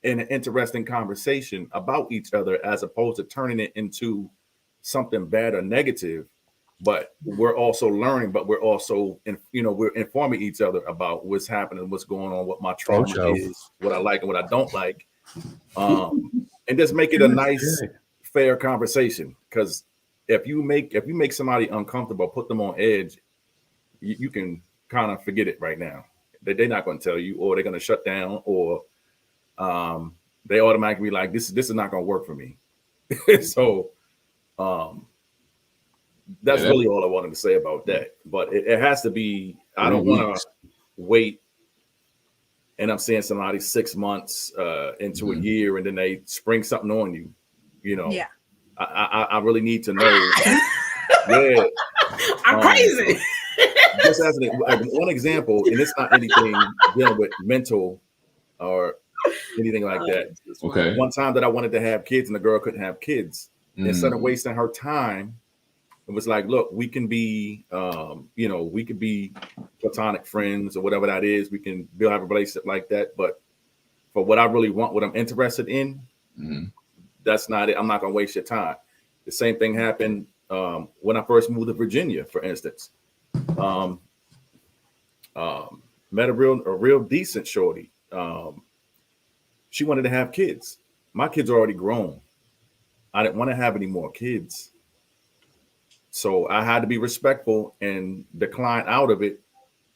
in an interesting conversation about each other, as opposed to turning it into something bad or negative. But we're also learning, but we're also, we're informing each other about what's happening, what's going on, what my trauma is, what I like and what I don't like. And just make it a nice, fair conversation. Because if you make somebody uncomfortable, put them on edge, you can kind of forget it right now. They're not going to tell you, or they're going to shut down, or they automatically be like, this is not going to work for me. So that's really all I wanted to say about that. But it has to be, I don't want to wait and I'm seeing somebody 6 months into a year, and then they spring something on you. Yeah. I really need to know. Yeah, I'm crazy. Just as one example, and it's not anything dealing with mental or anything like that. Okay. One time that I wanted to have kids, and the girl couldn't have kids. Instead of wasting her time, it was like, look, we can be, we could be platonic friends or whatever that is. We can have a relationship like that. But for what I really want, what I'm interested in, that's not it. I'm not going to waste your time. The same thing happened when I first moved to Virginia, for instance. Met a real decent shorty. She wanted to have kids. My kids are already grown. I didn't want to have any more kids. So I had to be respectful and decline out of it,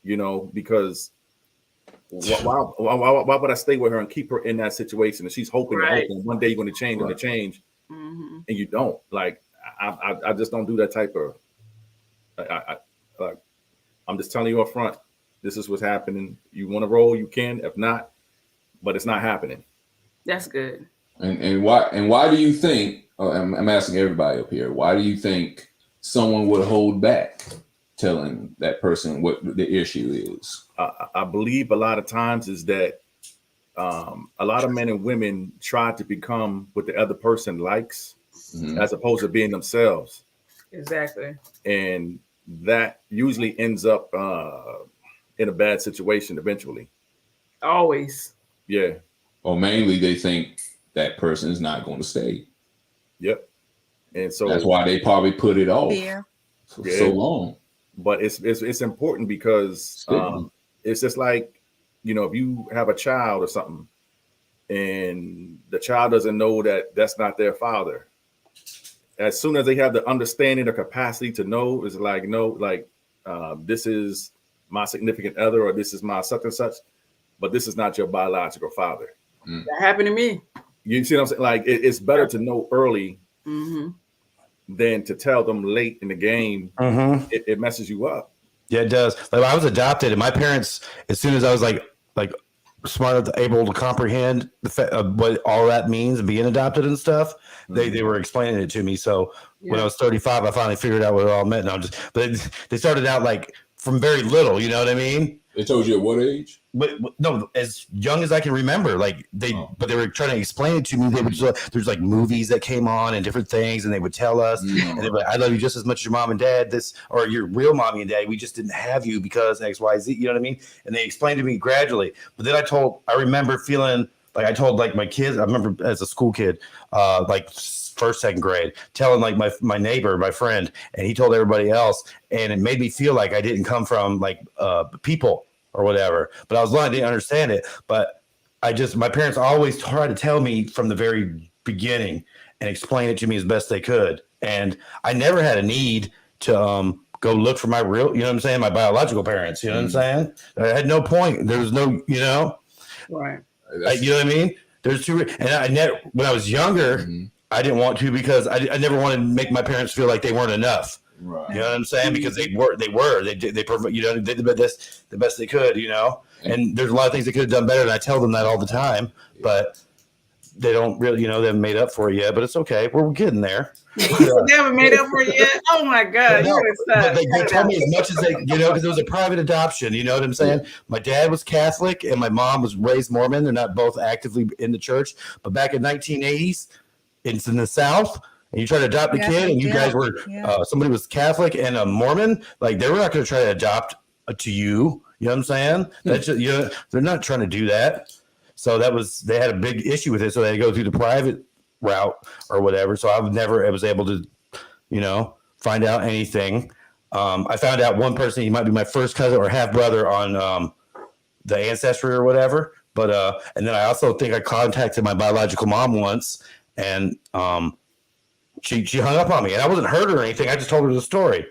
because why would I stay with her and keep her in that situation? And she's hoping one day you're going to change and to change, and you don't. Like, I just don't do that type of. I'm just telling you up front, this is what's happening. You want to roll, you can. If not, but it's not happening. That's good. And why do you think? I'm asking everybody up here. Why do you think someone would hold back telling that person what the issue is? I believe a lot of times is that a lot of men and women try to become what the other person likes, as opposed to being themselves. Exactly. And that usually ends up in a bad situation eventually. Always. Yeah. Or mainly they think that person is not going to stay. Yep. And so that's why they probably put it off for so long. But it's important because it's just like, if you have a child or something and the child doesn't know that that's not their father, as soon as they have the understanding or capacity to know, it's like, no, like this is my significant other, or this is my such and such, but this is not your biological father. That happened to me. You see what I'm saying? Like, it's better to know early than to tell them late in the game. It messes you up. Yeah, it does. Like, I was adopted, and my parents, as soon as I was like smart, able to comprehend what all that means, being adopted and stuff, they were explaining it to me. So when I was 35, I finally figured out what it all meant. But they started out like from very little. You know what I mean? They told you at what age? But no, as young as I can remember, like but they were trying to explain it to me. They would there's like movies that came on and different things, and they would tell us, and they were like, "I love you just as much as your mom and dad, or your real mommy and dad. We just didn't have you because X, Y, Z." You know what I mean? And they explained to me gradually. But then I remember feeling like I told like my kids. I remember as a school kid, like first, second grade, telling like my neighbor, my friend, and he told everybody else, and it made me feel like I didn't come from like people or whatever, but I was lying, I didn't understand it. But my parents always tried to tell me from the very beginning and explain it to me as best they could. And I never had a need to go look for my real, my biological parents, you know what I'm saying? I had no point. There was no, Right. You know what I mean? There's two, and I never, when I was younger, I didn't want to, because I never wanted to make my parents feel like they weren't enough. Right. You know what I'm saying? Because they did the best they could, and there's a lot of things they could have done better, and I tell them that all the time. But they don't really, they haven't made up for it yet, but it's okay. We're getting there. They haven't made up for it yet. Oh my God! No, but they told me as much as they, because it was a private adoption. You know what I'm saying? Yeah. My dad was Catholic and my mom was raised Mormon. They're not both actively in the church, but back in 1980s, it's in the South. And you try to adopt a kid, and you guys were somebody was Catholic and a Mormon. Like they were not going to try to adopt to you. You know what I'm saying? That's just, they're not trying to do that. So they had a big issue with it. So they had to go through the private route or whatever. So I was able to, find out anything. I found out one person, he might be my first cousin or half brother on the ancestry or whatever. But and then I also think I contacted my biological mom once, and she hung up on me, and I wasn't hurt or anything. I just told her the story.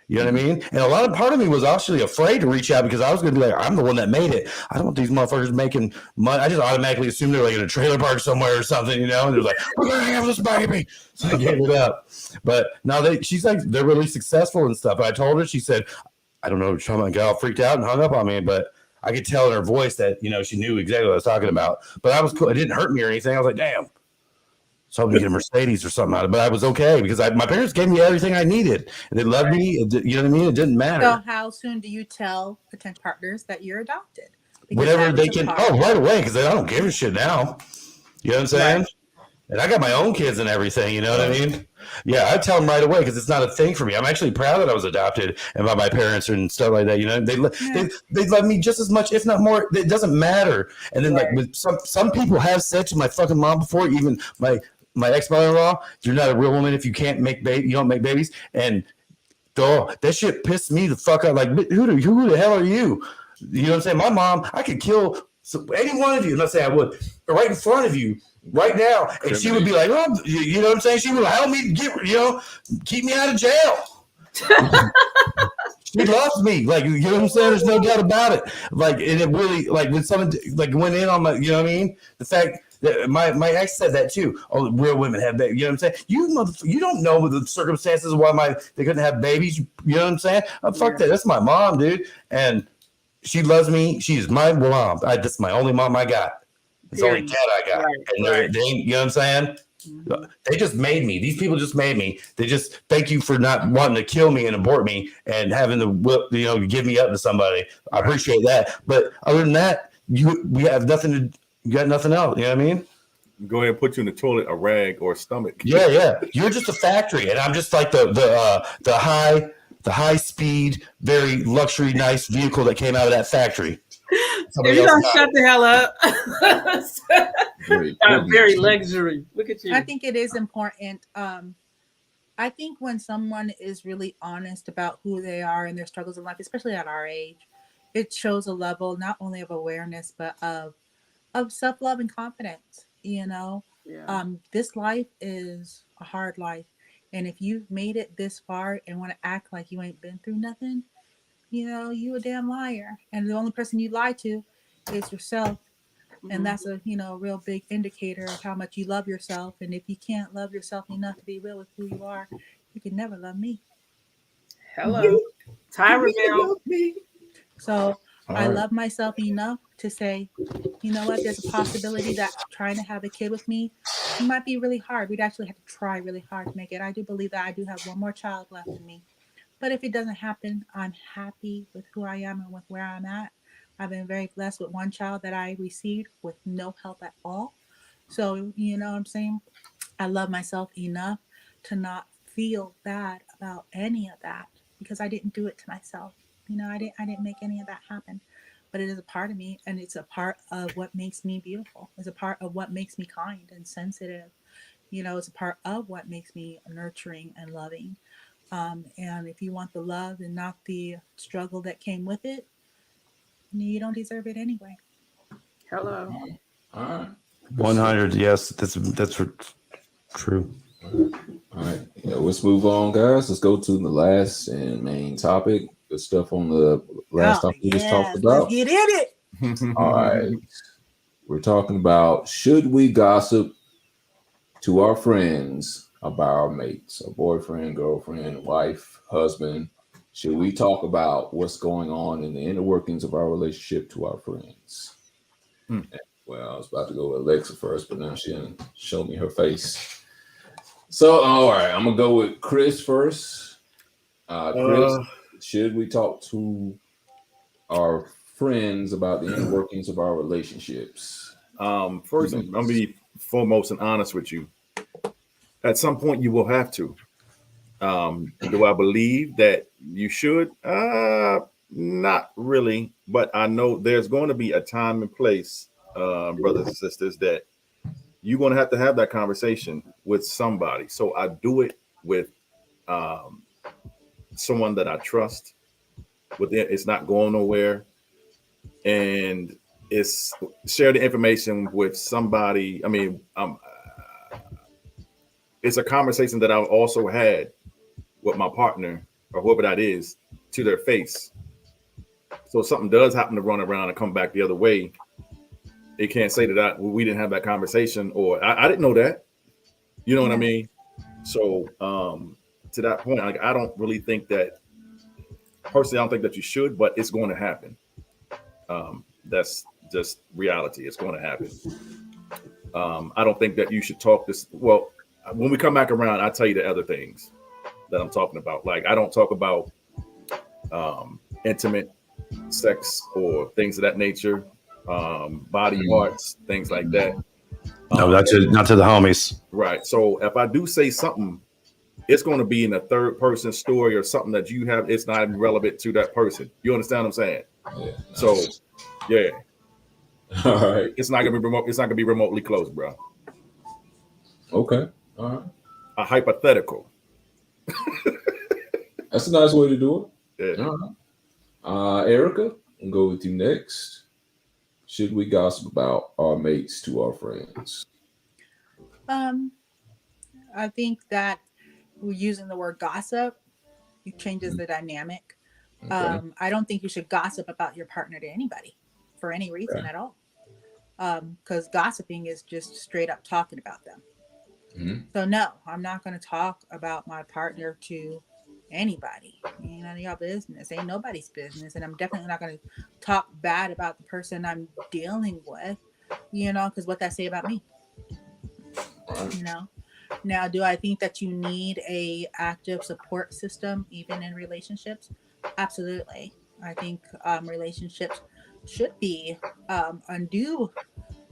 You know what I mean? And part of me was actually afraid to reach out because I was going to be like, I'm the one that made it. I don't want these motherfuckers making money. I just automatically assumed they're like in a trailer park somewhere or something, and they're like, we're going to have this baby. So I gave it up. But now she's like, they're really successful and stuff. And I told her, she said, I don't know what you're talking about. Got all freaked out and hung up on me. But I could tell in her voice that, she knew exactly what I was talking about. But I was cool. It didn't hurt me or anything. I was like, damn. So I was hoping to get a Mercedes or something out of it, but I was okay because my parents gave me everything I needed, and they loved me. You know what I mean? It didn't matter. So how soon do you tell potential partners that you're adopted? Because whenever they can. Oh, right away, because I don't give a shit now. You know what I'm saying? Right. And I got my own kids and everything. You know what I mean? Yeah, I tell them right away because it's not a thing for me. I'm actually proud that I was adopted and by my parents and stuff like that. They love me just as much, if not more. It doesn't matter. And then like with some people have said to my fucking mom before, even my ex-mother-in-law, you're not a real woman if you can't make you don't make babies. And that shit pissed me the fuck out. Like, who the hell are you? You know what I'm saying? My mom, I could kill any one of you. Let's say I would, right in front of you right now. And she would be like, oh, you know what I'm saying? She would help me keep me out of jail. She loves me. Like, you know what I'm saying? There's no doubt about it. Like, and it really, like when someone like went in on my, you know what I mean? The fact my ex said that too. Oh, real women have babies. You know what I'm saying? You don't know the circumstances why they couldn't have babies. You know what I'm saying? Fuck that. That's my mom, dude. And she loves me. She's my mom. That's my only mom I got. It's the only cat I got. Right, and they, you know what I'm saying? Mm-hmm. They just made me. These people just made me. They just thank you for not wanting to kill me and abort me and having to give me up to somebody. I appreciate that. But other than that, we have nothing to. You got nothing else. You know what I mean? Go ahead and put you in the toilet, a rag or a stomach. Yeah. You're just a factory, and I'm just like the high speed, very luxury, nice vehicle that came out of that factory. If you don't shut the hell up. Very luxury. Look at you. I think it is important. I think when someone is really honest about who they are and their struggles in life, especially at our age, it shows a level not only of awareness but of self-love and confidence. This life is a hard life, and if you've made it this far and want to act like you ain't been through nothing, you a damn liar, and the only person you lie to is yourself. Mm-hmm. And that's a real big indicator of how much you love yourself. And if you can't love yourself enough to be real with who you are, you can never love me. Hello, Tyra. So I love myself enough to say, you know what, there's a possibility that trying to have a kid with me, it might be really hard. We'd actually have to try really hard to make it. I do believe that I do have one more child left in me. But if it doesn't happen, I'm happy with who I am and with where I'm at. I've been very blessed with one child that I received with no help at all. So, you know what I'm saying? I love myself enough to not feel bad about any of that because I didn't do it to myself. I didn't make any of that happen. But it is a part of me, and it's a part of what makes me beautiful. It's a part of what makes me kind and sensitive. It's a part of what makes me nurturing and loving. And if you want the love and not the struggle that came with it, you don't deserve it anyway. Hello. All right. 100. Yes, that's true. All right. Let's move on, guys. Let's go to the last and main topic. The stuff on the last topic we just talked about. Let's get in it. All right. We're talking about, should we gossip to our friends about our mates, a boyfriend, girlfriend, wife, husband? Should we talk about what's going on in the inner workings of our relationship to our friends? Well, I was about to go with Alexa first, but now she didn't show me her face. So, all right, I'm gonna go with Chris first. Chris, should we talk to our friends about the inner workings of our relationships? First, I'm gonna be foremost and honest with you. At some point, you will have to. Do I believe that you should? Not really, but I know there's going to be a time and place, brothers and sisters, that you're going to have that conversation with somebody. So I do it with someone that I trust. It's not going nowhere, and it's share the information with somebody. I mean, it's a conversation that I've also had with my partner or whoever that is to their face. So if something does happen to run around and come back the other way, they can't say that we didn't have that conversation, or I didn't know that. You know what I mean? So to that point, like, I don't really think that, personally, I don't think that you should, but it's going to happen. That's just reality. It's going to happen. I don't think that you should talk this. Well, when we come back around, I'll tell you the other things that I'm talking about. Like, I don't talk about intimate sex or things of that nature, body parts, things like that. No, not to the homies. Right. So if I do say something, it's going to be in a third person story or something that you have. It's not even relevant to that person. You understand what I'm saying? Yeah. So, yeah. All right. It's not gonna be remote. It's not gonna be remotely close, bro. Okay. All right. A hypothetical. That's a nice way to do it. Yeah. All right. Erica, I'll go with you next. Should we gossip about our mates to our friends? I think that we're using the word gossip. It changes the dynamic. Okay. I don't think you should gossip about your partner to anybody for any reason at all. Because gossiping is just straight up talking about them. Mm-hmm. So no, I'm not going to talk about my partner to anybody. Ain't none of y'all business. Ain't nobody's business. And I'm definitely not going to talk bad about the person I'm dealing with, because what that say about me, Now, do I think that you need a active support system even in relationships? Absolutely. I think relationships should be and do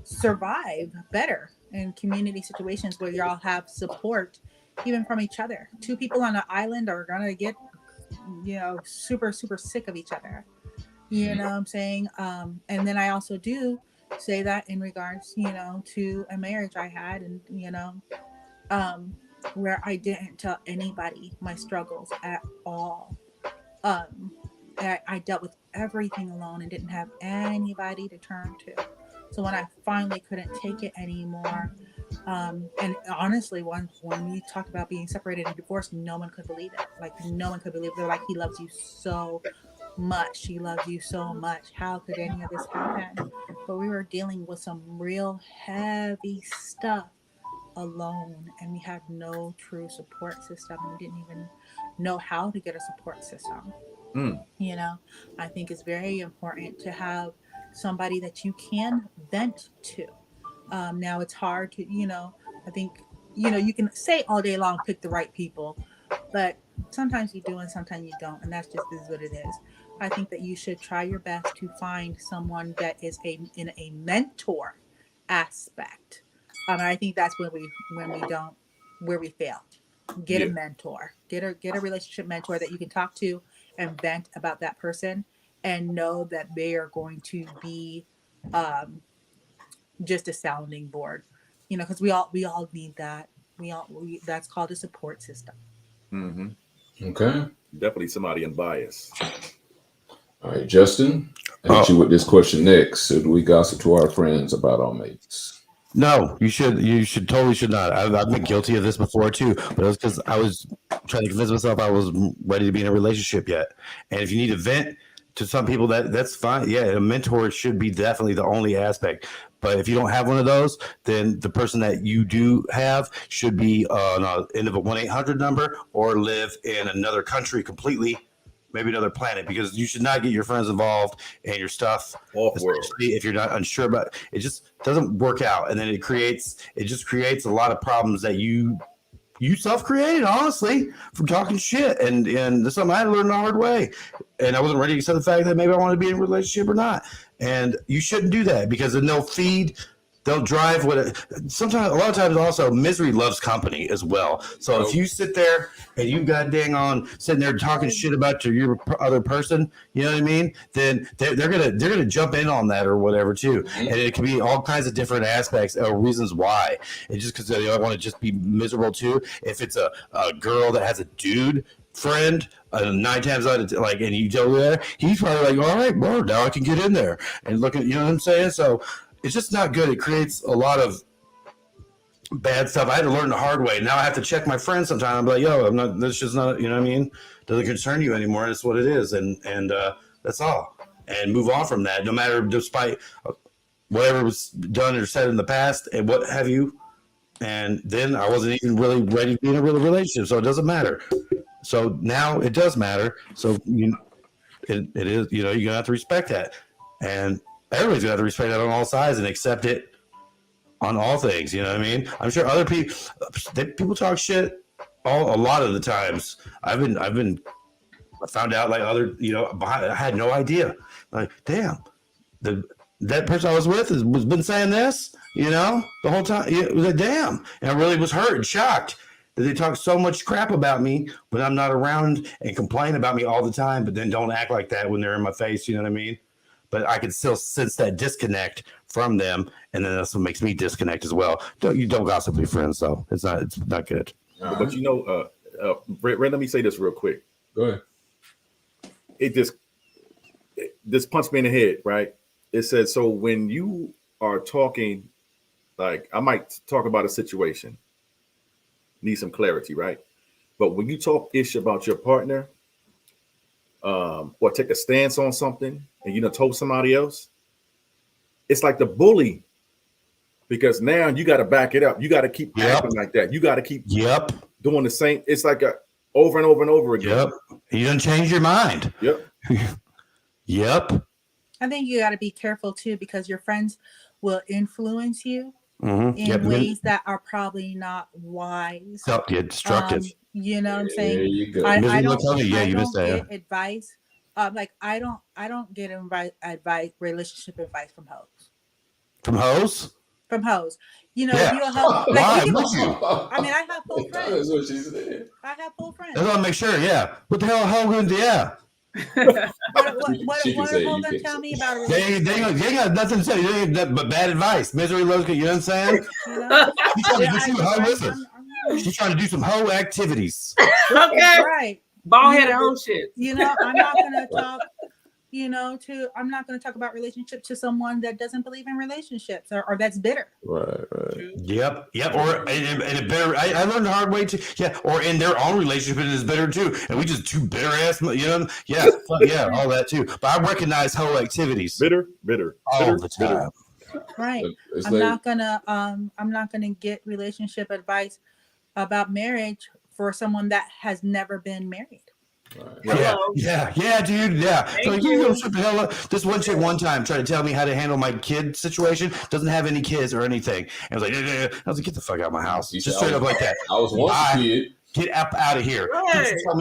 survive better in community situations where y'all have support even from each other. Two people on an island are gonna get super sick of each other, you know what I'm saying. And then I also do say that in regards to a marriage I had, and where I didn't tell anybody my struggles at all. I dealt with everything alone and didn't have anybody to turn to. So when I finally couldn't take it anymore, and honestly, when we talked about being separated and divorced, no one could believe it. Like, no one could believe it. They're like, he loves you so much. She loves you so much. How could any of this happen? But we were dealing with some real heavy stuff alone, and we had no true support system. We didn't even know how to get a support system. I think it's very important to have somebody that you can vent to. Now it's hard to, I think, you can say all day long, pick the right people, but sometimes you do and sometimes you don't. And that's just is what it is. I think that you should try your best to find someone that is in a mentor aspect. I think that's where we fail. Get a mentor, get a relationship mentor that you can talk to and vent about that person, and know that they are going to be just a sounding board, because we all need that. That's called a support system. Mm-hmm. Okay. Definitely somebody unbiased. All right, Justin, I'll hit you with this question next. Should we gossip to our friends about our mates? No, you totally should not. I've been guilty of this before too, but it was because I was trying to convince myself I was ready to be in a relationship yet. And if you need to vent to some people, that's fine. Yeah, a mentor should be definitely the only aspect. But if you don't have one of those, then the person that you do have should be on the end of a 1-800 number or live in another country completely, maybe another planet, because you should not get your friends involved in your stuff, Off world. especially if you're not unsure about it. It just doesn't work out, and then it just creates a lot of problems that you self-created, honestly, from talking shit. And that's something I had to learn the hard way. And I wasn't ready to accept the fact that maybe I wanted to be in a relationship or not. And you shouldn't do that, because then they'll drive a lot of times also misery loves company as well. So if you sit there and you got dang on sitting there talking shit about your other person, you know what I mean? Then they're gonna jump in on that or whatever too. And it can be all kinds of different aspects or reasons why. And just because they want to just be miserable too. If it's a girl that has a dude friend, 9 times out of 10, like, and you tell her that, he's probably like, all right, well, now I can get in there and look at, you know what I'm saying? So it's just not good. It creates a lot of bad stuff. I had to learn the hard way. Now I have to check my friends sometimes. I'm like, yo, I'm not, this is not, you know what I mean? Doesn't concern you anymore. That's what it is. And that's all. And move on from that, no matter, despite whatever was done or said in the past and what have you. And then I wasn't even really ready to be in a real relationship. So it doesn't matter. So now it does matter. So it is, you're going to have to respect that. And everybody's going to have to respect that on all sides and accept it on all things. You know what I mean? I'm sure other people talk shit a lot of the times. I found out like other, I had no idea. Like, damn, that person I was with has been saying this, the whole time. It was like, damn. And I really was hurt and shocked that they talk so much crap about me when I'm not around and complain about me all the time, but then don't act like that when they're in my face. You know what I mean? But I can still sense that disconnect from them, and then that's what makes me disconnect as well. You don't gossip with your friends, though. It's not good. But Brett, let me say this real quick. Go ahead. It just punched me in the head, right? It says, so when you are talking, like, I might talk about a situation, need some clarity, right? But when you talk ish about your partner, or take a stance on something, and told somebody else, it's like the bully, because now you got to back it up. You got to keep acting like that. You got to keep doing the same. It's like over and over and over again. Yep. You didn't change your mind. Yep. Yep. I think you got to be careful too, because your friends will influence you in ways that are probably not wise. Destructive. You know what I'm saying? There you go. I don't get advice. Like I don't get relationship advice from hoes. From hoes? From hoes. You know, Yeah. you don't have. Like, Why? I mean, I have full friends. That's what she said. I have full friends. I want to make sure. Yeah. What the hell? How good? Yeah. What She can are say it, hoes you gonna can't tell say me it. about a They got nothing to say. They ain't but bad advice. Misery loves. You know what I'm saying? You know? She's trying to do some hoe. Listen. She's trying to do some hoe activities. Okay. Right. Ball headed home shit. You know, I'm not gonna talk. I'm not going to talk about relationships to someone that doesn't believe in relationships or that's bitter. Right. Yep. Or and it better. I learned the hard way too. Yeah. Or in their own relationship, it is bitter too. And we just two bitter ass. Yeah. Yeah. All that too. But I recognize hoe activities. Bitter. All the time. Right. It's I'm not gonna get relationship advice about marriage for someone that has never been married. Right. Yeah, dude. Yeah. So Thank you you. go shut the hell up. This one chick one time tried to tell me how to handle my kid situation. Doesn't have any kids or anything. And I was like, I was like, get the fuck out of my house. You Just said, straight up like that. I was once a kid. Get up out of here. Right. Don't you tell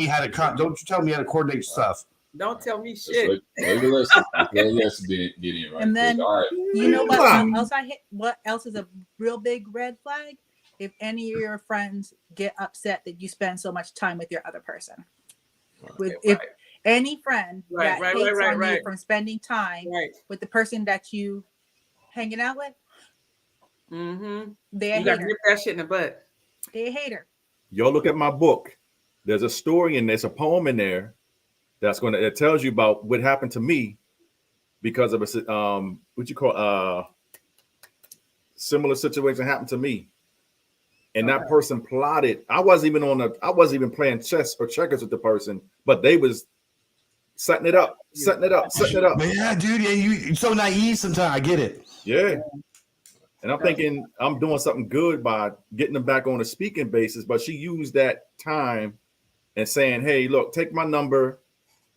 me how to coordinate stuff. Don't tell me Just shit. maybe listen. Let's get in right. And then all right. you know what else is a real big red flag? If any of your friends get upset that you spend so much time with your other person. If any friend that hates on you from spending time with the person that you hanging out with, they're a You got to hater. nip that shit in the butt. They're a hater. Y'all look at my book. There's a story and there's a poem in there that tells you about what happened to me because of a similar situation happened to me. And that person plotted. I wasn't even playing chess or checkers with the person, but they was setting it up. But yeah, dude, you're so naive sometimes. I get it. Yeah. And I'm thinking I'm doing something good by getting them back on a speaking basis, but she used that time and saying, hey, look, take my number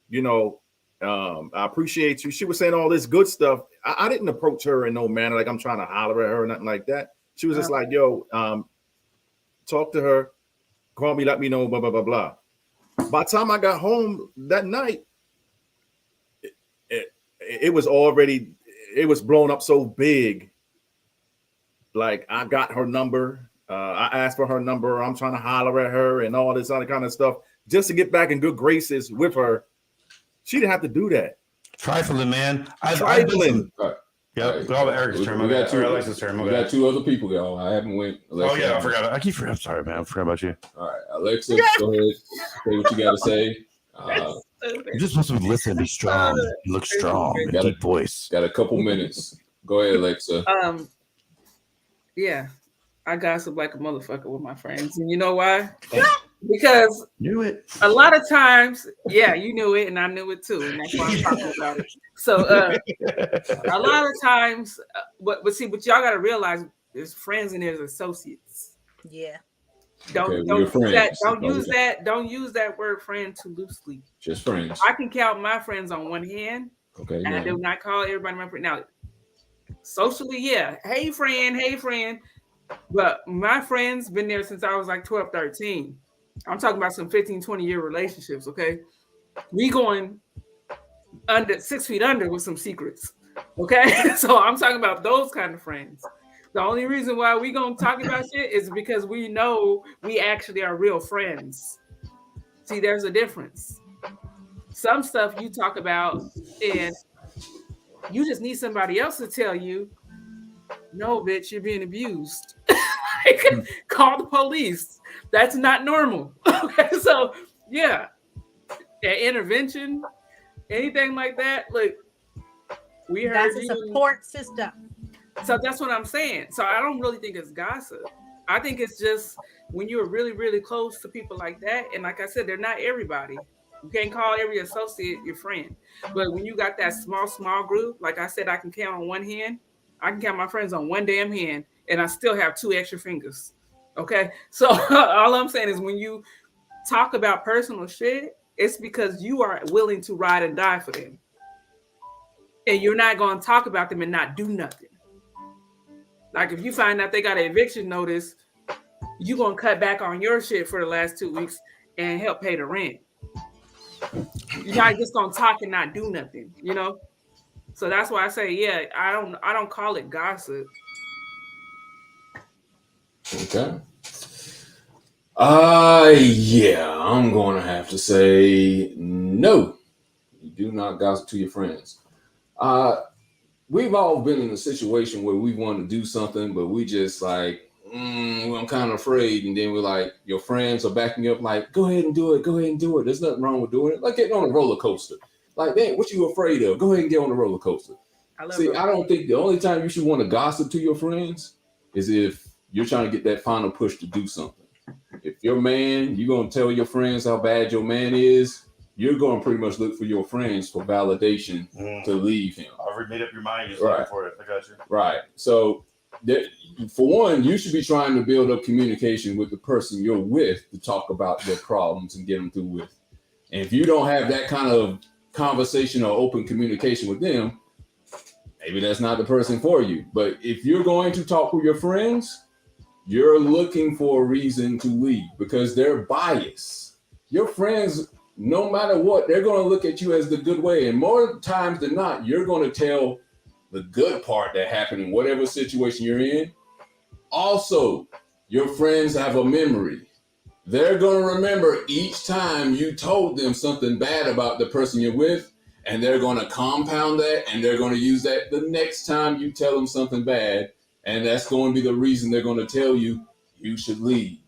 you know, I appreciate you. She was saying all this good stuff. I didn't approach her in no manner like I'm trying to holler at her or nothing like that. She was just like, yo, talk to her, call me, let me know, blah, blah, blah, blah. By the time I got home that night, it was blown up so big. Like, I got her number. I asked for her number. I'm trying to holler at her and all this other kind of stuff just to get back in good graces with her. She didn't have to do that. Trifling, man. Trifling. Yep. All Eric's turn. We got Alexa's turn. We got two other people, y'all. I haven't went. Alexa, I forgot. I keep forgetting. I'm sorry, man. I forgot about you. All right, Alexa, go ahead. Say what you got to say. You're just supposed to listen and be strong. You look strong. Deep voice. Got a couple minutes. Go ahead, Alexa. Yeah, I gossip like a motherfucker with my friends, and you know why? Because knew it. A lot of times, yeah, you knew it, and I knew it too, and that's why I'm talking about it. So, a lot of times, but y'all got to realize there's friends and there's associates. Yeah. Don't use that word friend too loosely. Just friends. I can count my friends on one hand. Okay. And I do not call everybody my friend. Now, socially, yeah. Hey, friend. But my friends been there since I was like 12, 13. I'm talking about some 15, 20-year relationships, okay? We going under 6 feet under with some secrets, okay? So I'm talking about those kind of friends. The only reason why we gonna talk about shit is because we know we actually are real friends. See, there's a difference. Some stuff you talk about and you just need somebody else to tell you, no, bitch, you're being abused. Call the police. That's not normal. Okay, so yeah, intervention, anything like that. Like we heard, that's a support system. So that's what I'm saying. So I don't really think it's gossip. I think it's just when you're really, really close to people like that, and like I said, they're not everybody. You can't call every associate your friend. But when you got that small group, like I said, I can count on one hand. I can count my friends on one damn hand, and I still have 2 extra fingers. Okay? So all I'm saying is when you talk about personal shit, it's because you are willing to ride and die for them. And you're not going to talk about them and not do nothing. Like if you find out they got an eviction notice, you're going to cut back on your shit for the last 2 weeks and help pay the rent. You're not just going to talk and not do nothing, you know? So that's why I say, yeah, I don't call it gossip. Okay. Yeah, I'm going to have to say no. You do not gossip to your friends. We've all been in a situation where we want to do something, but we just like, I'm kind of afraid. And then we're like, your friends are backing you up like, go ahead and do it. Go ahead and do it. There's nothing wrong with doing it. Like getting on a roller coaster. Like, man, what you afraid of? Go ahead and get on the roller coaster. See, I don't think the only time you should want to gossip to your friends is if you're trying to get that final push to do something. If your man, you're going to tell your friends how bad your man is, you're going to pretty much look for your friends for validation to leave him. I've made up your mind. Just looking for it. I got you. Right. So, for one, you should be trying to build up communication with the person you're with to talk about their problems and get them through with. And if you don't have that kind of conversation or open communication with them, maybe that's not the person for you. But if you're going to talk with your friends, you're looking for a reason to leave because they're biased. Your friends, no matter what, they're going to look at you as the good way. And more times than not, you're going to tell the good part that happened in whatever situation you're in. Also, your friends have a memory. They're going to remember each time you told them something bad about the person you're with, and they're going to compound that, and they're going to use that the next time you tell them something bad, and that's going to be the reason they're going to tell you you should leave.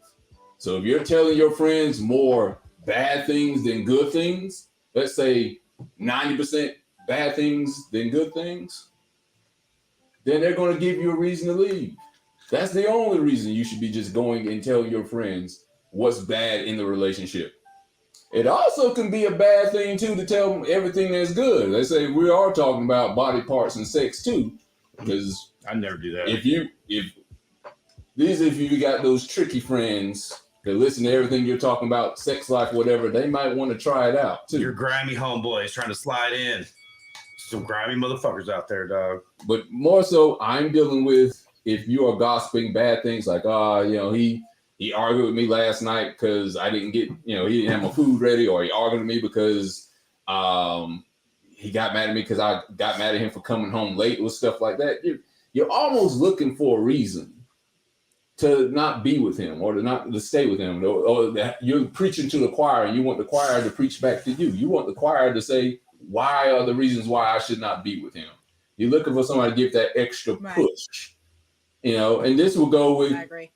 So if you're telling your friends more bad things than good things, let's say 90% bad things than good things, then they're going to give you a reason to leave. That's the only reason you should be just going and telling your friends what's bad in the relationship. It also can be a bad thing too to tell them everything that's good. Let's say we are talking about body parts and sex too, because I never do that. If you got those tricky friends they listen to everything you're talking about, sex life, whatever. They might want to try it out too. Your grimy homeboys trying to slide in. Some grimy motherfuckers out there, dog. But more so, I'm dealing with if you are gossiping bad things like, he argued with me last night because I didn't get, he didn't have my food ready, or he argued with me because he got mad at me because I got mad at him for coming home late with stuff like that. You're almost looking for a reason to not be with him or to stay with him, or that you're preaching to the choir and you want the choir to preach back to you. You want the choir to say, why are the reasons why I should not be with him? You're looking for somebody to give that extra push, and this will go with, I agree.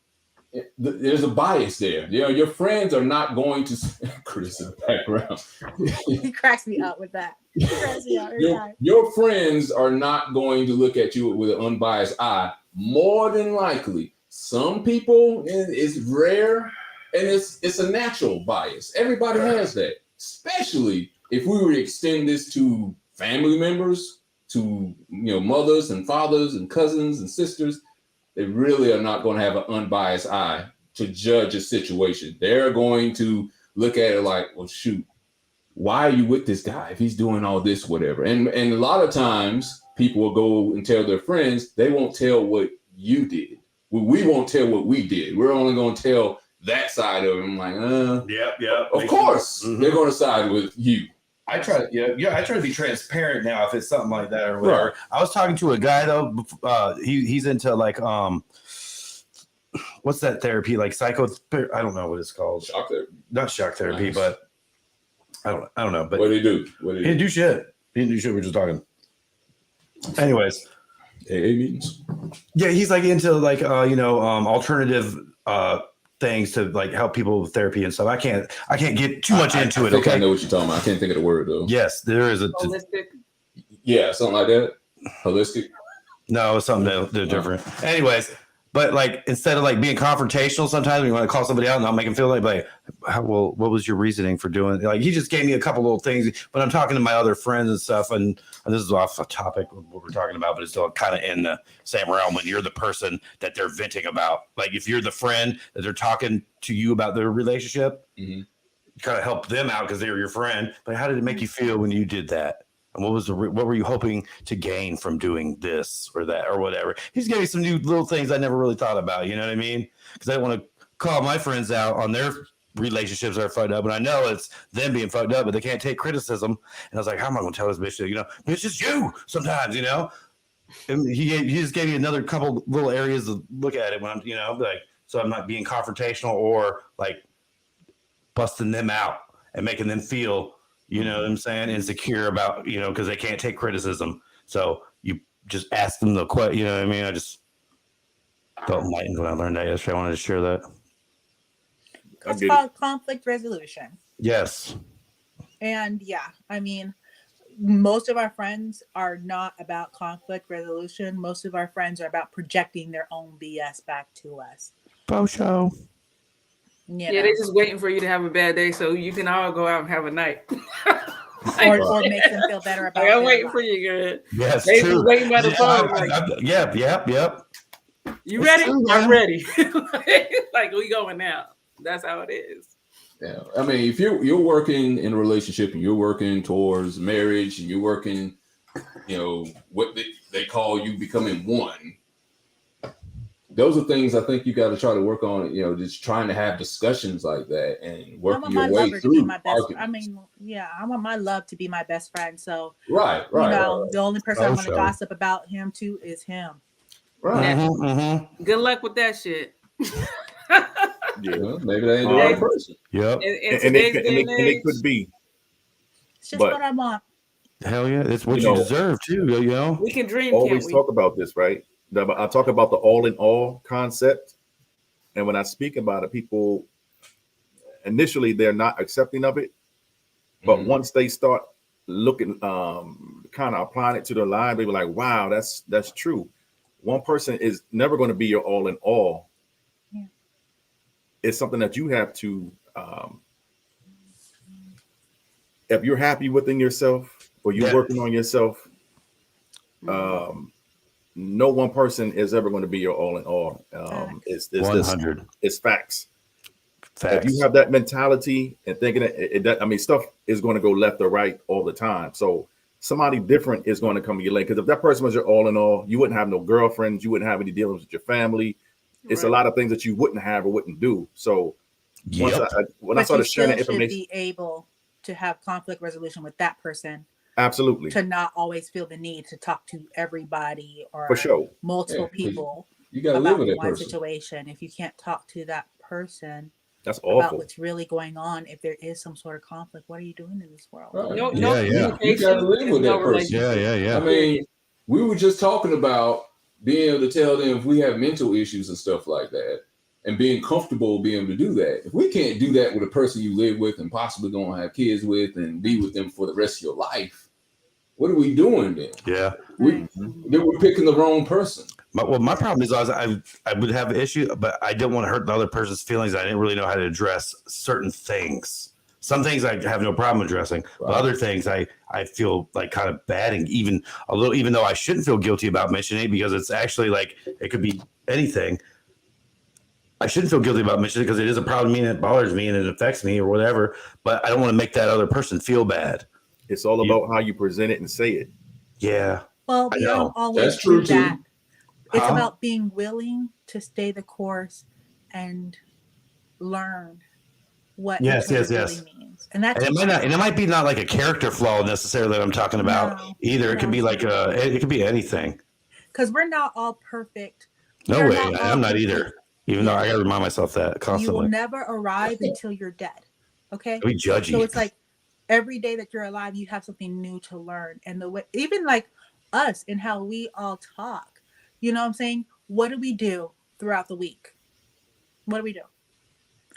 There's a bias there. Your friends are not going to, Chris in the background. He cracks me up with that. He cracks me up every time. Your friends are not going to look at you with an unbiased eye. More than likely, some people, it's rare, and it's a natural bias. Everybody has that, especially if we were to extend this to family members, to mothers and fathers and cousins and sisters. They really are not going to have an unbiased eye to judge a situation. They're going to look at it like, well, shoot, why are you with this guy if he's doing all this, whatever? And a lot of times people will go and tell their friends. They won't tell what you did. We won't tell what we did. We're only going to tell that side of it. I'm like, of course they're going to side with you. I try to be transparent now if it's something like that or whatever. Right. I was talking to a guy though. He's into like what's that therapy, like I don't know what it's called. Shock therapy. Not shock therapy, nice. But I don't know. But what do he do? He didn't do shit. We're just talking. Anyways, AA meetings. Yeah, he's like into like alternative things to like help people with therapy and stuff. I can't get too much into it. Okay, I know what you're talking about. I can't think of the word though. Yes, there is a holistic. Yeah, something like that. Holistic. No, it's something different. Anyways, but like instead of like being confrontational, sometimes we want to call somebody out and not make them feel like what was your reasoning for doing it? Like he just gave me a couple little things, but I'm talking to my other friends and stuff, and this is off the topic of what we're talking about, but it's still kind of in the same realm when you're the person that they're venting about. Like if you're the friend that they're talking to you about their relationship, you kind of help them out because they're your friend. But how did it make you feel when you did that? And what were you hoping to gain from doing this or that or whatever? He's giving me some new little things I never really thought about. You know what I mean? Because I want to call my friends out on their relationships that are fucked up, and I know it's them being fucked up, but they can't take criticism. And I was like, how am I going to tell this bitch that, it's just you sometimes, And he just gave me another couple little areas to look at it when I'm, like, so I'm not being confrontational or like busting them out and making them feel. You know what I'm saying? Insecure about, because they can't take criticism. So you just ask them the question. You know what I mean? I just felt enlightened when I learned that yesterday. I wanted to share that. It's called conflict resolution. Yes. And most of our friends are not about conflict resolution. Most of our friends are about projecting their own BS back to us. Faux show. Yeah, they're just waiting for you to have a bad day so you can all go out and have a night. or make them feel better about it. I'm waiting for you, girl. Yes, they true. Just waiting by the phone. Yep. You ready? True, I'm ready. Like we going now. That's how it is. Yeah, I mean, if you're working in a relationship and you're working towards marriage and you're working, what they call you becoming one. Those are things I think you got to try to work on, just trying to have discussions like that and working your way through arguments. I want my love to be my best friend. So, right. The only person I want to gossip about him to is him. Right. Mm-hmm. Good luck with that shit. Yeah, maybe they ain't the right person. Yep. And it could be. It's just what I want. Hell yeah. It's what you deserve too, We can dream. Always talk about this, right? I talk about the all-in-all concept, and when I speak about it, people initially they're not accepting of it, but once they start looking, kind of applying it to their life, they be like, "Wow, that's true." One person is never going to be your all-in-all. Yeah. It's something that you have to, if you're happy within yourself or you're working on yourself. No one person is ever going to be your all in all. It's 100. It's facts. If you have that mentality and thinking I mean, stuff is going to go left or right all the time. So somebody different is going to come to your lane. Because if that person was your all in all, you wouldn't have no girlfriends. You wouldn't have any dealings with your family. It's a lot of things that you wouldn't have or wouldn't do. So when I started sharing that information, be able to have conflict resolution with that person. Absolutely. To not always feel the need to talk to everybody or for sure multiple people. You got to live with that one person. situation. If you can't talk to that person, that's awful. About what's really going on. If there is some sort of conflict, what are you doing in this world? Right. You got to live with that person. Yeah. I mean, we were just talking about being able to tell them if we have mental issues and stuff like that, and being comfortable being able to do that. If we can't do that with a person you live with and possibly going to have kids with and be with them for the rest of your life, what are we doing then? Yeah. We're picking the wrong person. My problem is I would have an issue, but I didn't want to hurt the other person's feelings. I didn't really know how to address certain things. Some things I have no problem addressing, but other things I feel like kind of bad and even a little, even though I shouldn't feel guilty about mentioning it because it's actually like it could be anything. I shouldn't feel guilty about mentioning it because it is a problem to me and it bothers me and it affects me or whatever, but I don't want to make that other person feel bad. It's all about how you present it and say it. Yeah. Well, we don't always do that. It's about being willing to stay the course and learn what yes. really means. And that's it might be not like a character flaw necessarily that I'm talking about either. It could be like it could be anything. Because we're not all perfect. No way. I'm not either. Even though I gotta remind myself that constantly. You will never arrive until you're dead. Okay. We judgy. So it's like every day that you're alive, you have something new to learn. And the way, even like us and how we all talk. You know what I'm saying? What do we do throughout the week? What do?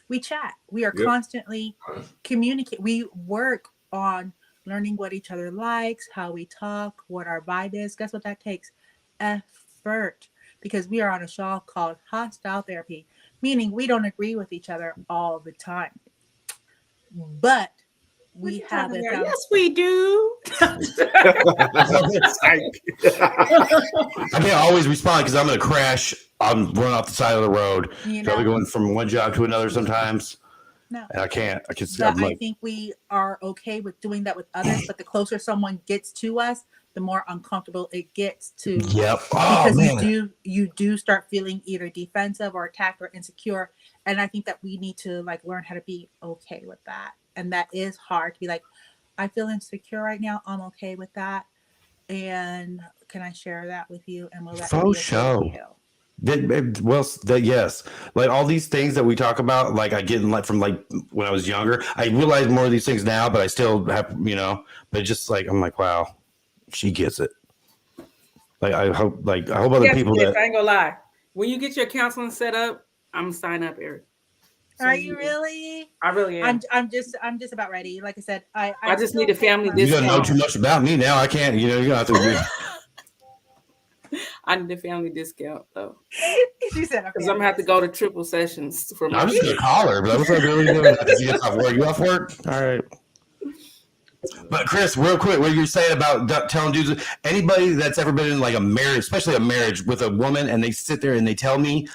We chat. We are constantly communicating. We work on learning what each other likes, how we talk, what our vibe is. Guess what that takes? Effort. Because we are on a show called Hostile Therapy, meaning we don't agree with each other all the time. But we have it. Yes, we do. I can't always respond because I'm going to crash. I'm running off the side of the road. I'll be going from one job to another sometimes. No, and I can't. I think we are okay with doing that with others, but the closer someone gets to us, the more uncomfortable it gets to. Yep. Because you do start feeling either defensive or attacked or insecure, and I think that we need to like learn how to be okay with that. And that is hard to be like, I feel insecure right now. I'm okay with that. And can I share that with you? And will that be okay yes. Like all these things that we talk about, like I get in like from like when I was younger, I realize more of these things now, but I still have, but just like, I'm like, wow, she gets it. Like, I hope other people that. I ain't gonna lie. When you get your counseling set up, I'm gonna sign up, Eric. Are you really? I really am. I'm just about ready. Like I said, I just need a family discount. You don't know too much about me now. I can't. You're gonna have to agree. I need a family discount though. She said, because I'm gonna have to go to triple sessions for my. I'm just gonna call her, but what's up, really doing? You off work? You off work? All right. But Chris, real quick, what you're saying about telling dudes, anybody that's ever been in like a marriage, especially a marriage with a woman, and they sit there and they tell me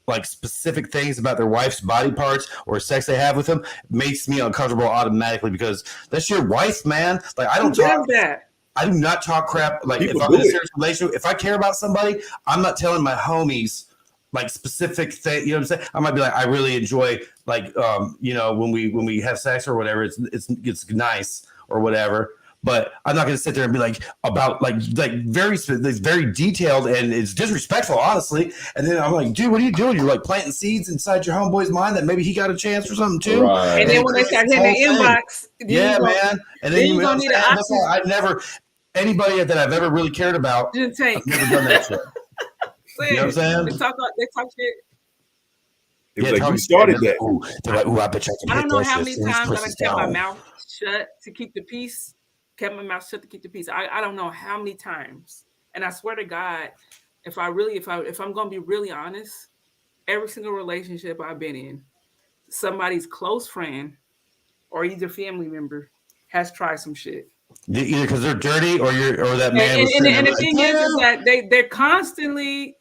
like specific things about their wife's body parts or sex they have with them, makes me uncomfortable automatically because that's your wife, man. Like I don't talk that. I do not talk crap. Like if I'm in a serious relationship, if I care about somebody, I'm not telling my homies like specific thing. You know what I'm saying? I might be like, I really enjoy like when we have sex or whatever. It's nice or whatever. But I'm not going to sit there and be like about like very detailed, and it's disrespectful, honestly. And then I'm like, dude, what are you doing? You're like planting seeds inside your homeboy's mind that maybe he got a chance or something too. Right. And then when they start hitting the inbox, man. And then you gonna need an option. I've never anybody that I've ever really cared about. I've never done that shit. You know what I'm saying? They talk shit. It was like you started that. They're like, I bet I don't know how many times I kept my mouth shut to keep the peace. Kept my mouth shut to keep the peace. I don't know how many times. And I swear to God, if I'm gonna be really honest, every single relationship I've been in, somebody's close friend or either family member has tried some shit. Either because they're dirty or that man. And the thing is that they're constantly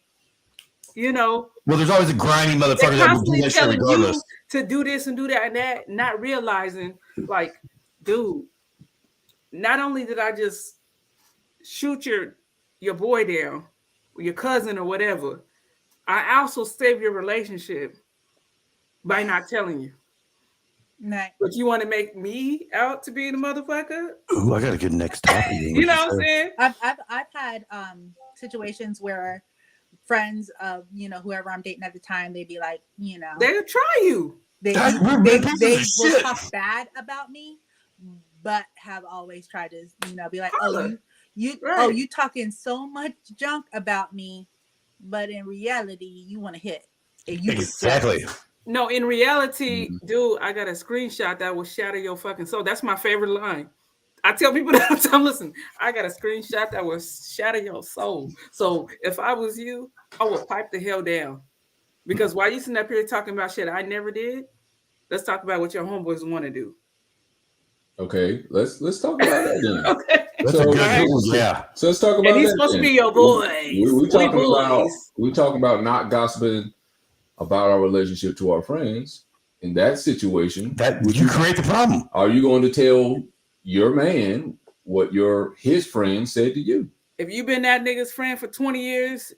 you know, Well, there's always a grimy they're motherfucker that will do constantly that shit telling regardless. you to do this and do that and that, not realizing, like, dude, not only did I just shoot your boy down, or your cousin or whatever, I also saved your relationship by not telling you. Right. But you want to make me out to be the motherfucker? Ooh, I got a good next topic. You know what I'm saying? I've had situations where friends of whoever I'm dating at the time, they'd be like, They'll try you. they We're big will pieces of shit. talk bad about me, but have always tried to be like, Holla. you Right. you talking so much junk about me, but in reality you want to hit. And you Exactly. No, in reality, dude, I got a screenshot that will shatter your fucking soul. That's my favorite line. I tell people that all the time, listen, I got a screenshot that will shatter your soul. So if I was you, I would pipe the hell down. Because while you sitting up here talking about shit I never did, let's talk about what your homeboys want to do. Okay, let's talk about that then. Okay. That's a So- good one. Yeah. So let's talk about And he's that supposed to then. be your boys. We talking about not gossiping about our relationship to our friends. In that situation, Would you create the problem? are you going to tell your man what his friend said to you? If you've been that nigga's friend for 20 years,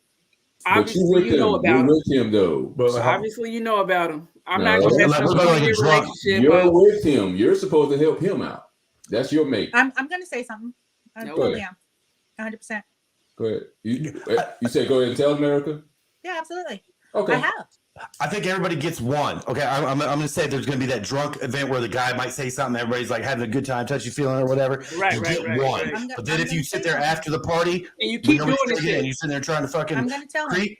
But you obviously with you him. know about You're him. with him though. But So obviously you know about him. I'm No, not going to like- mess up like your a drunk- relationship. You're but with him. You're supposed to help him out. That's your mate. I'm gonna say something. I No. totally am. 100%. Go ahead. You said go ahead and tell America. Yeah, absolutely. Okay. I have. I think everybody gets one. Okay, I'm going to say there's going to be that drunk event where the guy might say something, everybody's like having a good time, touchy feeling or whatever. Right, you right, get right, one. right. But then I'm if you gonna sit say there something. after the party And you when keep nobody's doing this drinking shit. and you're sitting there trying to fucking I'm gonna tell him. creep,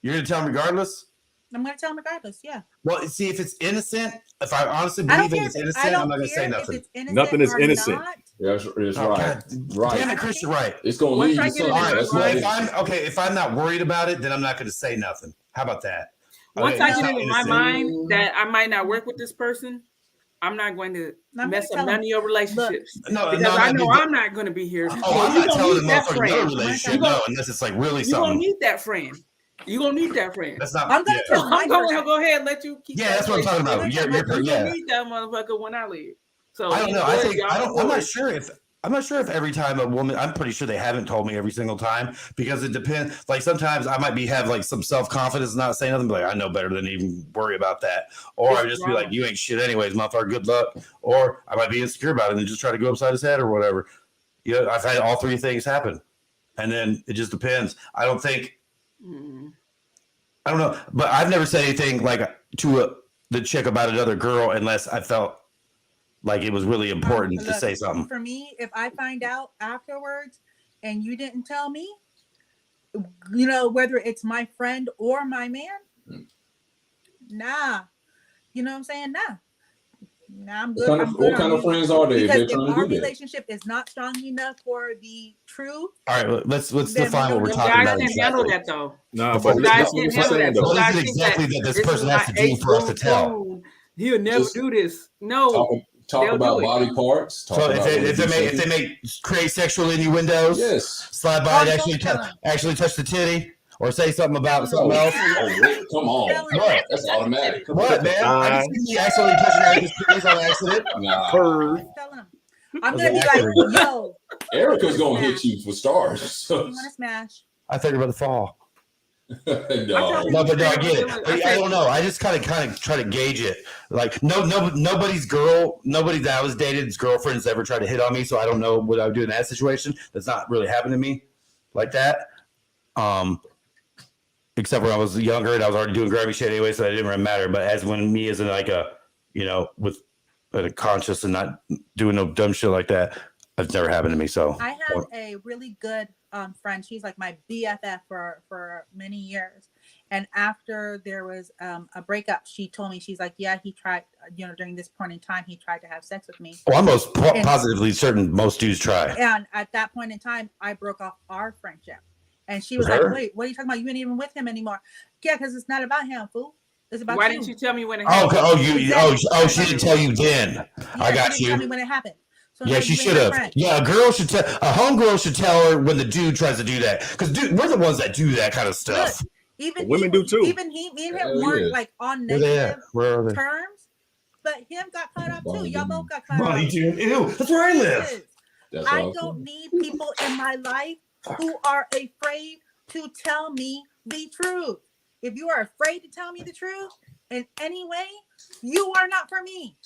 you're going to tell him regardless? I'm gonna tell him regardless. Yeah. Well, see, if it's innocent, if I honestly I don't believe care it's if innocent, I I'm don't not going to care say if nothing. it's innocent Nothing is or innocent. not. That's Oh, right. God. Right. Damn it, Chris, you're right. It's gonna Once lead I you get it in somewhere. my That's mind- not If I'm not worried about it, then I'm not going to say nothing. How about that? Once Okay, I it's get not it in my innocent. mind that I might not work with this person, I'm not going to I'm mess gonna up tell none of your relationships. No, Because no, I no, know but- I'm not going to be here. Oh, So I'm you not gonna telling the need that motherfucker no friend. relationship. You No, gonna- unless it's like really You're going to something. need that friend. You're going to need that friend. That's not. I'm gonna yeah. tell my I'm going to friend. go ahead and let you keep Yeah, that that's what I'm talking about. relationship. You're You're yeah. going to need that motherfucker when I leave. So I don't you know. I boys, think y'all I don't. I'm not boys. sure if. I'm not sure if every time a woman. I'm pretty sure they haven't told me every single time because it depends. Like sometimes I might have like some self confidence, not saying nothing, but like I know better than to even worry about that. Or I would just be like, "You ain't shit anyways, motherfucker. Good luck." Or I might be insecure about it and just try to go upside his head or whatever. You know, I've had all three things happen, and then it just depends. I don't think. I don't know, but I've never said anything like to the chick about another girl unless I felt like it was really important to Look, say something. For me, if I find out afterwards and you didn't tell me, whether it's my friend or my man, nah. You know what I'm saying? Nah, I'm good. I'm good What kind of friends are they? If Because they're if trying to our do that. relationship is not strong enough for the truth, All right, let's Then define what we're we Them talking guys about. can't handle Exactly. that though. Nah, Before but we- Guys that's what can't we're handle saying that. though. What is Guys it think exactly that this is person has to my do for us to ace tell? boon. He'll never Just do this. No. Talk They'll about do it. body parts. Talk So about if they make create sexual innuendos, yes. slide Oh, by and I'm actually so done. actually touch the titty, or say something about Oh, something else. really? Come on. Tell him. What? That's automatic. Come What, on. man? I just see me accidentally touching Erica's titties on accident. Nah. Purr. tell him. I'm Was gonna be it like, accident? yo, Erica's gonna hit you for stars. you So, want to smash? I think about the fall. no. No, but no, I get it. I don't know. I just kind of try to gauge it. Like nobody's that I was dated's girlfriend's ever tried to hit on me, so I don't know what I would do in that situation. That's not really happened to me like that. Except when I was younger and I was already doing grimy shit anyway, so it didn't really matter. But as when me as in like a, with a conscious and not doing no dumb shit like that, it's never happened to me. So I had a really good friend. She's like my BFF for many years. And after there was a breakup, she told me, she's like, yeah, he tried, during this point in time, he tried to have sex with me. I'm most positively certain most dudes try. And at that point in time, I broke off our friendship. And she was Her? like, wait, what are you talking about? You ain't even with him anymore. Yeah, because it's not about him, fool. It's about Why you. didn't you tell me when it Oh, happened? she didn't tell you then. Yeah, I got she didn't tell me you. when it happened. So Yeah, now she you ain't should my have. friend. Yeah, a homegirl should tell her when the dude tries to do that. Because dude, we're the ones that do that kind of stuff. Even women do too. Even me and him Hell weren't yeah. like on Where they negative at? Where are they? terms, but him got caught up too. Bonding. Y'all both got caught Bonnie up. June. Ew, that's where I live. That's I awesome. don't need people in my life who are afraid to tell me the truth. If you are afraid to tell me the truth in any way, you are not for me.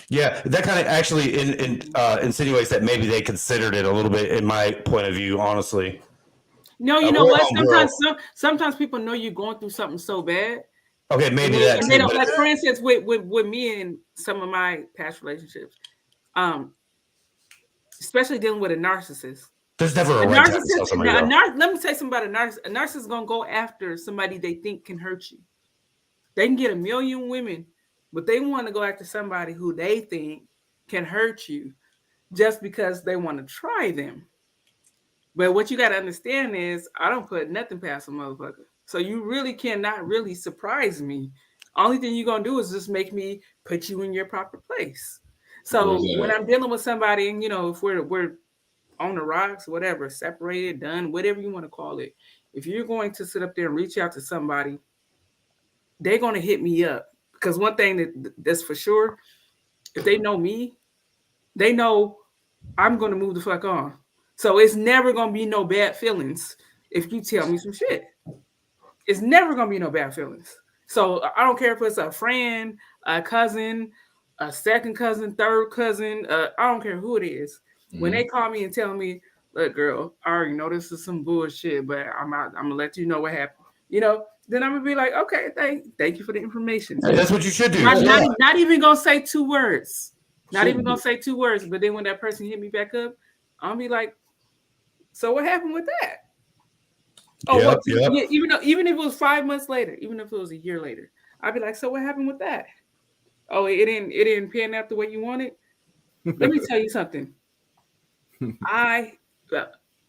Yeah, that kind of actually insinuates that maybe they considered it a little bit, in my point of view, honestly. No, you A know real what? homegirl. Sometimes people know you're going through something so bad. Okay, maybe And that they too. don't, But like, for instance, with me and some of my past relationships, especially dealing with a narcissist. there's never a right time to tell somebody though. Let me tell you something about a narcissist. A narcissist is gonna go after somebody they think can hurt you. They can get 1 million women, but they want to go after somebody who they think can hurt you just because they want to try them. But what you got to understand is I don't put nothing past a motherfucker. So you really cannot really surprise me. Only thing you're going to do is just make me put you in your proper place. So when I'm dealing with somebody, and, if we're on the rocks, whatever, separated, done, whatever you want to call it, if you're going to sit up there and reach out to somebody, they're going to hit me up. Because one thing that's for sure, if they know me, they know I'm going to move the fuck on. So it's never going to be no bad feelings if you tell me some shit. It's never going to be no bad feelings. So I don't care if it's a friend, a cousin, a second cousin, third cousin. I don't care who it is. Mm-hmm. When they call me and tell me, look, girl, I already know this is some bullshit, but I'm going to let you know what happened. Then I'm going to be like, okay, thank you for the information. Hey, that's what you should do. Not even going to say 2 words. Not even going to say 2 words. But then when that person hit me back up, I'll be like, so what happened with that? Oh, yep. Even if it was 5 months later, even if it was a year later, I'd be like, so what happened with that? Oh, it didn't pan out the way you wanted. Let me tell you something.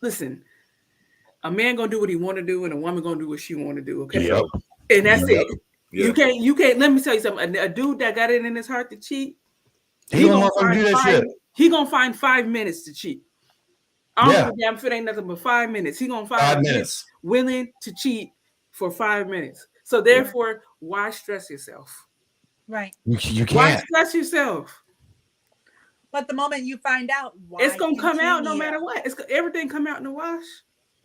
Listen, a man gonna do what he want to do, and a woman gonna do what she want to do. Okay, yep. And that's it. Yep. You can't. Let me tell you something. A dude that got it in his heart to cheat, he gonna do that shit. He gonna find 5 minutes to cheat. I don't give a damn if it ain't nothing but 5 minutes. He gonna find 5 minutes willing to cheat for 5 minutes. So therefore, why stress yourself? Right. You can't. Why stress yourself? But the moment you find out, it's gonna come out no matter what. Everything come out in the wash.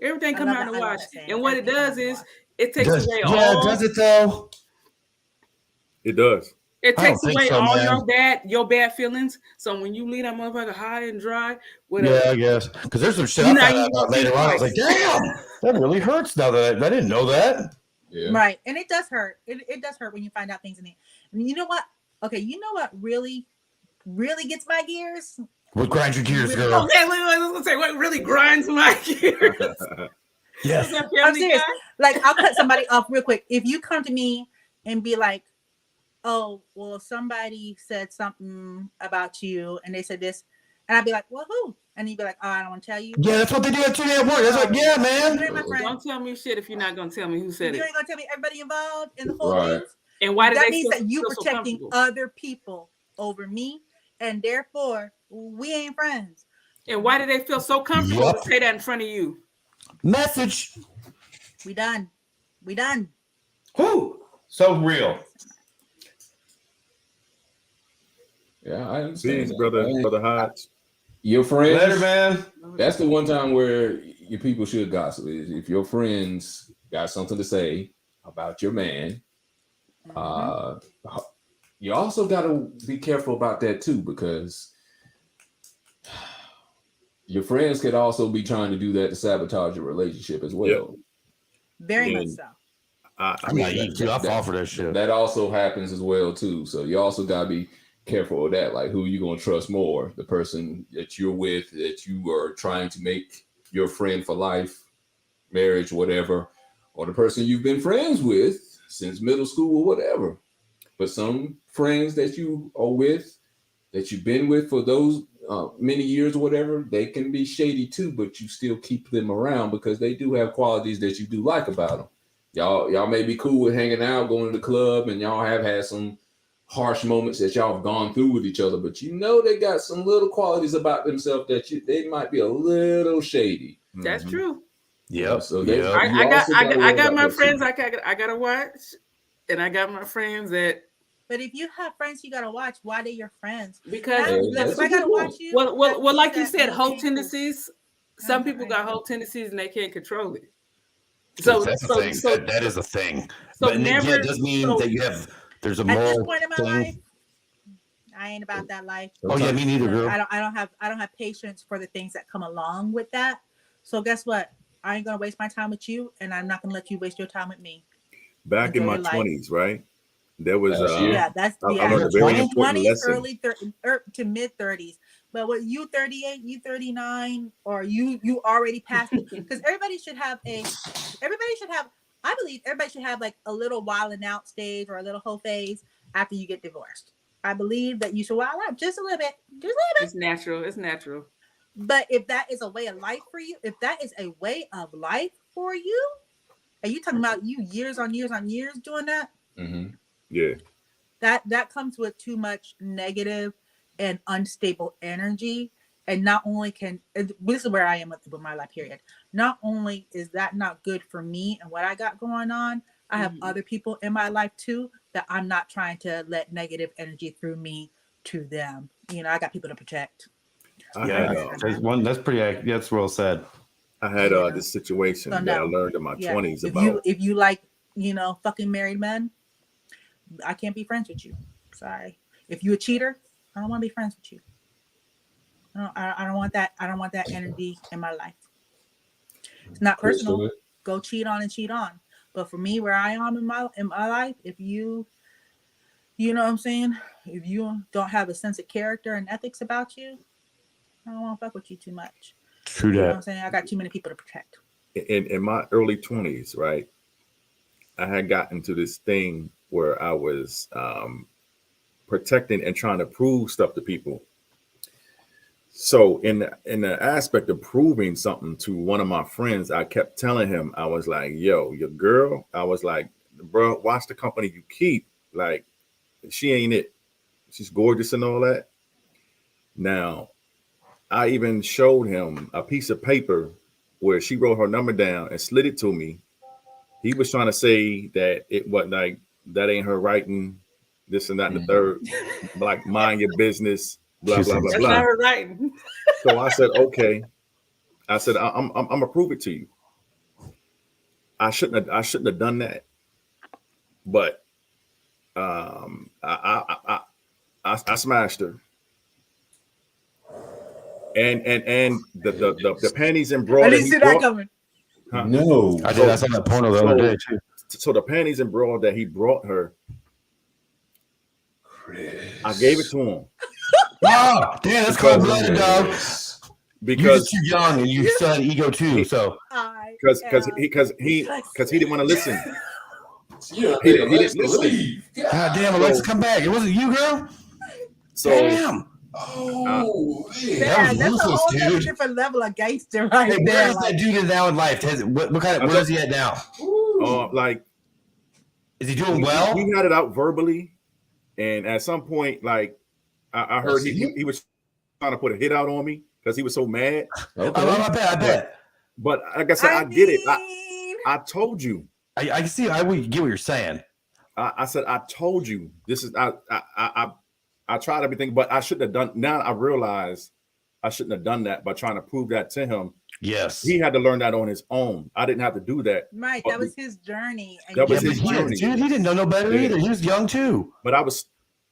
Everything come out in the wash. And what it does is it takes away all. Yeah, does it though? It does. It takes away all your bad feelings. So when you leave that motherfucker high and dry, yeah, I guess because there's some shit I found out about later on. I was like, damn, that really hurts. Now that I didn't know that. Yeah. Right, and it does hurt. It does hurt when you find out things in it. And you know what? Okay, you know what really gets my gears? What grinds your gears, girl? Okay, let's say what really grinds my gears. Yes, I'm serious. Like I'll cut somebody off real quick. If you come to me and be like, oh, well, somebody said something about you and they said this. And I'd be like, well, who? And you'd be like, oh, I don't want to tell you. Yeah, that's what they do at 2 a.m. work. That's like, yeah, man. Don't tell me shit if you're not going to tell me who said it. You ain't going to tell me everybody involved in the whole thing. And why that means that you protecting other people over me. And therefore, we ain't friends. And why do they feel so comfortable to say that in front of you? Message. We done. Whoo! So real. Yeah, I understand. Peace, brother Hodge. Your friends, later, man. That's the one time where your people should gossip. Is if your friends got something to say about your man. You also got to be careful about that too, because your friends could also be trying to do that to sabotage your relationship as well. Yep. Very much so. I'm naive too. I fall for that shit. That also happens as well too. So you also got to be careful of that. Like, who are you going to trust more? The person that you're with, that you are trying to make your friend for life, marriage, whatever, or the person you've been friends with since middle school or whatever. But some friends that you are with, that you've been with for those many years or whatever, they can be shady too, but you still keep them around because they do have qualities that you do like about them. Y'all may be cool with hanging out, going to the club, and y'all have had some harsh moments that y'all have gone through with each other, but you know they got some little qualities about themselves that they might be a little shady. That's true. Yep. So Yep. I got my friends I gotta watch, and I got my friends that. But if you have friends you gotta watch, why they your friends? Because if I gotta watch you, well, like you that said, me whole being tendencies. cool. Some people got whole tendencies and they can't control it. That's the thing. That is a thing. So but never. it does mean that you have. There's a at moral this point in my thing. life, I ain't about that life. Oh yeah, me neither, girl. I don't have patience for the things that come along with that. So guess what? I ain't gonna waste my time with you, and I'm not gonna let you waste your time with me. Back in my 20s, right? There was that's I learned a very important 20s, lesson. early to mid 30s. But what you 38, you 39, or you already passed it, because everybody should have. I believe everybody should have like a little wilding out stage or a little whole phase after you get divorced. I believe that you should wild out just a little bit. It's natural. It's natural. But if that is a way of life for you, if that is a way of life for you, are you talking about you years on years on years doing that? Mm-hmm. Yeah. That comes with too much negative and unstable energy. And not only this is where I am with my life period. Not only is that not good for me and what I got going on, I have other people in my life too that I'm not trying to let negative energy through me to them. You know, I got people to protect. That's pretty. That's well said. I had this situation that I learned in my 20s about. If you like, fucking married men, I can't be friends with you. Sorry. If you a cheater, I don't want to be friends with you. I don't want that. I don't want that energy in my life. It's not personal. Go cheat on and cheat on. But for me, where I am in my life, if you know what I'm saying, if you don't have a sense of character and ethics about you, I don't want to fuck with you too much. True that. You know what I'm saying? I got too many people to protect. In my early 20s, right, I had gotten to this thing where I was protecting and trying to prove stuff to people. So in the aspect of proving something to one of my friends, I kept telling him, I was like, yo, your girl, I was like, bro, watch the company you keep. Like, she ain't it. She's gorgeous and all that. Now, I even showed him a piece of paper where she wrote her number down and slid it to me. He was trying to say that it was like, that ain't her writing, this and that and the third, like, mind your business. Blah, blah, blah, blah. That's not her writing. So I said, okay. I said, I'm gonna prove it to you. I shouldn't have done that. But I smashed her. And the panties and bra. I didn't see that coming. Huh? No. I did. I saw that porno the other day too. So the panties and bra that he brought her, I gave it to him. Oh, damn, that's cold-blooded, dog. Because you're too young and you still had ego too. So because he didn't want to listen. Yeah, he didn't listen. God damn, Alexa, come back. It wasn't you, girl. So damn. Oh, man. Yeah, that's ruthless, a whole dude. different level of gangster, right? Hey, where's that dude now in life? Where is he at now? Like, is he doing well? He had it out verbally, and at some point, like, I heard he was trying to put a hit out on me because he was so mad. Okay. I bet. But like I said, I get it. I told you. I can see. I get what you're saying. I said, I told you. This is I tried everything, but I shouldn't have done. Now I realize I shouldn't have done that by trying to prove that to him. Yes, he had to learn that on his own. I didn't have to do that. Right, that was his journey. That was his journey. Dude, he didn't know no better either. He was young too. But I was,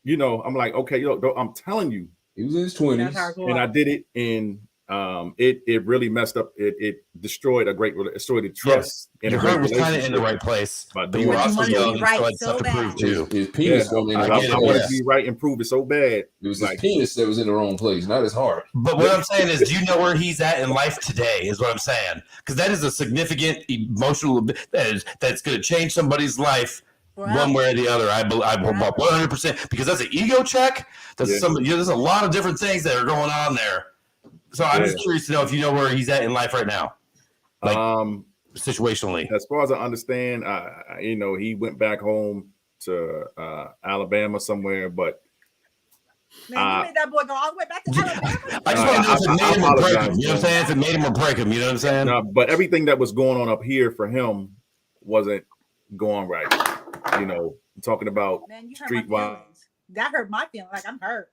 I'm like, okay, I'm telling you, he was in his 20s, and I did it in. It really messed up. It destroyed destroyed the trust. Your heart was kind of in the right place, but you were also young and still had stuff to prove too. His penis going in the wrong place. I wanted to be right and prove it so bad. It was his penis that was in the wrong place, not his heart. But what I'm saying is, do you know where he's at in life today? Is what I'm saying, because that is a significant emotional that's going to change somebody's life. One way or the other, I 100%, because that's an ego check. That's there's a lot of different things that are going on there. So I'm just curious to know if you know where he's at in life right now, like situationally. As far as I understand, he went back home to Alabama somewhere, but Man, you made that boy go all the way back to Alabama. I just want to know if it made him or break him. apologize, You know what I'm saying? If it made him or break him, you know what I'm saying? No, but everything that was going on up here for him wasn't going right. You know, talking about Man, you hurt street my violence, feelings. That hurt my feelings. Like I'm hurt.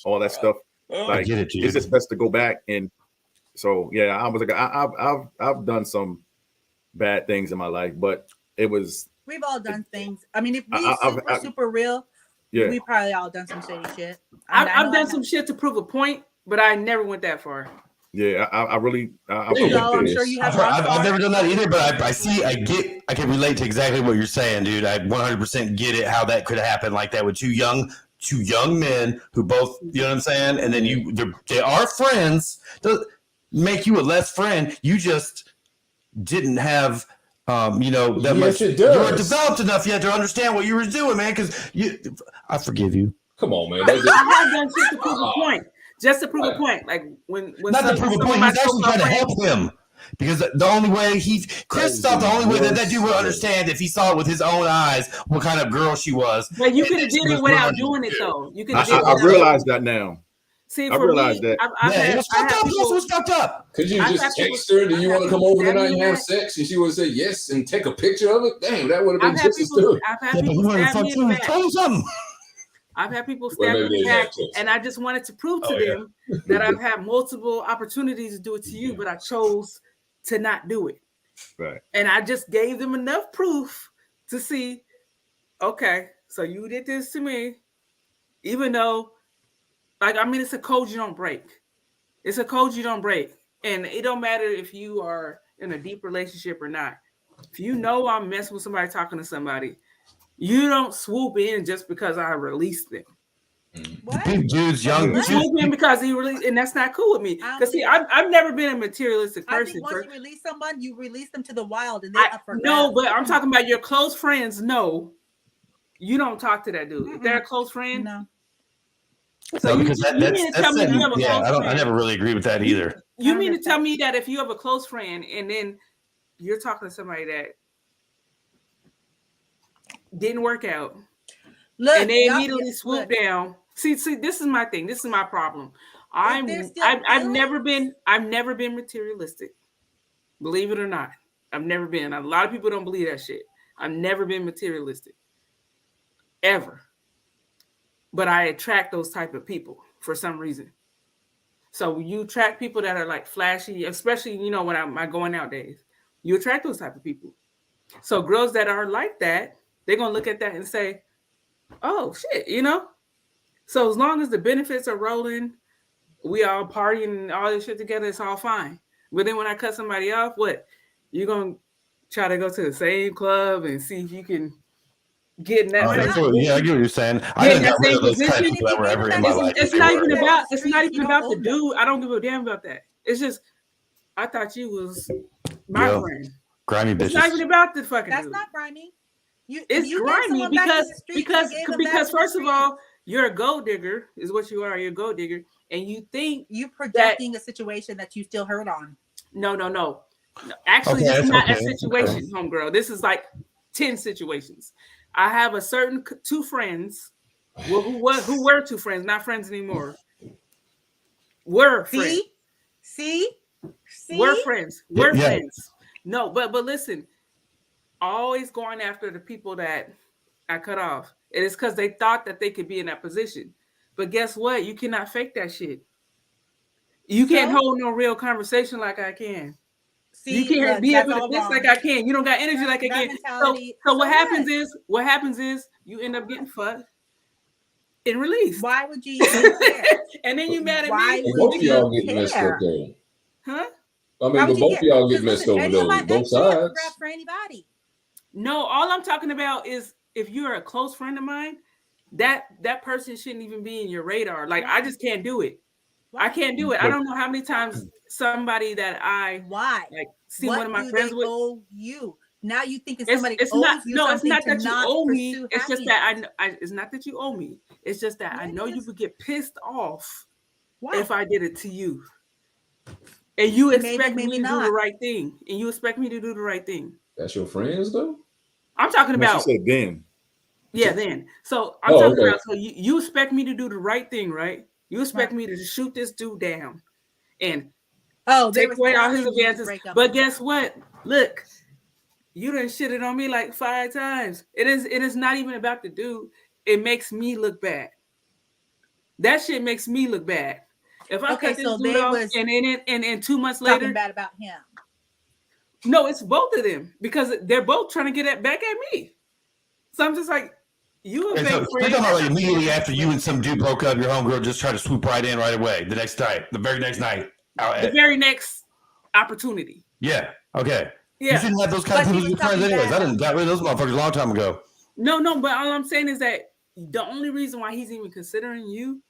all that stuff. I Like, get it, dude. it's just best to go back. And so, yeah, I was like, I've done some bad things in my life, but it was, We've all done things. I mean, if we I've- super real, yeah. we probably all done some shady shit. I mean, I I've know done I some shit to prove a point, but I never went that far. Yeah, I really, I Yeah. So I'm sure you have. I've never done that either, but I can relate to exactly what you're saying, dude. I 100% get it, how that could happen like that with two young men who both, you know what I'm saying? And then they are friends. Doesn't make you a less friend. You just didn't have, that much. It You weren't does. developed enough yet to understand what you were doing, man. Because I forgive you. Come on, man. I have done shit to prove a point. Just to prove a point. Like when Not to prove a point. He's actually trying to help him. Because the only way Chris thought the only way that dude would understand if he saw it with his own eyes what kind of girl she was. But you could have did it without doing it though. You could have did it. I realize that now. See, I for realized me, that. It was fucked up. It was fucked up. Could you I've just had text people- her? Do you I've want to had come people over tonight stab and me have in the sex? And she would say yes and take a picture of it. Damn, that would have I've been had just as people. good. I've had Yeah, but people you wanted to stab fuck me in too. the back. Tell him something. I've had people Well, stab me maybe in the they had back, sex. and I just wanted to prove to Oh, yeah. them that I've had multiple opportunities to do it to you, but I chose to not do it. Right. And I just gave them enough proof to see, okay, so you did this to me, even though, it's a code you don't break. It's a code you don't break. And it don't matter if you are in a deep relationship or not. If you know I'm messing with somebody, talking to somebody, you don't swoop in just because I released them. What? Big dudes, young You dudes. swoop in because he released, and that's not cool with me. I don't Because see, think- I've never been a materialistic I person. think once you release someone, you release them to the wild, and they I up for no, grabs. but I'm talking about your close friends. No, you don't talk to that dude. If they're a close friend, No. so No, because you mean to tell me you have a close I friend? never really agree with that either. You mean to tell me that if you have a close friend and then you're talking to somebody that didn't work out, Look, and they y'all- immediately swoop look, down. See, this is my thing. This is my problem. there's still I've never been materialistic. Believe it or not, I've never been. A lot of people don't believe that shit. I've never been materialistic, ever. But I attract those type of people for some reason. So you attract people that are like flashy, especially when my going out days. You attract those type of people. So girls that are like that, they're gonna look at that and say, "Oh shit," So as long as the benefits are rolling, we all partying and all this shit together, it's all fine. But then when I cut somebody off, what? You're gonna try to go to the same club and see if you can get in that. I get what you're saying. I Yeah, didn't that got rid same of those kind of position. people that were ever in my life. It's for not sure. even about. It's not You even don't about own the them. dude. I don't give a damn about that. It's just I thought you was my Yeah. friend. Grimy It's not even bitches. about the fucking That's dude. not grimy. It's you gave grimy someone back to because the streets, you gave them back to the first of streets. all, you're a gold digger, is what you are. You're a gold digger, and you think You projecting a situation that you still hurt on. no. Actually, Okay, this is not okay, a situation, homegirl. This is like 10 situations. I have a certain two friends, who were two friends, not friends anymore. Were friends. See? We're friends. We're Yeah. friends. No, but listen, always going after the people that I cut off. It is because they thought that they could be in that position. But guess what? You cannot fake that shit. You can't hold no real conversation like I can. You can't be able to this like I can. You don't got energy like I That can. So mentality- what so happens is you end up getting fucked and released. Why would you even care? And then you mad at Why me. Both of y'all get care? messed up though. Huh? I mean, Why but would you both of care? y'all get 'Cause messed listen, over any of though. my Both ex, they have sides. grab for anybody. No, all I'm talking about is if you're a close friend of mine, that person shouldn't even be in your radar. Like I just can't do it. Why? I can't do it. I don't know how many times somebody that I Why? like see What one of my do friends they with. owe you? Now you think It's somebody it's owes not you no. It's something not to that you not owe me. pursue It's just that happiness. it's not that you owe me. It's just that I Yeah, it know you is. would get pissed off Why? if I did it to you. And you Maybe, expect me maybe to do not. the right thing. And you expect me to do the right thing. That's your friends though. I'm talking No, she about said then. Yeah, then. So I'm Oh, talking okay. about. So you expect me to do the right thing, right? You expect me to shoot this dude down and take away all his advances. But guess what? Look, you done shitted on me like 5 times. It is not even about the dude. It makes me look bad. That shit makes me look bad. If I cut this dude off and 2 months later talking bad about him. No, it's both of them because they're both trying to get it back at me. So I'm just like, you a fake friend. You're talking about like immediately after you and some dude broke up, your homegirl just tried to swoop right in right away. The very next night. The very next opportunity. Yeah. Okay. Yeah. You shouldn't have those kind of people as your friends anyways. I didn't got rid of those motherfuckers a long time ago. No, but all I'm saying is that the only reason why he's even considering you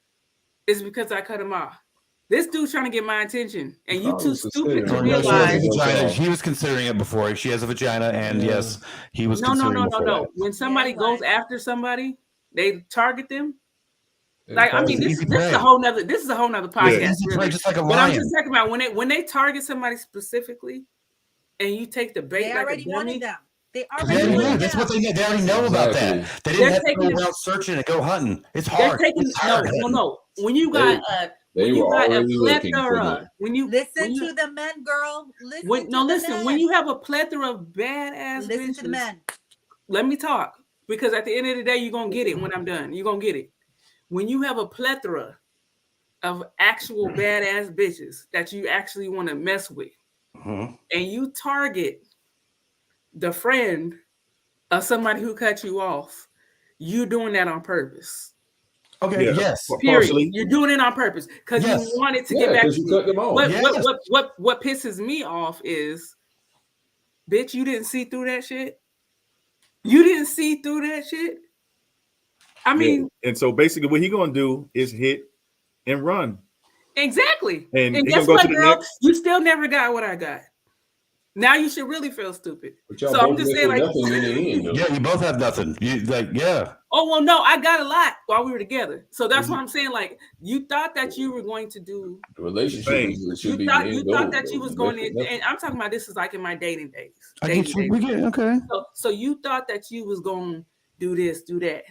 is because I cut him off. This dude's trying to get my attention, and you too stupid to realize. He was considering it before. She has a vagina, and yes, he was considering it before. No. When somebody goes after somebody, they target them. Like, I mean, this is a whole nother podcast. Yeah, really. Just like a but lion. I'm just talking about when they target somebody specifically, and you take the bait. They already wanted them. They already know. That's what they already know about that. They didn't have to go around searching and go hunting. It's hard. No. When you got they were already looking for them. When you listen to the men, girl. Listen. When you have a plethora of badass listen to the men. Let me talk, because at the end of the day, you're gonna get it when I'm done. You're gonna get it. When you have a plethora of actual badass bitches that you actually want to mess with, and you target the friend of somebody who cut you off, you doing that on purpose. Okay. Yeah. Yes. Period. Partially. You're doing it on purpose because you wanted to get back to you. Cut them off. What pisses me off is, bitch, you didn't see through that shit. You didn't see through that shit. I mean, and so basically, what he gonna do is hit and run. Exactly. And guess what, girl? You still never got what I got. Now you should really feel stupid. So I'm just saying, like, yeah, you both have nothing. Oh well, no, I got a lot while we were together. So that's what I'm saying. Like, you thought that you were going to do the relationship. You thought that you was going to, and I'm talking about this is like in my dating days. Okay. So you thought that you was going to do this, do that,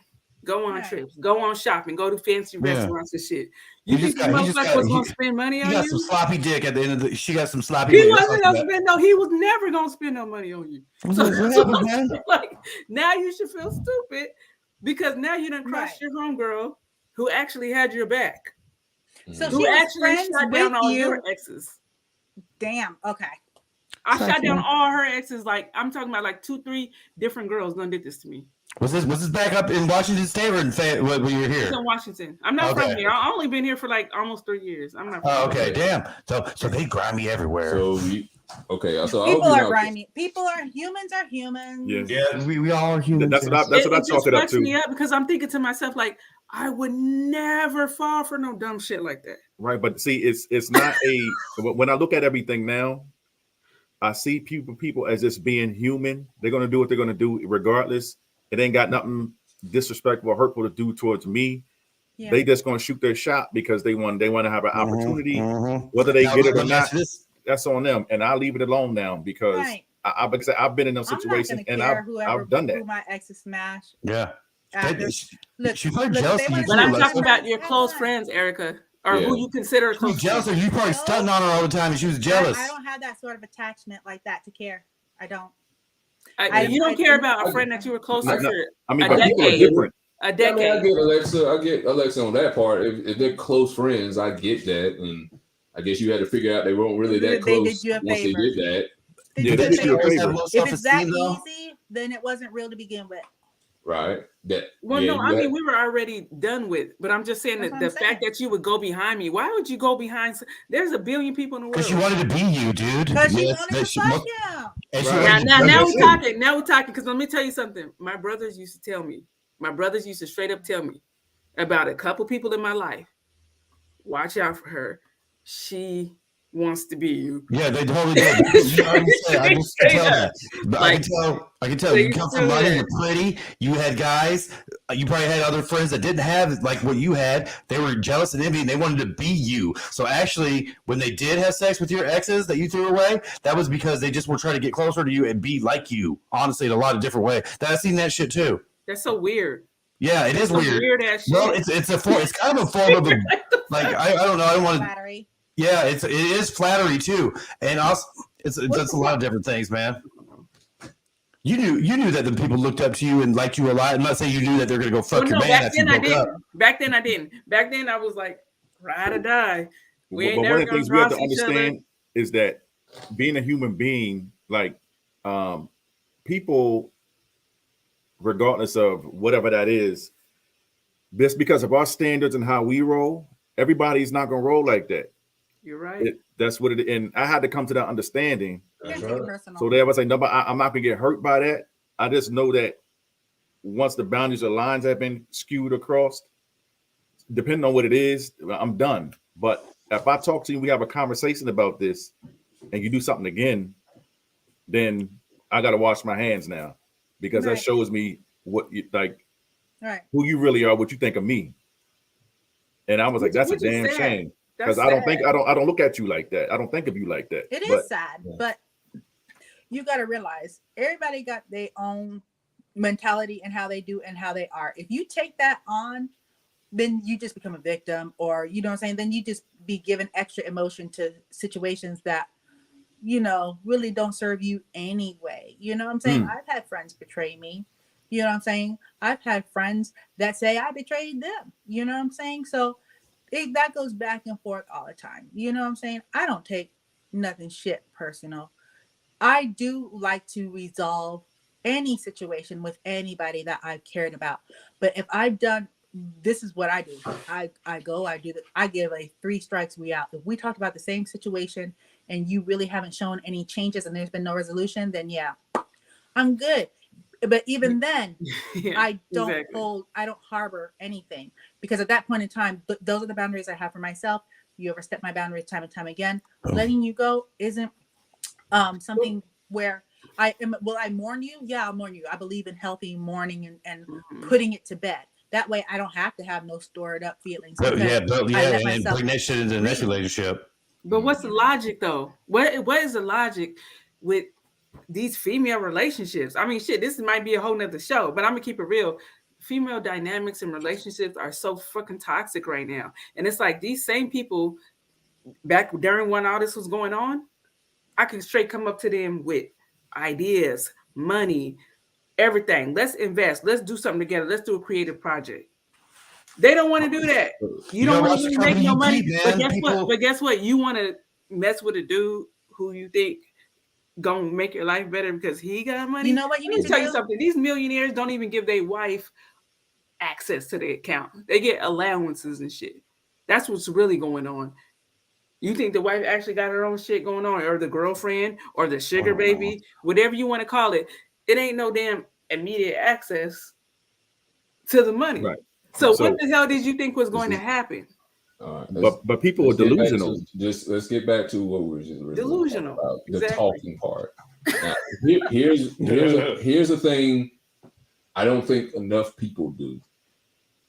go on trips, go on shopping, go to fancy restaurants and shit. You think motherfucker was going to spend money on you? He got some sloppy dick at the end of the. She got some sloppy. He wasn't going to spend no. He was never going to spend no money on you. So like, now you should feel stupid because now you done crushed your homegirl who actually had your back. So who she actually shot down all your exes. Damn. Okay. I shot down all her exes. Like, I'm talking about like 2-3 different girls done did this to me. Was this back up in Washington State or in when you were here? It's in Washington. I'm not from here. I've only been here for like almost 3 years. I'm not. Okay, damn. So they grimy everywhere. So people are grimy. Humans are humans. Yeah, we all are humans. That's what I chalk it up to. Me up because I'm thinking to myself, like, I would never fall for no dumb shit like that. Right, but see, it's not when I look at everything now, I see people as just being human. They're gonna do what they're gonna do regardless. It ain't got nothing disrespectful or hurtful to do towards me. Yeah. They just gonna shoot their shot because they want to have an opportunity. Whether they get it or not, that's on them. And I leave it alone now because I've been in those situations and I've done that. My exes smash. Yeah. She's probably jealous of you. But I'm talking about your close friends, Erica, or who you consider close friends. Jealous of you, probably stunting on her all the time, and she was jealous. I don't have that sort of attachment like that to care. I don't. You don't care about a friend that you were close to for a decade. A decade. I get Alexa on that part. If they're close friends, I get that, and I guess you had to figure out they weren't really that close once they did that. If it's that easy, then it wasn't real to begin with. Right. I mean, we were already done with, but I'm just saying that the fact that you would go behind me, why would you go behind? There's a billion people in the world. Because she wanted to be you, dude. Because she wanted to fuck you. Now we're talking. Now we're talking. Because let me tell you something. My brothers used to straight up tell me about a couple people in my life. Watch out for her. She wants to be you. Yeah, they totally do. I just can tell that. But I can tell you come from money, you're pretty, you had guys, you probably had other friends that didn't have like what you had. They were jealous and envy and they wanted to be you. So actually, when they did have sex with your exes that you threw away, that was because they just were trying to get closer to you and be like you, honestly, in a lot of different ways. I've seen that shit too. That's so weird. Yeah, it is Some weird. weird ass shit. Well, it's kind of a form of a like I don't know. I don't want to. Flattery. Yeah, it is flattery too, and also it's a lot of different things, man. You knew that the people looked up to you and liked you a lot. I'm not saying you knew that they're gonna go fuck your man back after you then I broke up. didn't. Back then I didn't. Back then I was like, ride or die. We ain't But never one of the gonna things we have to cross each other. understand is that being a human being, like people, regardless of whatever that is, just because of our standards and how we roll, everybody's not gonna roll like that. You're right. That's what it is. And I had to come to that understanding. Can't take it personal. So they ever say, no, but I'm not gonna get hurt by that. I just know that once the boundaries or lines have been skewed across, depending on what it is, I'm done. But if I talk to you, we have a conversation about this, and you do something again, then I got to wash my hands now, because that shows me what you like, who you really are, what you think of me. And I was like, that's a damn shame, because I don't look at you like that. I don't think of you like that. It is sad, but you got to realize everybody got their own mentality and how they do and how they are. If you take that on, then you just become a victim, or you know what I'm saying, then you just be given extra emotion to situations that, you know, really don't serve you anyway. You know what I'm saying? I've had friends betray me. You know what I'm saying? I've had friends that say I betrayed them. You know what I'm saying? So that goes back and forth all the time. You know what I'm saying? I don't take nothing shit personal. I do like to resolve any situation with anybody that I've cared about. But if I've done, this is what I do. I give a 3 strikes, we out. If we talked about the same situation and you really haven't shown any changes and there's been no resolution, then yeah, I'm good. But even then, I don't harbor anything, because at that point in time, those are the boundaries I have for myself. You overstep my boundaries time and time again. Letting you go isn't something where will I mourn you? Yeah, I'll mourn you. I believe in healthy mourning and putting it to bed. That way I don't have to have no stored up feelings. And bring that shit into the next relationship. But what's the logic though? What is the logic with these female relationships? I mean, shit, this might be a whole nother show, but I'm gonna keep it real. Female dynamics and relationships are so fucking toxic right now. And it's like these same people back during when all this was going on, I can straight come up to them with ideas, money, everything. Let's invest. Let's do something together. Let's do a creative project. They don't want to do that. You don't want to make no money. But guess what? You want to mess with a dude who you think gonna make your life better because he got money. You know what? You need to tell you something. These millionaires don't even give their wife access to their account. They get allowances and shit. That's what's really going on. You think the wife actually got her own shit going on, or the girlfriend, or the sugar baby, whatever you want to call it. It ain't no damn immediate access to the money. Right. So what the hell did you think was going to happen? But people are delusional. Let's get back to what we were just delusional about, the talking part. Now, here's the thing I don't think enough people do.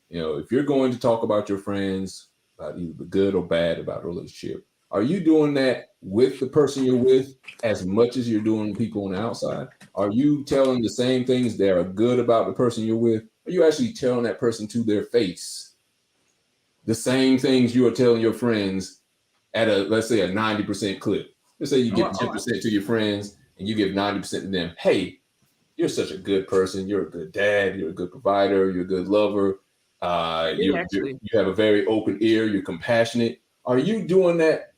You know, if you're going to talk about your friends, about either the good or bad about a relationship, are you doing that with the person you're with as much as you're doing people on the outside? Are you telling the same things that are good about the person you're with? Are you actually telling that person to their face the same things you are telling your friends at let's say a 90% clip? Let's say you give 10% to your friends and you give 90% to them. Hey, you're such a good person. You're a good dad. You're a good provider. You're a good lover. You have a very open ear. You're compassionate. Are you doing that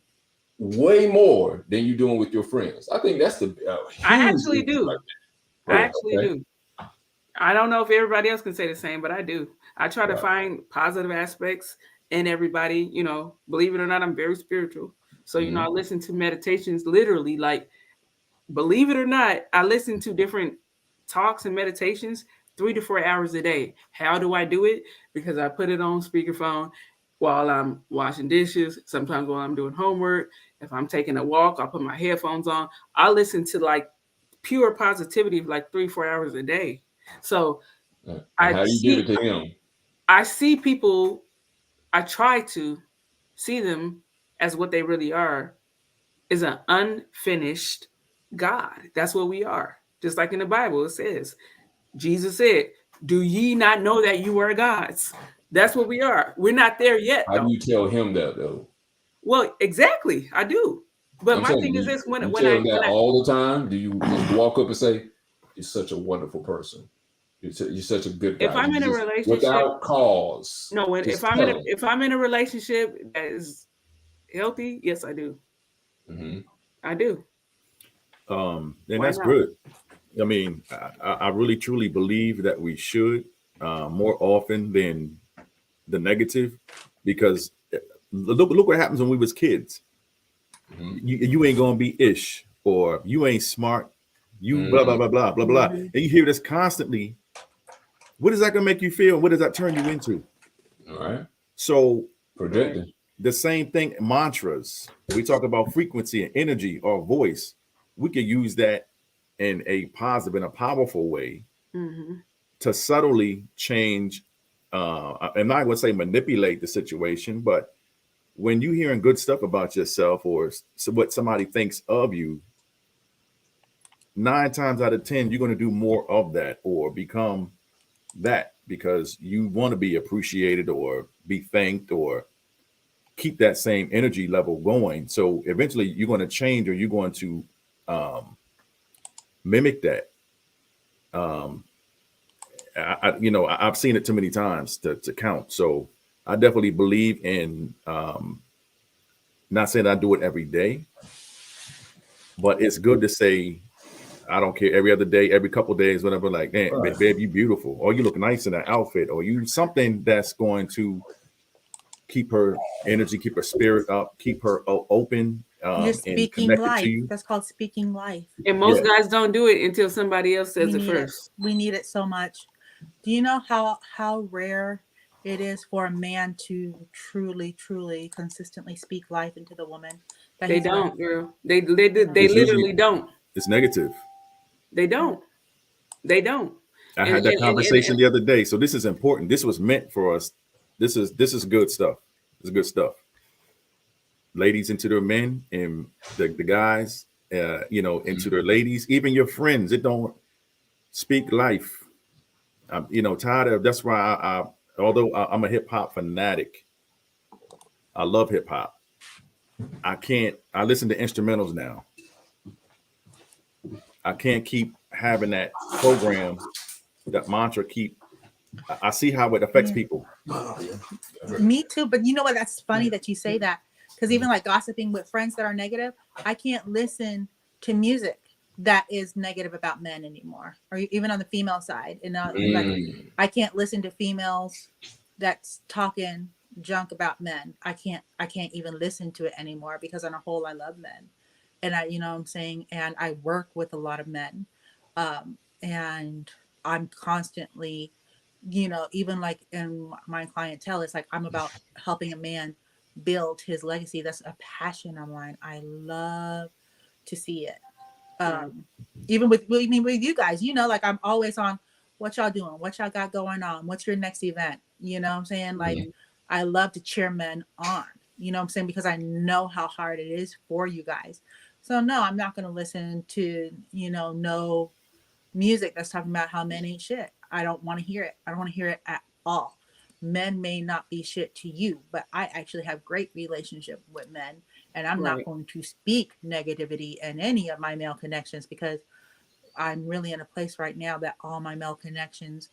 way more than you're doing with your friends? I think that's the I actually do. Do. I don't know if everybody else can say the same, but I do. I try to find positive aspects in everybody. You know, believe it or not, I'm very spiritual. So, you know, I listen to meditations literally, like, believe it or not, I listen to different talks and meditations 3 to 4 hours a day. How do I do it? Because I put it on speakerphone while I'm washing dishes, sometimes while I'm doing homework. If I'm taking a walk, I'll put my headphones on. I listen to like pure positivity for like 3-4 hours a day. So how do you give it to him? I see people, I try to see them as what they really are, is an unfinished God. That's what we are. Just like in the Bible, it says, Jesus said, Do ye not know that you are gods? That's what we are. We're not there yet, How though. do you tell him that though? Well, exactly, I do. But I'm my saying, thing is you, this: when you when tell I him that all the time? Do you just walk up and say, "You're such a wonderful person. You're such a good if guy"? I'm in a Just relationship, without cause. no, Just tell him. if I'm in a relationship that is healthy, yes, I do. Mm-hmm. I do. And Why that's not? good. I mean, I really truly believe that we should more often than the negative, because look what happens when we was kids. Mm-hmm. You ain't gonna be ish, or you ain't smart, you blah blah Mm-hmm. blah blah blah blah, Mhm. and you hear this constantly. What is that gonna make you feel? What does that turn you into? All right. So Projecting. the same thing, mantras. We talk about frequency and energy or voice. We could use that in a positive and a powerful way Mhm. to subtly change. I'm not going to say manipulate the situation, but when you hearing good stuff about yourself or what somebody thinks of you, 9 times out of 10, you're going to do more of that or become that because you want to be appreciated or be thanked or keep that same energy level going. So eventually you're going to change or you're going to mimic that. Um, I've seen it too many times to count. So I definitely believe in, not saying I do it every day, but it's good to say, I don't care, every other day, every couple of days, whatever, like, man, Right. babe, you beautiful, or you look nice in that outfit, or you something that's going to keep her energy, keep her spirit up, keep her open You're and speaking connected to life. you. That's called speaking life. And most Yeah. guys don't do it until somebody else says We it need it. first. We need it so much. Do you know how rare it is for a man to truly, truly, consistently speak life into the woman that They he's with? don't, girl. They It's literally usually, don't. it's negative. They don't. They don't. I And had that conversation and the other day. So this is important. This was meant for us. This is good stuff. This is good stuff. Ladies into their men and the guys, into their ladies, even your friends. It don't speak life. I'm, tired of. That's why although I'm a hip hop fanatic, I love hip hop. I can't. I listen to instrumentals now. I can't keep having that program, that mantra. I see how it affects Yeah. people. Me too. But you know what? That's funny that you say that. Because even like gossiping with friends that are negative, I can't listen to music that is negative about men anymore, or even on the female side. And like, I can't listen to females that's talking junk about men. I can't even listen to it anymore because on a whole, I love men, and I, you know what I'm saying, and I work with a lot of men, and I'm constantly, even like in my clientele, it's like I'm about helping a man build his legacy. That's a passion of mine. I love to see it. Even with you guys, like I'm always on what y'all doing, what y'all got going on, what's your next event. You know what I'm saying? Like I love to cheer men on, you know what I'm saying? Because I know how hard it is for you guys. So no, I'm not gonna listen to, no music that's talking about how men ain't shit. I don't want to hear it. I don't want to hear it at all. Men may not be shit to you, but I actually have great relationship with men, and I'm not right. going to speak negativity in any of my male connections because I'm really in a place right now that all my male connections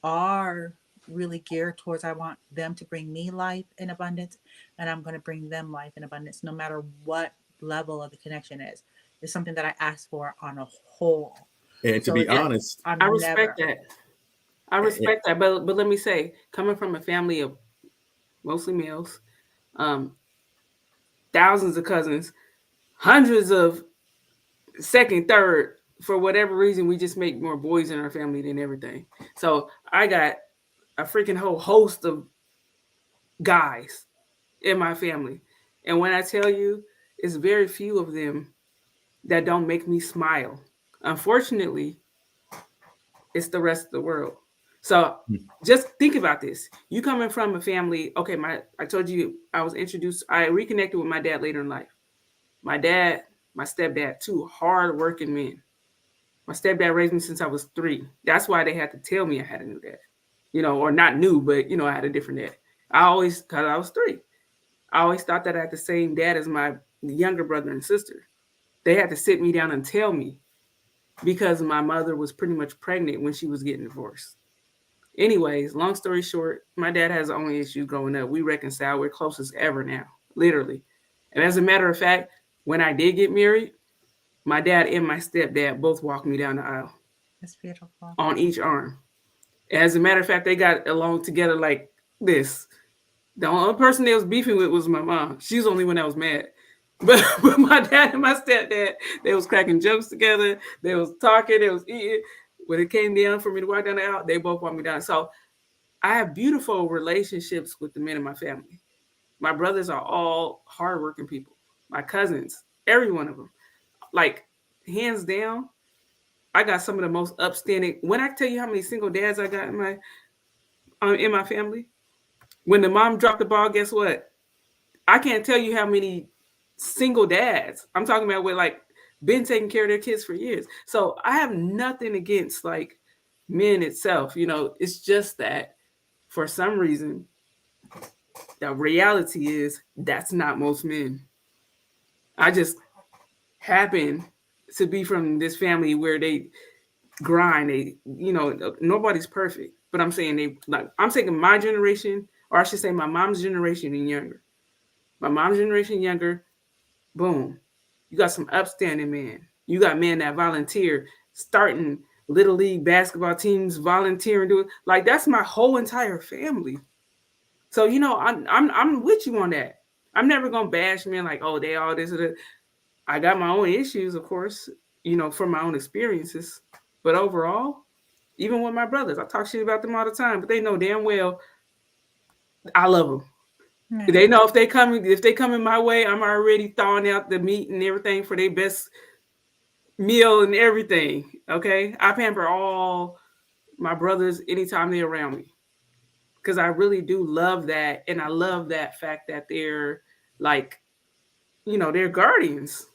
are really geared towards I want them to bring me life in abundance, and I'm going to bring them life in abundance no matter what level of the connection is. It's something that I ask for on a whole. And to So be it's like honest, I I'm respect never. that. I respect that. But let me say, coming from a family of mostly males, thousands of cousins, hundreds of second, third, for whatever reason, we just make more boys in our family than everything. So I got a freaking whole host of guys in my family. And when I tell you, it's very few of them that don't make me smile. Unfortunately, it's the rest of the world. So just think about this. You coming from a family, okay, I told you I reconnected with my dad later in life. My dad, my stepdad, two hard working men, My stepdad raised me since I was 3. That's why they had to tell me I had a new dad, or not new, but I had a different dad. Cause I was 3. I always thought that I had the same dad as my younger brother and sister. They had to sit me down and tell me because my mother was pretty much pregnant when she was getting divorced. Anyways, long story short, my dad has the only issues growing up. We reconcile. We're close as ever now, literally. And as a matter of fact, when I did get married, my dad and my stepdad both walked me down the aisle. That's beautiful. On each arm. As a matter of fact, they got along together like this. The only person they was beefing with was my mom. She's the only one that was mad. But my dad and my stepdad, they was cracking jokes together. They was talking. They was eating. When it came down for me to walk down the aisle, they both walked me down. So I have beautiful relationships with the men in my family. My brothers are all hardworking people. My cousins, every one of them. Like, hands down, I got some of the most upstanding. When I tell you how many single dads I got in my family, when the mom dropped the ball, guess what? I can't tell you how many single dads. I'm talking about with like been taking care of their kids for years. So I have nothing against like men itself. It's just that for some reason, the reality is that's not most men. I just happen to be from this family where they grind. Nobody's perfect, but I'm saying I'm taking my generation, or I should say my mom's generation and younger. My mom's generation younger, boom. You got some upstanding men. You got men that volunteer, starting little league basketball teams, volunteering, doing like that's my whole entire family. So I'm with you on that. I'm never gonna bash men like, oh, they all this or that. I got my own issues, of course, from my own experiences. But overall, even with my brothers, I talk shit about them all the time, but they know damn well I love them. Yeah. They know if they coming my way, I'm already thawing out the meat and everything for their best meal and everything. Okay, I pamper all my brothers anytime they're around me because I really do love that, and I love that fact that they're like, they're guardians.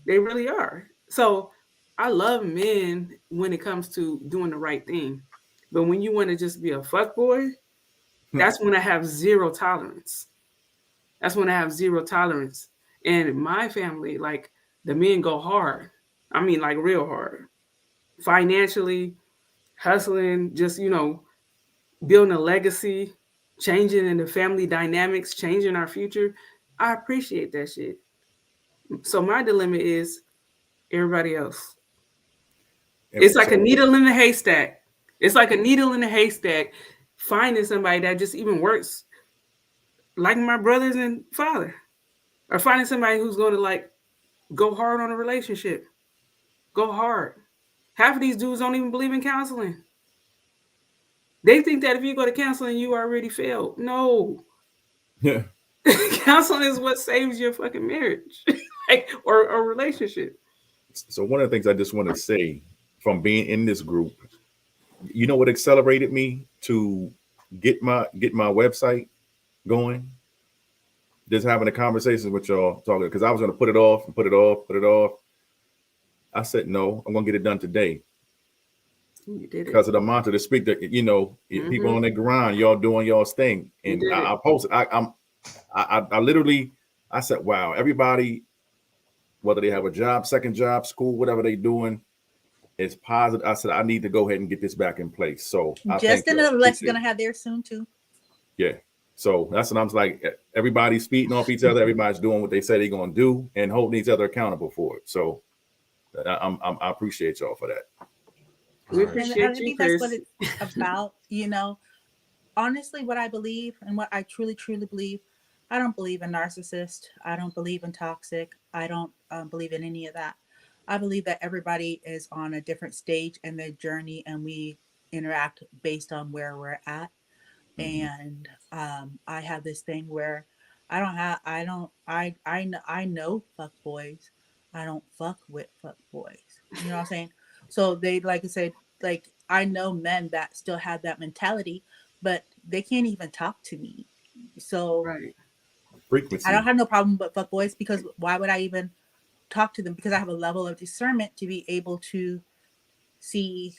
They really are. So I love men when it comes to doing the right thing. But when you want to just be a fuckboy, that's when I have zero tolerance. That's when I have zero tolerance. And in my family, like the men go hard. I mean, like real hard. Financially, hustling, just, building a legacy, changing in the family dynamics, changing our future. I appreciate that shit. So my dilemma is everybody else. It's like a needle in a haystack. It's like a needle in a haystack, finding somebody that just even works like my brothers and father, or finding somebody who's going to like go hard on a relationship. Go hard. Half of these dudes don't even believe in counseling. They think that if you go to counseling, you already failed. No. Yeah. Counseling is what saves your fucking marriage or relationship. So one of the things I just want to say from being in this group, what accelerated me to get my website going? Just having a conversation with y'all, talking, because I was going to put it off. I said, no, I'm going to get it done today. You did it. Because of the mantra to speak that, people on the grind, y'all doing y'all's thing. And I posted, I literally, I said, wow, everybody, whether they have a job, second job, school, whatever they doing, it's positive. I said, I need to go ahead and get this back in place. So Justin and Alexa's going to have theirs soon too. Yeah. So that's what I'm like. Everybody's feeding off each other. Everybody's doing what they say they're going to do and holding each other accountable for it. So I appreciate y'all for that. We appreciate you, I think Chris. that's what it's about. Honestly, what I believe and what I truly, truly believe, I don't believe in narcissist. I don't believe in toxic. I don't believe in any of that. I believe that everybody is on a different stage in their journey, and we interact based on where we're at. And I have this thing where I know fuck boys. I don't fuck with fuck boys. You know what I'm saying? So they, like I said, like I know men that still have that mentality, but they can't even talk to me. So right. Frequency. I don't have no problem with fuck boys, because why would I even talk to them? Because I have a level of discernment to be able to see,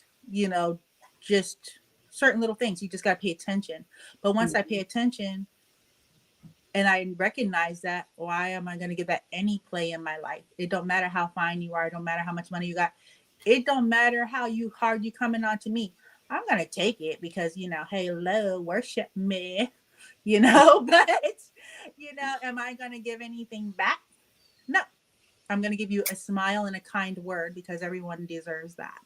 just certain little things. You just got to pay attention. But once I pay attention and I recognize that, why am I going to give that any play in my life? It don't matter how fine you are. It don't matter how much money you got. It don't matter how hard you coming on to me. I'm going to take it because, hey, hello, worship me, but, am I going to give anything back? No. I'm going to give you a smile and a kind word because everyone deserves that.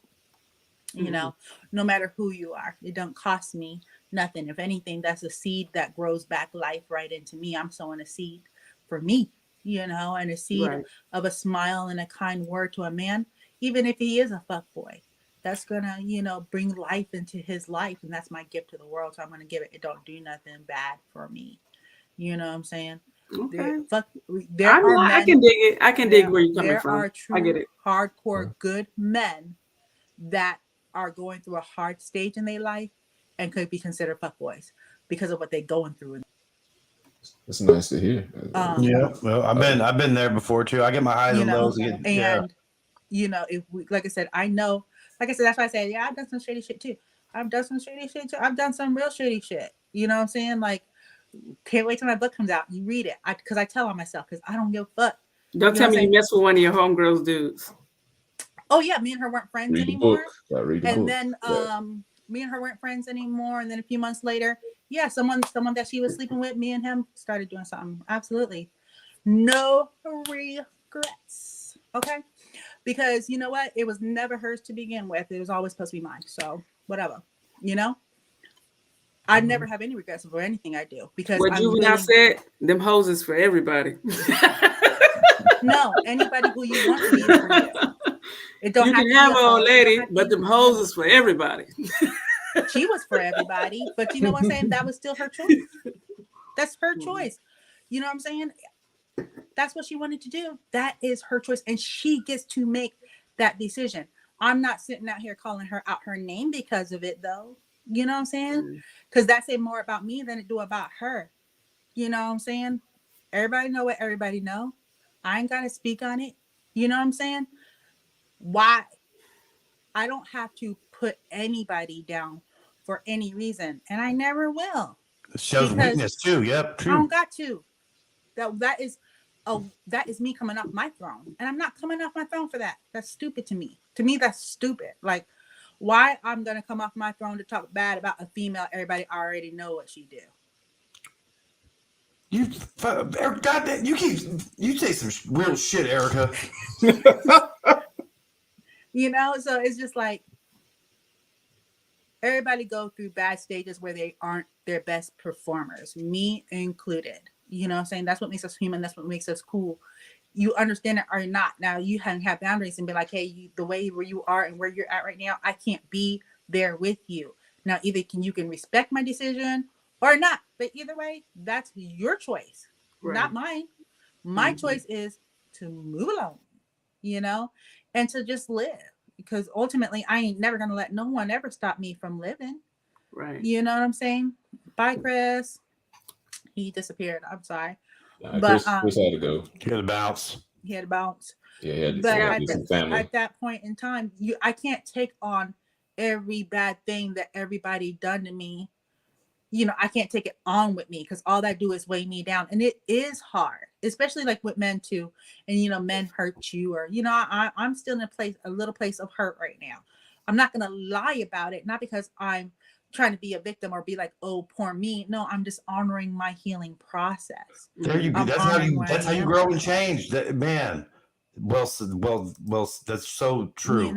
No matter who you are, it don't cost me nothing. If anything, that's a seed that grows back life right into me. I'm sowing a seed for me, and a seed of a smile and a kind word to a man, even if he is a fuckboy. That's gonna, bring life into his life, and that's my gift to the world. So I'm gonna give it. It don't do nothing bad for me. You know what I'm saying? Okay. I can dig it. I can dig where you're coming from. There are true I get it. hardcore good men that are going through a hard stage in their life and could be considered fuckboys because of what they're going through. That's nice to hear. Yeah, well, I've been there before too. I get my highs and lows. If we, like I said, that's why I say, I've done some shady shit too. I've done some real shady shit. You know what I'm saying? Like, can't wait till my book comes out. You read it. Because I tell on myself because I don't give a fuck. Don't tell me you mess with one of your homegirls dudes. Oh yeah, me and her weren't friends anymore. And then me and her weren't friends anymore. And then a few months later, someone that she was sleeping with, me and him started doing something. Absolutely. No regrets. Okay. Because you know what? It was never hers to begin with. It was always supposed to be mine. So whatever, I never have any regrets for anything I do because what Juvenile said, them hoes is for everybody. No, anybody who you want to be is for you. It don't you have can to have be an old lady, but them hoes is for everybody. She was for everybody, but you know what I'm saying? That was still her choice. That's her choice. You know what I'm saying? That's what she wanted to do. That is her choice, and she gets to make that decision. I'm not sitting out here calling her out her name because of it, though. You know what I'm saying? Because that say more about me than it do about her. You know what I'm saying? Everybody know what everybody know. I ain't got to speak on it. You know what I'm saying? Why? I don't have to put anybody down for any reason, and I never will. It shows weakness too. Yep, true. I don't got to. That is me coming off my throne, and I'm not coming off my throne for that. That's stupid to me. To me, that's stupid. Like, why I'm gonna come off my throne to talk bad about a female? Everybody already know what she do. You say some real shit, Erica. So it's just like everybody go through bad stages where they aren't their best performers, me included. You know what I'm saying? That's what makes us human. That's what makes us cool. You understand it or not. Now you can have boundaries and be like, hey, the way where you are and where you're at right now, I can't be there with you. Now, either you can respect my decision or not. But either way, that's your choice, not mine. My choice is to move along, and to just live. Because ultimately, I ain't never going to let no one ever stop me from living. Right. You know what I'm saying? Bye, Chris. He disappeared. I'm sorry. Chris had to go. He had to bounce. Yeah, he had to at that point in time, I can't take on every bad thing that everybody done to me. I can't take it on with me because all that do is weigh me down. And it is hard, especially like with men too. And, men hurt you or, I'm still in a little place of hurt right now. I'm not going to lie about it. Not because I'm trying to be a victim or be like, oh, poor me. No, I'm just honoring my healing process. There you go. That's how you grow and change. Man. Well, that's so true.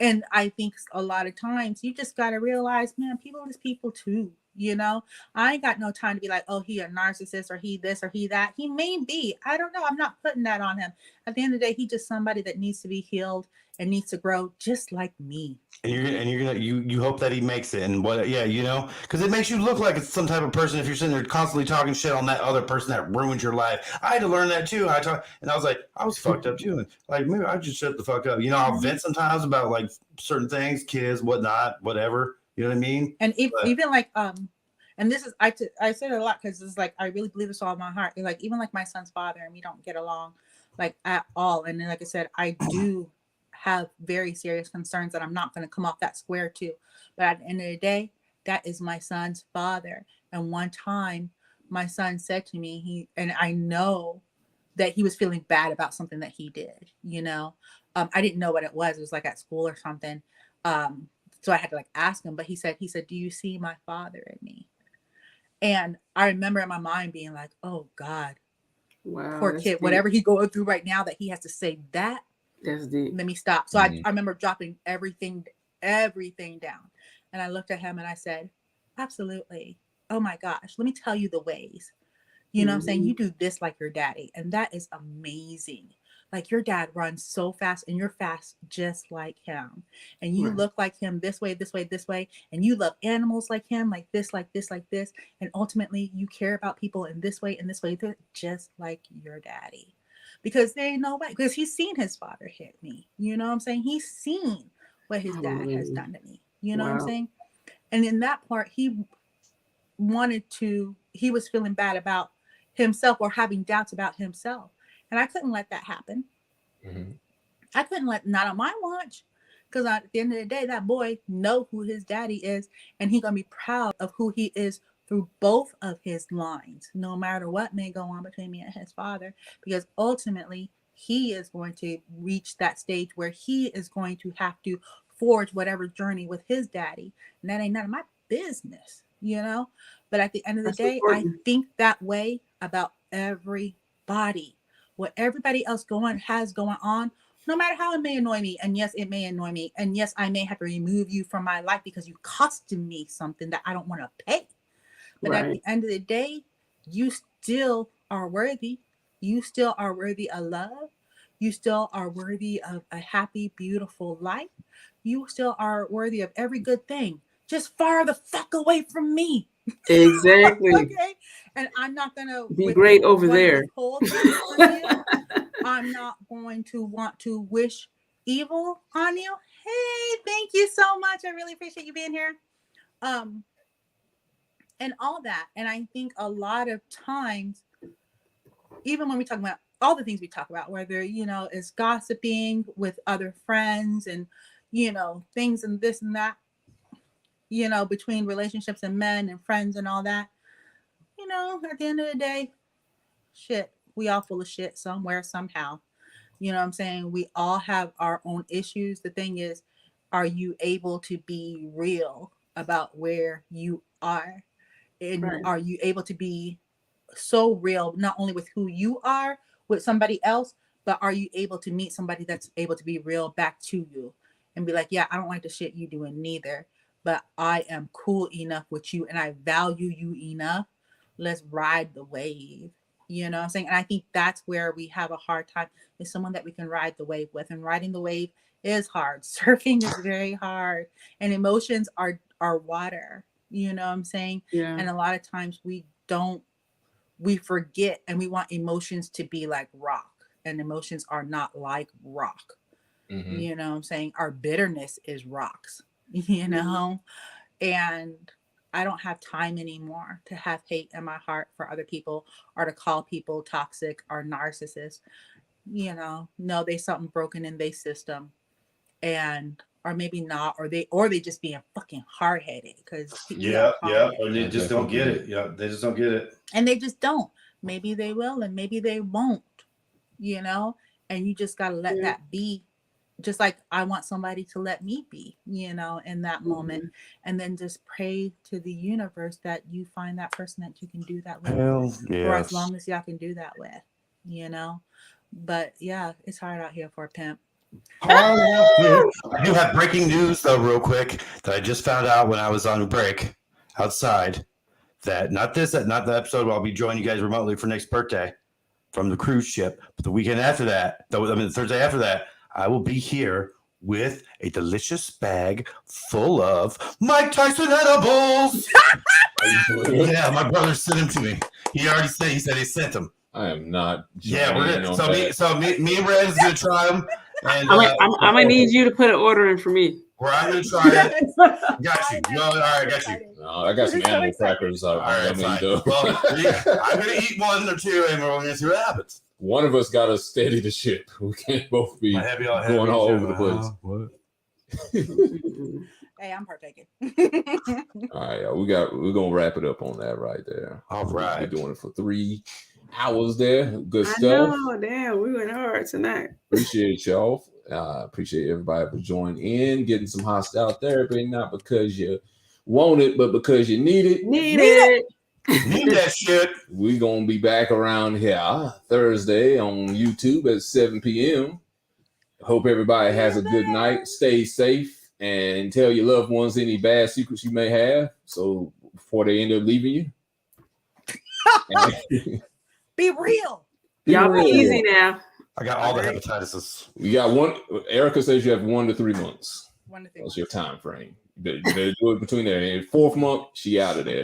And I think a lot of times you just got to realize, man, people are just people too. I ain't got no time to be like, oh, he a narcissist or he this or he that. He may be. I don't know. I'm not putting that on him. At the end of the day, he's just somebody that needs to be healed and needs to grow just like me. And you hope that he makes it. And because it makes you look like it's some type of person if you're sitting there constantly talking shit on that other person that ruined your life. I had to learn that too. And I was like, I was fucked up too. And like, maybe I just shut the fuck up. I'll vent sometimes about like certain things, kids, whatnot, whatever. You know what I mean? And even like, and this is, I said it a lot because it's like, I really believe this all in my heart. And like, even like my son's father and we don't get along like at all. And then, like I said, I do have very serious concerns that I'm not going to come off that square to. But at the end of the day, that is my son's father. And one time my son said to me, and I know that he was feeling bad about something that he did, you know. I didn't know what it was. It was like at school or something. So I had to like ask him, but he said, do you see my father in me? And I remember in my mind being like, oh God, Wow, poor that's kid, deep. whatever he's going through right now, that he has to say that. That's deep. Let me stop. So I remember dropping everything down. And I looked at him and I said, absolutely. Oh my gosh, let me tell you the ways. You know what I'm saying? You do this like your daddy. And that is amazing. Like your dad runs so fast and you're fast just like him. And you look like him this way, this way, this way. And you love animals like him, like this, like this, like this. And ultimately you care about people in this way, just like your daddy. Because there ain't no way. Because he's seen his father hit me. You know what I'm saying? He's seen what his dad has done to me. You know what I'm saying? And in that part, he was feeling bad about himself or having doubts about himself. And I couldn't let that happen. I couldn't not on my watch. Because at the end of the day, that boy know who his daddy is. And he's going to be proud of who he is through both of his lines, no matter what may go on between me and his father. Because ultimately, he is going to reach that stage where he is going to have to forge whatever journey with his daddy. And that ain't none of my business, you know? But at the end of the day, important. I think that way about everybody. What everybody else has going on, no matter how it may annoy me. And yes, it may annoy me. And yes, I may have to remove you from my life because you costed me something that I don't want to pay. But at the end of the day, you still are worthy. You still are worthy of love. You still are worthy of a happy, beautiful life. You still are worthy of every good thing. Just far the fuck away from me. Exactly. Okay. And I'm not gonna be great over there. I'm not going to want to wish evil on you. Hey, thank you so much. I really appreciate you being here. And all that. And I think a lot of times, even when we talk about all the things we talk about, whether, you know, it's gossiping with other friends and, you know, things and this and that, you know, between relationships and men and friends and all that, you know, at the end of the day, shit, we all full of shit somewhere, somehow. You know what I'm saying? We all have our own issues. The thing is, are you able to be real about where you are? And are you able to be so real, not only with who you are with somebody else, but are you able to meet somebody that's able to be real back to you and be like, yeah, I don't like the shit you doing neither, but I am cool enough with you and I value you enough. Let's ride the wave. You know what I'm saying? And I think that's where we have a hard time, is someone that we can ride the wave with. And riding the wave is hard. Surfing is very hard. And emotions are water. You know what I'm saying? Yeah. And a lot of times we forget and we want emotions to be like rock. And emotions are not like rock. You know what I'm saying? Our bitterness is rocks, you know? And I don't have time anymore to have hate in my heart for other people or to call people toxic or narcissists. You know, no, there's something broken in their system, and or maybe not, or they just being fucking hard-headed because or they just don't get it. Yeah, they just don't get it, and they just don't. Maybe they will, and maybe they won't. You know, and you just gotta let that be. Just like I want somebody to let me be, you know, in that moment. And then just pray to the universe that you find that person that you can do that with for as long as y'all can do that with, you know. But yeah, it's hard out here for a pimp. I do have breaking news though, real quick, that I just found out when I was on break outside. That not the episode where I'll be joining you guys remotely for next birthday from the cruise ship, but the weekend after that, the Thursday after that, I will be here with a delicious bag full of Mike Tyson edibles. Yeah, my brother sent them to me. He said he sent them. I am not. Yeah, we're gonna. Me and Red is gonna try them. And I'm gonna need you to put an order in for me. I'm gonna try it. Got you. No, all right, got you. No, I got some animal crackers. All right, fine. Well, I'm gonna eat one or two, and we're gonna see what happens. one of us got to steady the ship. We can't both be My heavy on going heavy all shit. over the place. What? Hey, I'm partaking. All right, we're gonna wrap it up on that right there. All right. We're doing it for 3 hours there. Good I stuff. know, damn, we went hard tonight. Appreciate y'all. Appreciate everybody for joining in, getting some hostile therapy, not because you want it, but because you need it. Need it. Need that shit. We're gonna be back around here Thursday on YouTube at 7 p.m. Hope everybody has a good night. Stay safe and tell your loved ones any bad secrets you may have. So before they end up leaving you. Be real. Y'all be real. easy now. I got all the hepatitis. We got one. Erica says you have 1 to 3 months. 1 to 3 That's months. your time frame. You better do it between there. And 4th month, she out of there.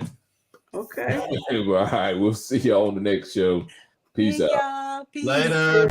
Okay. All right, we'll see y'all on the next show. Peace See out. y'all. Peace. Later.